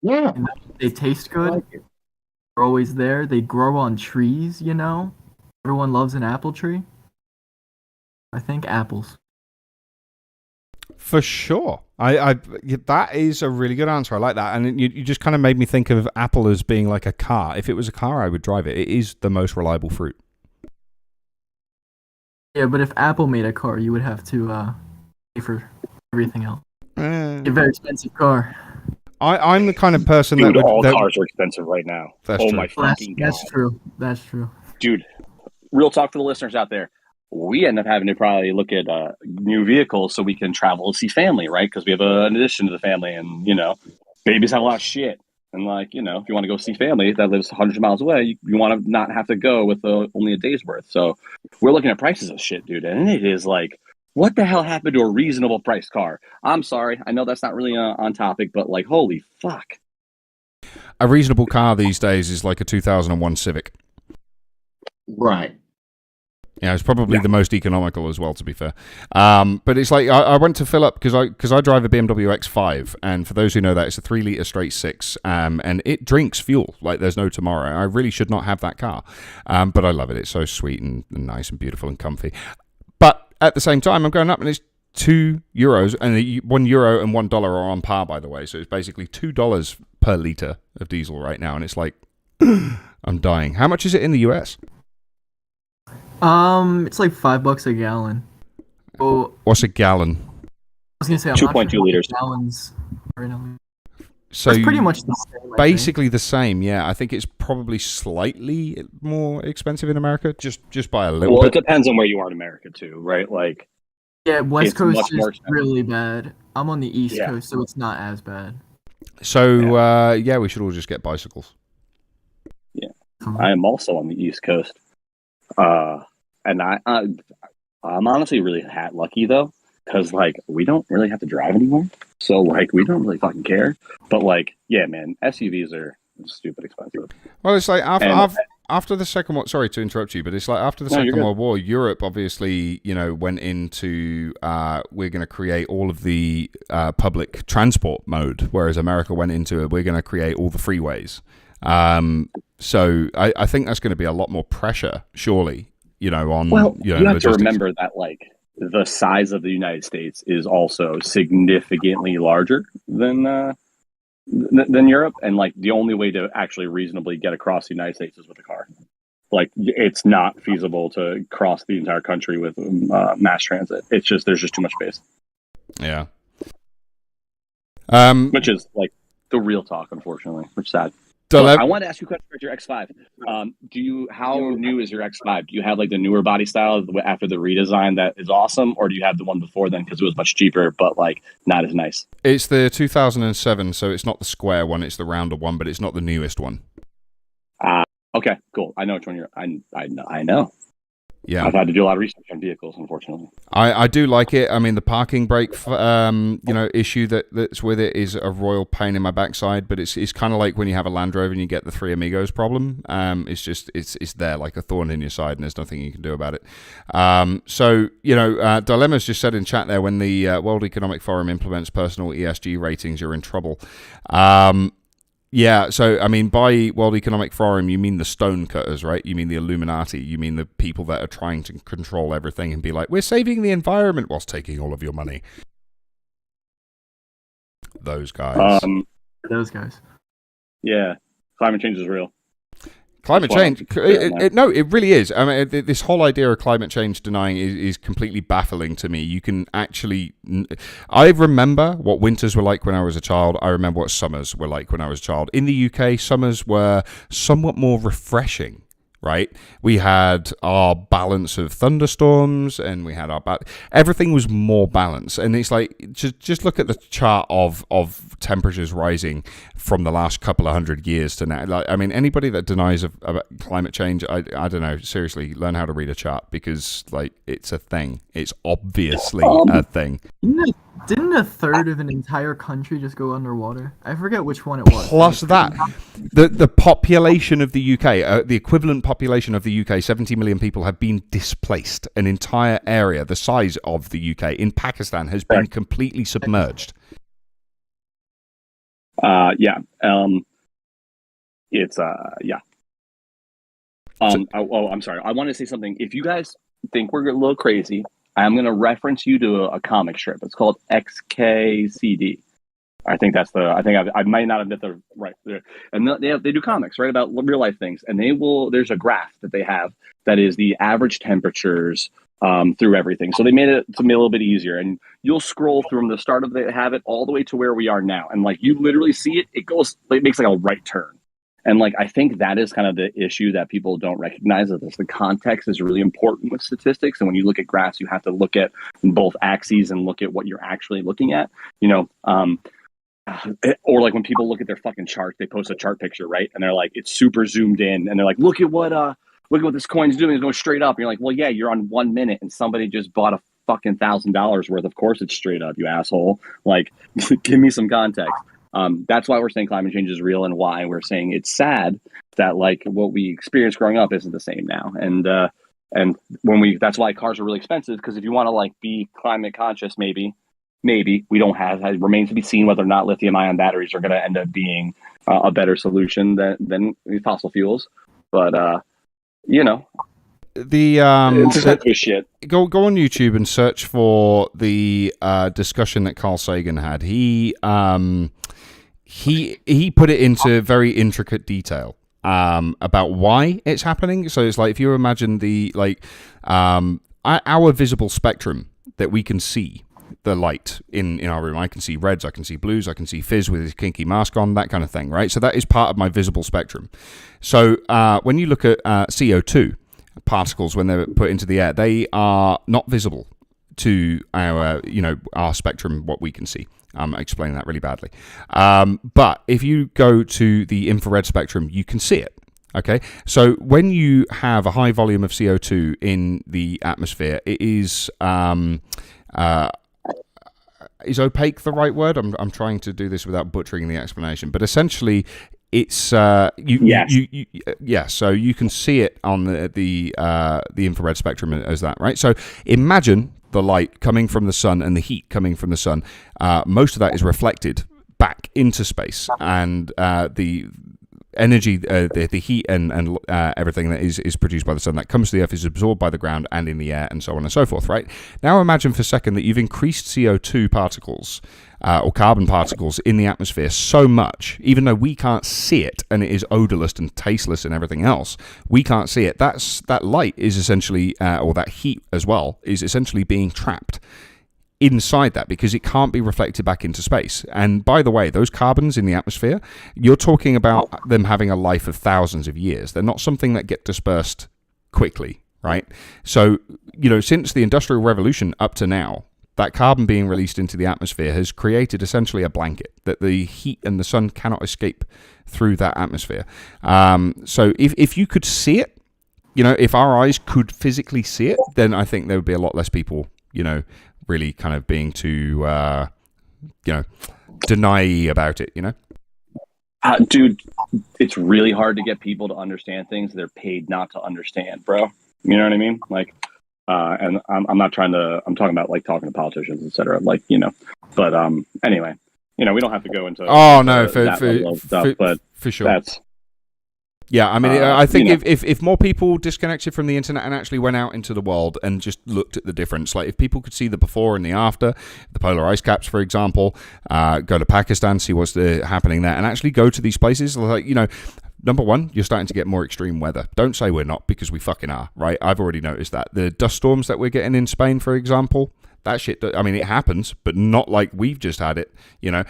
Yeah. And they taste good. They're always there. They grow on trees, you know. Everyone loves an apple tree. I think apples. For sure. I that is a really good answer. I like that. And you just kind of made me think of Apple as being like a car. If it was a car, I would drive it. It is the most reliable fruit. Yeah, but if Apple made a car, you would have to pay for everything else. A very expensive car. I'm the kind of person Dude, that would... cars are expensive right now. That's true. My fucking God. That's true. That's true. Dude, real talk for the listeners out there. We end up having to probably look at new vehicles so we can travel and see family, right? Because we have an addition to the family, and, you know, babies have a lot of shit. And, like, you know, if you want to go see family that lives hundreds of miles away, you want to not have to go with only a day's worth. So we're looking at prices of shit, dude. And it is like, what the hell happened to a reasonable priced car? I'm sorry. I know that's not really on topic, but, like, holy fuck. A reasonable car these days is like a 2001 Civic. Right. Yeah, it's probably the most economical as well, to be fair. But it's like, I went to fill up, because I drive a BMW X5, and for those who know that, it's a 3-litre straight 6, and it drinks fuel like there's no tomorrow. I really should not have that car, but I love it. It's so sweet and nice and beautiful and comfy. But at the same time, I'm going up, and it's €2, and €1 and $1 are on par, by the way. So it's basically $2 per litre of diesel right now, and it's like, I'm dying. How much is it in the US? It's like $5 a gallon. Oh, what's a gallon? I was gonna say 2.2 liters. Gallons. Right now. So it's pretty much the same. Basically the same. Yeah, I think it's probably slightly more expensive in America, just by a little bit. Well, it depends on where you are in America too, right? Like, yeah, West Coast is more really bad. I'm on the East Coast, so it's not as bad. So yeah, we should all just get bicycles. Yeah, I am also on the East Coast. And I'm honestly really lucky though, because like we don't really have to drive anymore, so like we don't really fucking care. But like, yeah, man, SUVs are stupid expensive. Well, it's like after the Second World. Sorry to interrupt you, but it's like after the Second World War, Europe obviously, you know, went into we're going to create all of the public transport mode, whereas America went into we're going to create all the freeways. So I think that's going to be a lot more pressure, surely. You know, on you have to remember that like the size of the United States is also significantly larger than Europe, and like the only way to actually reasonably get across the United States is with a car. Like, it's not feasible to cross the entire country with mass transit. It's just there's just too much space. Yeah. Which is like the real talk, unfortunately. Which is sad. I wanted to ask you a question about your X5. How new is your X5? Do you have like the newer body style after the redesign that is awesome, or do you have the one before then because it was much cheaper but like not as nice? It's the 2007, so it's not the square one, it's the rounder one, but it's not the newest one. Okay, cool. I know which one you're. I know. Yeah, I've had to do a lot of research on vehicles, unfortunately. I do like it. I mean, the parking brake, issue that's with it is a royal pain in my backside. But it's kind of like when you have a Land Rover and you get the Three Amigos problem. It's there like a thorn in your side, and there's nothing you can do about it. Dilemma's just said in chat there, when the World Economic Forum implements personal ESG ratings, you're in trouble. Yeah, so, I mean, by World Economic Forum, you mean the stonecutters, right? You mean the Illuminati. You mean the people that are trying to control everything and be like, we're saving the environment whilst taking all of your money. Those guys. Those guys. Yeah, climate change is real. Climate change, it really is. I mean, this whole idea of climate change denying is completely baffling to me. You can actually, I remember what winters were like when I was a child. I remember what summers were like when I was a child. In the UK, summers were somewhat more refreshing, right? We had our balance of thunderstorms, and we had everything was more balanced. And it's like, just look at the chart of temperatures rising from the last couple of 100 years to now. Like, I mean, anybody that denies about climate change, I don't know, seriously, learn how to read a chart, because like, it's a thing. It's obviously a thing. Didn't a third of an entire country just go underwater? I forget which one it was. Plus that, the population of the UK, the equivalent population of the UK, 70 million people, have been displaced. An entire area the size of the UK in Pakistan has been completely submerged. I'm sorry. I want to say something. If you guys think we're a little crazy, I'm going to reference you to a comic strip. It's called XKCD. I think I might not have got the right there. And they do comics, right, about real life things. And there's a graph that they have that is the average temperatures through everything. So they made it to me a little bit easier. And you'll scroll through from the start of have it all the way to where we are now. And like, you literally see it, it makes like a right turn. And like, I think that is kind of the issue that people don't recognize, that the context is really important with statistics. And when you look at graphs, you have to look at both axes and look at what you're actually looking at, or like when people look at their fucking chart, they post a chart picture, right? And they're like, it's super zoomed in, and they're like, look at what this coin's doing. It's going straight up. And you're like, well, yeah, you're on 1 minute and somebody just bought a fucking $1,000 worth. Of course it's straight up, you asshole. Like, give me some context. That's why we're saying climate change is real, and why we're saying it's sad that like what we experienced growing up isn't the same now. And that's why cars are really expensive, because if you want to like be climate conscious, maybe we don't have. It remains to be seen whether or not lithium-ion batteries are going to end up being a better solution than fossil fuels. But it's shit. Go on YouTube and search for the discussion that Carl Sagan had. He put it into very intricate detail about why it's happening. So it's like, if you imagine our visible spectrum that we can see, the light in our room. I can see reds, I can see blues, I can see Fizz with his kinky mask on, that kind of thing, right? So that is part of my visible spectrum. So when you look at CO2 particles, when they're put into the air, they are not visible to our spectrum, what we can see. I'm explaining that really badly. But if you go to the infrared spectrum, you can see it. Okay, so when you have a high volume of CO2 in the atmosphere, it is opaque the right word? I'm trying to do this without butchering the explanation, but essentially it's so you can see it on the infrared spectrum as that, right? So imagine the light coming from the sun and the heat coming from the sun. Most of that is reflected back into space, and the energy, the heat and everything that is produced by the sun that comes to the earth is absorbed by the ground and in the air, and so on and so forth, right? Now imagine for a second that you've increased CO2 particles or carbon particles in the atmosphere so much, even though we can't see it, and it is odorless and tasteless and everything else, we can't see it. That light is essentially, or that heat as well, is essentially being trapped inside that because it can't be reflected back into space. And by the way, those carbons in the atmosphere, you're talking about them having a life of thousands of years. They're not something that get dispersed quickly, right? So, since the Industrial Revolution up to now, that carbon being released into the atmosphere has created essentially a blanket that the heat and the sun cannot escape through that atmosphere. So if you could see it, if our eyes could physically see it, then I think there would be a lot less people, really kind of being too, deny about it, Dude, it's really hard to get people to understand things they're paid not to understand, bro. You know what I mean? Like, and I'm not trying to, I'm talking about like talking to politicians, et cetera. Like, but anyway, we don't have to go into for sure. That's, yeah, I mean, I think if more people disconnected from the internet and actually went out into the world and just looked at the difference, like if people could see the before and the after, the polar ice caps, for example, go to Pakistan, see what's happening there, and actually go to these places, like, number one, you're starting to get more extreme weather. Don't say we're not, because we fucking are, right? I've already noticed that. The dust storms that we're getting in Spain, for example, that shit, I mean, it happens, but not like we've just had it, you're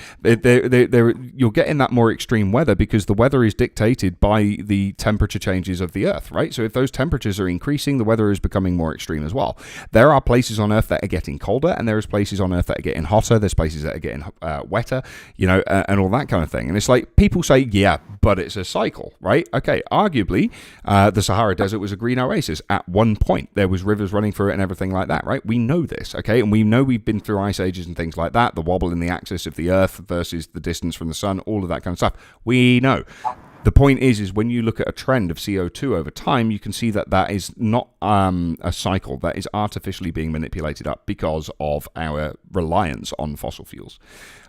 getting that more extreme weather because the weather is dictated by the temperature changes of the Earth, right? So if those temperatures are increasing, the weather is becoming more extreme as well. There are places on Earth that are getting colder, and there's places on Earth that are getting hotter. There's places that are getting wetter, and all that kind of thing. And it's like, people say, yeah, but it's a cycle, right? Okay, arguably, the Sahara Desert was a green oasis at one point. There was rivers running through it and everything like that, right? We know this, okay? And we know we've been through ice ages and things like that, the wobble in the axis of the Earth versus the distance from the sun, all of that kind of stuff. We know. The point is when you look at a trend of CO2 over time, you can see that is not a cycle that is artificially being manipulated up because of our reliance on fossil fuels.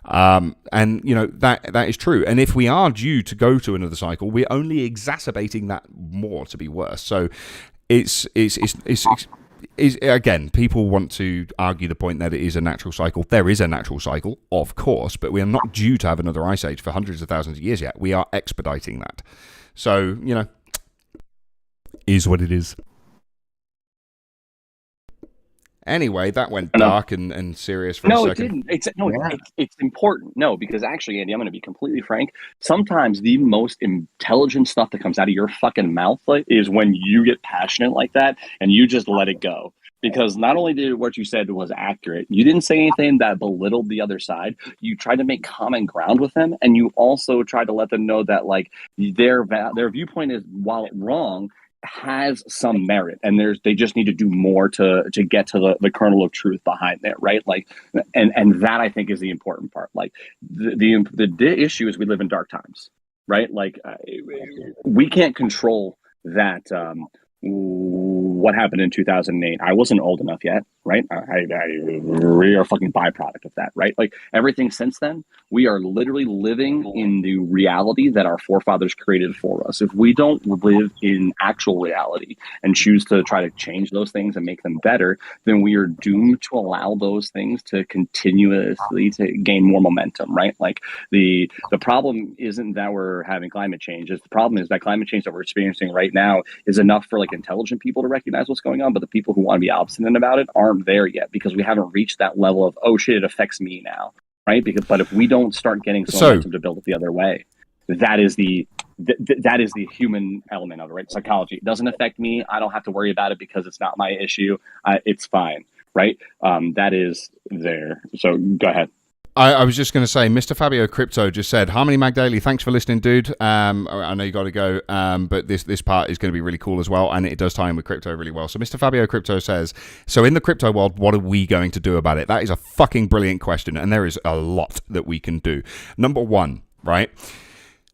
And that is true. And if we are due to go to another cycle, we're only exacerbating that more to be worse. So it's again, people want to argue the point that it is a natural cycle. There is a natural cycle, of course, but we are not due to have another ice age for hundreds of thousands of years yet. We are expediting that. So, is what it is. Anyway, that went dark and serious for a second. It didn't. It's important. No, because actually, Andy, I'm going to be completely frank. Sometimes the most intelligent stuff that comes out of your fucking mouth is when you get passionate like that and you just let it go. Because not only did what you said was accurate, you didn't say anything that belittled the other side. You tried to make common ground with them, and you also tried to let them know that like their viewpoint is, while wrong, has some merit, and they just need to do more to get to the kernel of truth behind it, right? Like, and that I think is the important part. Like the issue is we live in dark times, right? Like we can't control that. What happened in 2008? I wasn't old enough yet, right? We are a fucking byproduct of that, right? Like everything since then, we are literally living in the reality that our forefathers created for us. If we don't live in actual reality and choose to try to change those things and make them better, then we are doomed to allow those things to continuously to gain more momentum, right? Like the problem isn't that we're having climate change. The problem is that climate change that we're experiencing right now is enough for like intelligent people to recognize what's going on, but the people who want to be obstinate about it aren't there yet because we haven't reached that level of, oh shit, it affects me now, right? But if we don't start getting some momentum to build it the other way, that is the human element of it, right? Psychology. It doesn't affect me. I don't have to worry about it because it's not my issue. It's fine, right? That is there. So go ahead. I was just going to say, Mr. Fabio Crypto just said, Harmony Magdaily, thanks for listening, dude. I know you got to go, but this part is going to be really cool as well, and it does tie in with crypto really well. So Mr. Fabio Crypto says, so in the crypto world, what are we going to do about it? That is a fucking brilliant question, and there is a lot that we can do. Number one, right?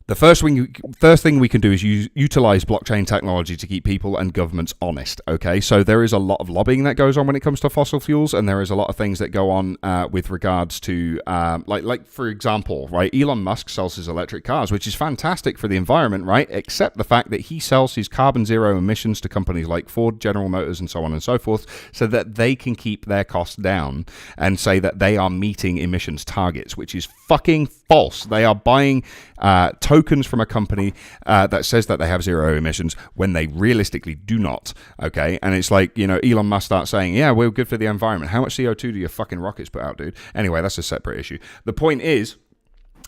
The first thing we can do is utilize blockchain technology to keep people and governments honest, okay? So there is a lot of lobbying that goes on when it comes to fossil fuels, and there is a lot of things that go on with regards to, like for example, right, Elon Musk sells his electric cars, which is fantastic for the environment, right? Except the fact that he sells his carbon zero emissions to companies like Ford, General Motors, and so on and so forth, so that they can keep their costs down and say that they are meeting emissions targets, which is fucking false. They are buying tokens from a company that says that they have zero emissions when they realistically do not. Okay, and it's like, you know, Elon Musk starts saying, yeah, we're good for the environment. How much CO2 do your fucking rockets put out, dude? Anyway, that's a separate issue. The point is,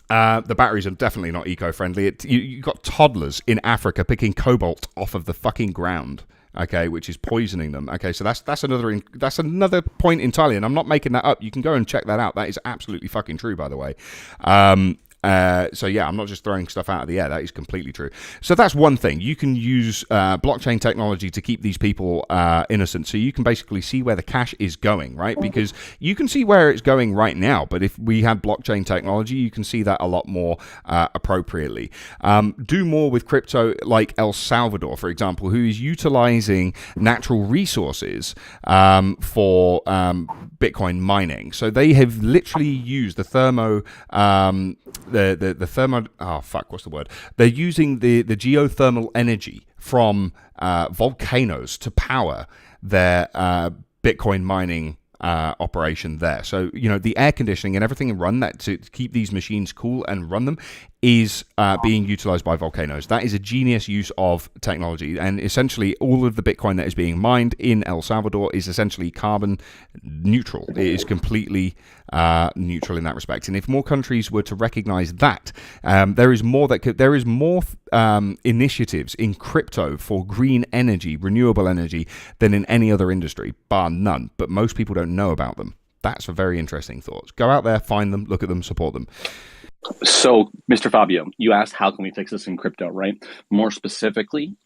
the batteries are definitely not eco-friendly. You got toddlers in Africa picking cobalt off of the fucking ground, okay, which is poisoning them. Okay, so that's another point entirely, and I'm not making that up. You can go and check that out. That is absolutely fucking true, by the way. So yeah, I'm not just throwing stuff out of the air. That is completely true. So that's one thing. You can use blockchain technology to keep these people innocent. So you can basically see where the cash is going, right? Because you can see where it's going right now. But if we had blockchain technology, you can see that a lot more appropriately. Do more with crypto, like El Salvador, for example, who is utilizing natural resources for Bitcoin mining. So they have literally used the They're using the geothermal energy from volcanoes to power their Bitcoin mining operation there. So, you know, the air conditioning and everything run that to keep these machines cool and run them is being utilized by volcanoes. That is a genius use of technology, and essentially all of the Bitcoin that is being mined in El Salvador is essentially carbon neutral. It is completely neutral in that respect. And if more countries were to recognize that, there is more initiatives in crypto for green energy, renewable energy, than in any other industry, bar none. But most people don't know about them. That's a very interesting thought. Go out there, find them, look at them, support them. So, Mr. Fabio, you asked how can we fix this in crypto, right? More specifically,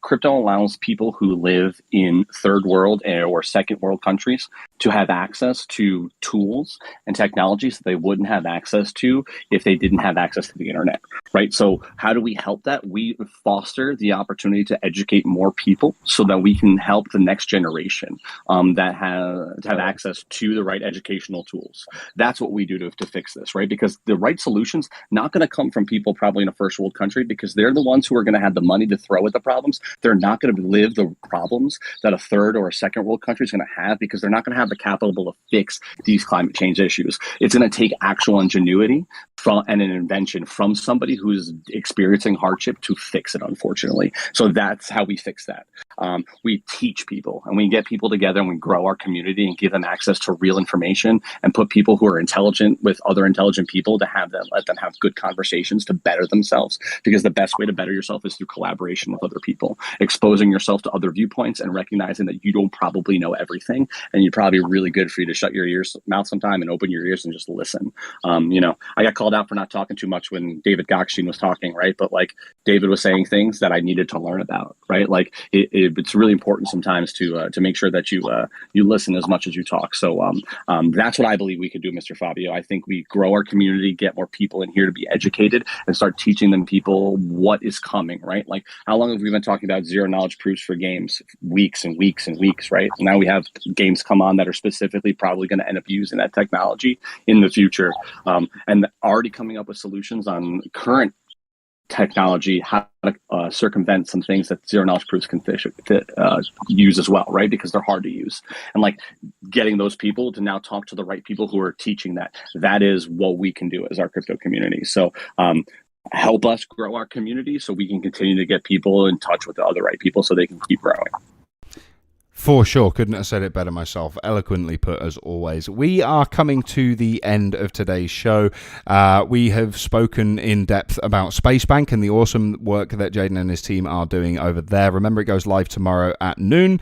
crypto allows people who live in third world or second world countries to have access to tools and technologies that they wouldn't have access to if they didn't have access to the internet, right? So how do we help that? We foster the opportunity to educate more people so that we can help the next generation that have access to the right educational tools. That's what we do to fix this, right? Because the right solutions not going to come from people probably in a first world country, because they're the ones who are going to have the money to throw at the problems. They're not going to live the problems that a third or a second world country is going to have, because they're not going to have the capital to fix these climate change issues. It's going to take actual ingenuity and an invention from somebody who's experiencing hardship to fix it, unfortunately. So that's how we fix that. We teach people, and we get people together, and we grow our community and give them access to real information, and put people who are intelligent with other intelligent people to let them have good conversations to better themselves, because the best way to better yourself is through collaboration with other people, exposing yourself to other viewpoints and recognizing that you don't probably know everything, and you're probably really good for you to shut your mouth sometime and open your ears and just listen. I got called out for not talking too much when David Gokhshtein was talking, right? But like, David was saying things that I needed to learn about, right? Like it's really important sometimes to make sure that you listen as much as you talk. So that's what I believe we could do, Mr. Fabio. I think we grow our community, get more people in here to be educated, and start teaching them people what is coming, right? Like, how long have we been talking about zero knowledge proofs for games? Weeks and weeks and weeks, right? And now we have games come on that are specifically probably going to end up using that technology in the future, and already coming up with solutions on current technology, how to circumvent some things that zero knowledge proofs can use as well, right? Because they're hard to use. And like, getting those people to now talk to the right people who are teaching that is what we can do as our crypto community. So help us grow our community so we can continue to get people in touch with the other right people so they can keep growing. For sure. Couldn't have said it better myself. Eloquently put, as always. We are coming to the end of today's show. We have spoken in depth about Spacebank and the awesome work that Jaden and his team are doing over there. Remember, it goes live tomorrow at noon.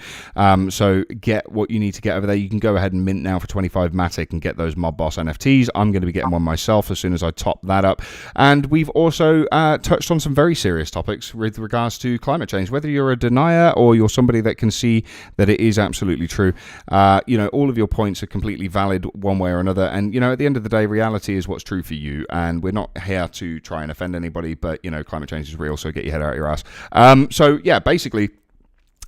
So get what you need to get over there. You can go ahead and mint now for 25 Matic and get those Mob Boss NFTs. I'm going to be getting one myself as soon as I top that up. And we've also touched on some very serious topics with regards to climate change. Whether you're a denier or you're somebody that can see that it is absolutely true. All of your points are completely valid one way or another. And, at the end of the day, reality is what's true for you. And we're not here to try and offend anybody, but, climate change is real, so get your head out of your ass. Basically,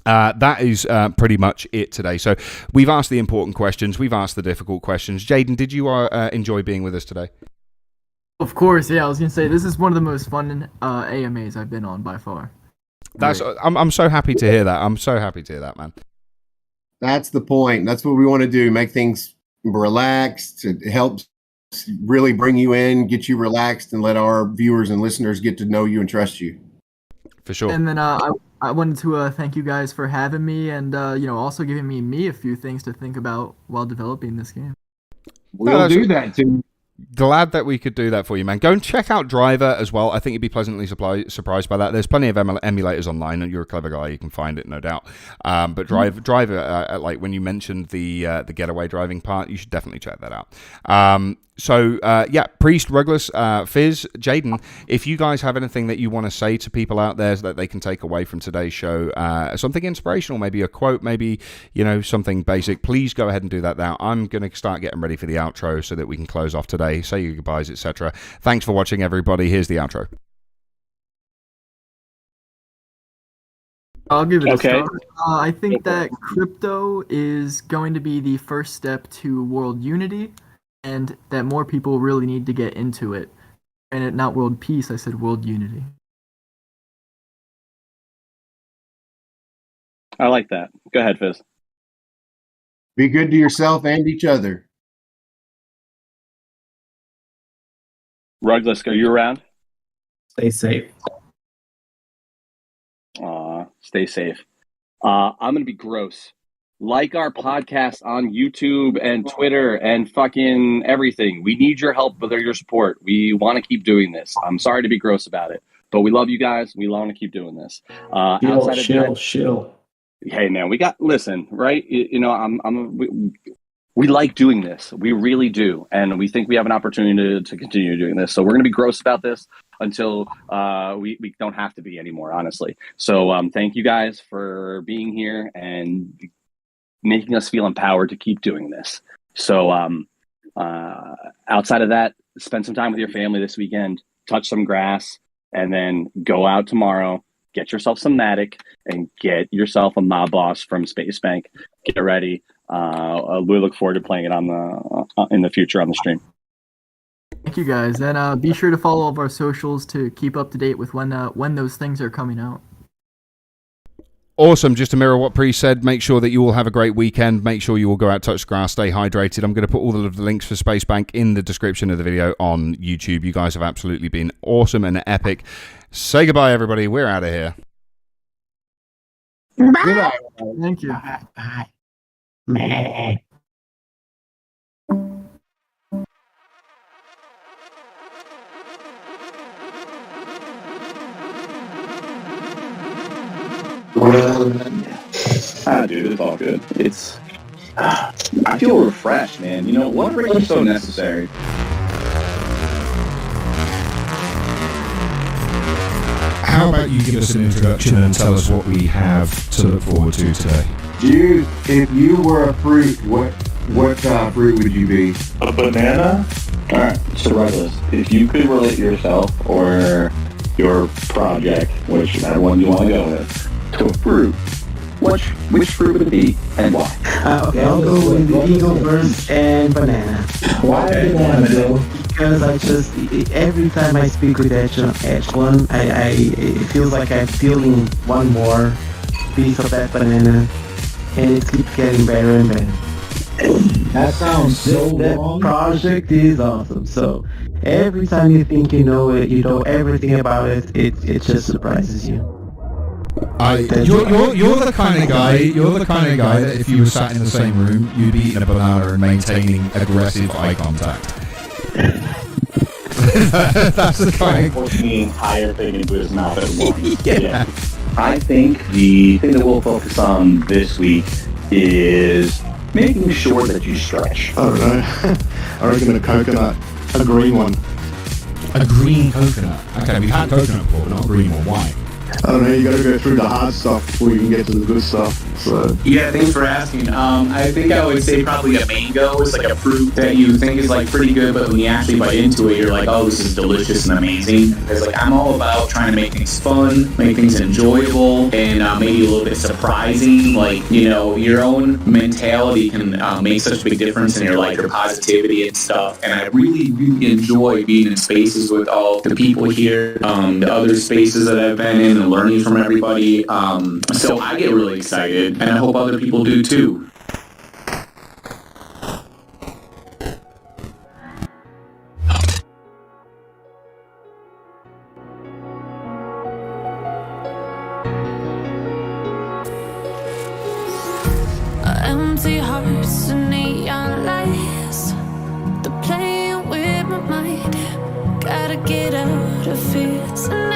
that is pretty much it today. So we've asked the important questions. We've asked the difficult questions. Jaden, did you enjoy being with us today? Of course, yeah. I was going to say, this is one of the most fun AMAs I've been on by far. I'm so happy to hear that. I'm so happy to hear that, man. That's the point. That's what we want to do. Make things relaxed. It helps really bring you in, get you relaxed, and let our viewers and listeners get to know you and trust you. For sure. And then I wanted to thank you guys for having me and also giving me a few things to think about while developing this game. We'll do that too. Glad that we could do that for you, man. Go and check out Driver as well. I think you'd be pleasantly surprised by that. There's plenty of emulators online, and you're a clever guy. You can find it, no doubt. But Driver, like when you mentioned the getaway driving part, you should definitely check that out. Priest, Rugless, Fizz, Jaden, if you guys have anything that you want to say to people out there that they can take away from today's show, something inspirational, maybe a quote, maybe, something basic, please go ahead and do that now. I'm going to start getting ready for the outro so that we can close off today, say your goodbyes, etc. Thanks for watching, everybody. Here's the outro. I'll give it a start. I think that crypto is going to be the first step to world unity, and that more people really need to get into it. And not world peace, I said world unity. I like that. Go ahead, Fizz. Be good to yourself and each other. Rugless, are you around? Stay safe. Stay safe. I'm going to be gross. Like our podcast on YouTube and Twitter and fucking everything. We need your help with your support. We want to keep doing this. I'm sorry to be gross about it, but we love you guys. We want to keep doing this. Chill. Hey man, listen, right? We like doing this. We really do. And we think we have an opportunity to continue doing this. So we're going to be gross about this until we don't have to be anymore, honestly. So thank you guys for being here and making us feel empowered to keep doing this. So outside of that, spend some time with your family this weekend, touch some grass, and then go out tomorrow, get yourself some Matic, and get yourself a Mob Boss from Space Bank. Get ready. We look forward to playing it in the future on the stream. Thank you guys, and be sure to follow all of our socials to keep up to date with when those things are coming out. Awesome. Just to mirror what Priest said, make sure that you all have a great weekend. Make sure you all go out, touch the grass, stay hydrated. I'm going to put all of the links for Space Bank in the description of the video on YouTube. You guys have absolutely been awesome and epic. Say goodbye, everybody. We're out of here. Goodbye. Thank you. Bye. Meh. Dude, it's all good. I feel refreshed, man. What breaks are so necessary? How about you give us an introduction and tell us what we have to look forward to today? Dude, if you were a fruit, what fruit would you be? A banana? Alright, so Rugless, if you could relate yourself or your project, whichever one you want to go with, to a fruit, which fruit would it be and why? Okay, I'll go with the Eagle Burst and banana. Why banana, though? Because every time I speak with H1, it feels like I'm feeling one more piece of that banana, and it keeps getting better and better. That sounds so That wrong. project is awesome. So every time you think you know it, you know everything about it, it just surprises you. You're the kind of guy. You're the kind of guy that if you were sat in the same room, you'd be eating a banana and maintaining aggressive eye contact. That's the kind. Pushing the entire thing into his mouth at once. Yeah. I think the thing that we'll focus on this week is making sure that you stretch. I don't know. I reckon a coconut, a green one. A green coconut. Okay, we've had coconut before, but not a green one. Why? I don't know, you gotta go through the hard stuff before you can get to the good stuff. So Yeah, thanks for asking. I think I would say probably a mango is like a fruit that you think is like pretty good, but when you actually bite into it, you're like, oh, this is delicious and amazing. Because like I'm all about trying to make things fun, make things enjoyable, and maybe a little bit surprising. Like, your own mentality can make such a big difference in your life, your positivity and stuff. And I really, really enjoy being in spaces with all the people here, the other spaces that I've been in, and learning from everybody. So I get really excited, and I hope other people do too. Empty hearts and neon lights. They're playing with my mind. Gotta get out of here tonight.